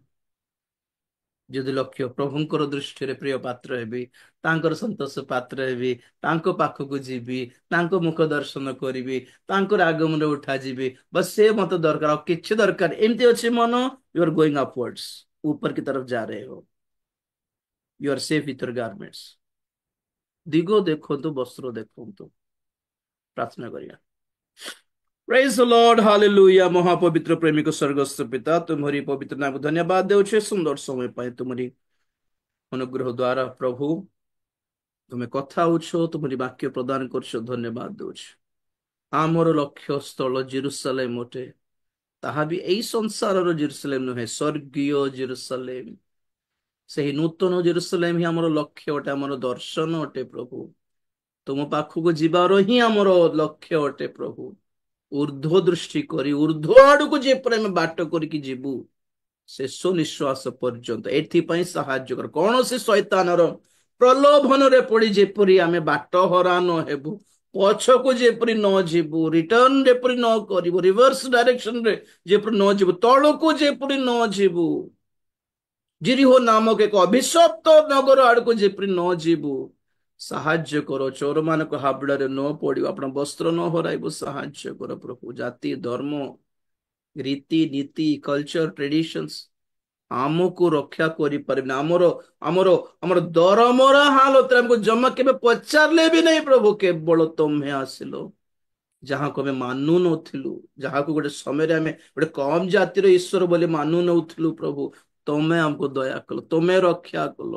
ଯଦି ଲକ୍ଷ୍ୟ ପ୍ରଭୁଙ୍କର ଦୃଷ୍ଟିରେ ପ୍ରିୟ ପାତ୍ର ହେବି, ତାଙ୍କର ସନ୍ତୋଷ ପାତ୍ର ହେବି, ତାଙ୍କ ପାଖକୁ ଯିବି, ତାଙ୍କ ମୁଖ ଦର୍ଶନ କରିବି, ତାଙ୍କର ଆଗମନରେ ଉଠାଯିବି, ବସ୍ ସେ ମତେ ଦରକାର, ଆଉ କିଛି ଦରକାର। ଏମିତି ଅଛି ମନ, ୟୁ ଆର୍ ଗୋଇଂ अपवर्ड्स, ऊपर की तरफ जा रहे हो, you are safe with your garments. ଦିଗ ଦେଖନ୍ତୁ, ବସ୍ତ୍ର ଦେଖନ୍ତୁ। ପ୍ରାର୍ଥନା କରିବା। Praise the Lord, hallelujah. ମହାପବିତ୍ର ପ୍ରେମିକ ସ୍ୱର୍ଗସ୍ଥ ପିତା, ତୁମରି ପବିତ୍ର ନାମକୁ ଧନ୍ୟବାଦ ଦେଉଛେ ସୁନ୍ଦର ସମୟ ପାଇଁ। ତୁମରି ଅନୁଗ୍ରହ ଦ୍ୱାରା ପ୍ରଭୁ ତୁମେ କଥା ହଉଛ, ତୁମରି ବାକ୍ୟ ପ୍ରଦାନ କରୁଛ, ଧନ୍ୟବାଦ ଦଉଛ। ଆମର ଲକ୍ଷ୍ୟ ସ୍ଥଳ ଜେରୁସାଲେମ ଅଟେ। ତାହା ବି ଏଇ ସଂସାରର ଜେରୁସାଲେମ ନୁହେଁ, ସ୍ୱର୍ଗୀୟ ଜେରୁସାଲେମ। ସେହି ନୂତନ ଜେରୁସାଲେମ ହିଁ ଆମର ଲକ୍ଷ୍ୟ ଅଟେ, ଆମର ଦର୍ଶନ ଅଟେ ପ୍ରଭୁ। ତୁମ ପାଖକୁ ଯିବାର ହିଁ ଆମର ଲକ୍ଷ୍ୟ ଅଟେ ପ୍ରଭୁ। ଊର୍ଧ୍ୱ ଦୃଷ୍ଟି କରି ଊର୍ଧ୍ୱ ଆଡକୁ ଯେପରି ଆମେ ବାଟ କରିକି ଯିବୁ, ଶେଷ ନିଶ୍ୱାସ ପର୍ଯ୍ୟନ୍ତ। ଏଥିପାଇଁ ସାହାଯ୍ୟ କର। କୌଣସି ଶୈତାନର ପ୍ରଲୋଭନରେ ପଡି ଯେପରି ଆମେ ବାଟ ହରା ନ ହେବୁ, ପଛକୁ ଯେପରି ନ ଯିବୁ, ରିଟର୍ନ ଯେପରି ନ କରିବୁ, ରିଭର୍ସ ଡାଇରେକ୍ସନରେ ଯେପରି ନ ଯିବୁ, ତଳକୁ ଯେପରି ନ ଯିବୁ, ଜିରିହୋ ନାମକ ଏକ ଅଭିଶପ୍ତ ନଗର ଆଡକୁ ଯେପରି ନ ଯିବୁ, ସାହାଯ୍ୟ କର। ଚୋର ମାନଙ୍କ ହାବୁଡରେ ନ ପଡିବ, ଆପଣ ବସ୍ତ୍ର ନ ହରାଇବୁ, ସାହାଯ୍ୟ କର ପ୍ରଭୁ। ଜାତି, ଧର୍ମ, ରୀତି ନୀତି, କଲଚର, ଟ୍ରେଡିସନ୍ସ ଆମକୁ ରକ୍ଷା କରିପାରିବେନି। ଆମର ଆମର ଆମର ଦରମରା ହାଲତରେ ଆମକୁ ଜମା କେବେ ପଚାରିଲେ ବି ନାହିଁ ପ୍ରଭୁ। କେବଳ ତମେ ଆସିଲ, ଯାହାକୁ ଆମେ ମାନୁ ନଥିଲୁ, ଯାହାକୁ ଗୋଟେ ସମୟରେ ଆମେ ଗୋଟେ କମ ଜାତିର ଈଶ୍ୱର ବୋଲି ମାନୁ ନଥିଲୁ ପ୍ରଭୁ, ତମେ ଆମକୁ ଦୟା କଲ, ତମେ ରକ୍ଷା କଲ,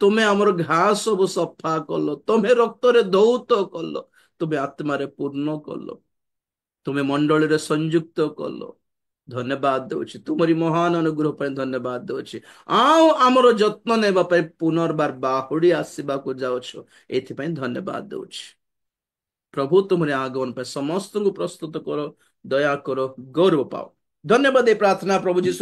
ତୁମେ ଆମର ଘା ସବୁ ସଫା କଲ, ତୁମେ ରକ୍ତରେ ଧୌତ କଲ, ତୁମେ ଆତ୍ମାରେ ପୂର୍ଣ୍ଣ କଲ, ତୁମେ ମଣ୍ଡଳୀରେ ସଂଯୁକ୍ତ କଲ। ଧନ୍ୟବାଦ ଦଉଛି, ତୁମରି ମହାନ ଅନୁଗ୍ରହ ପାଇଁ ଧନ୍ୟବାଦ ଦଉଛି। ଆଉ ଆମର ଯତ୍ନ ନେବା ପାଇଁ ପୁନର୍ବାର ବାହୁଡି ଆସିବାକୁ ଯାଉଛ, ଏଥିପାଇଁ ଧନ୍ୟବାଦ ଦଉଛି ପ୍ରଭୁ। ତୁମରି ଆଗମନ ପାଇଁ ସମସ୍ତଙ୍କୁ ପ୍ରସ୍ତୁତ କର, ଦୟା କର, ଗୌରବ ପାଅ। ଧନ୍ୟବାଦ। ଏ ପ୍ରାର୍ଥନା ପ୍ରଭୁ ଯୀଶୁ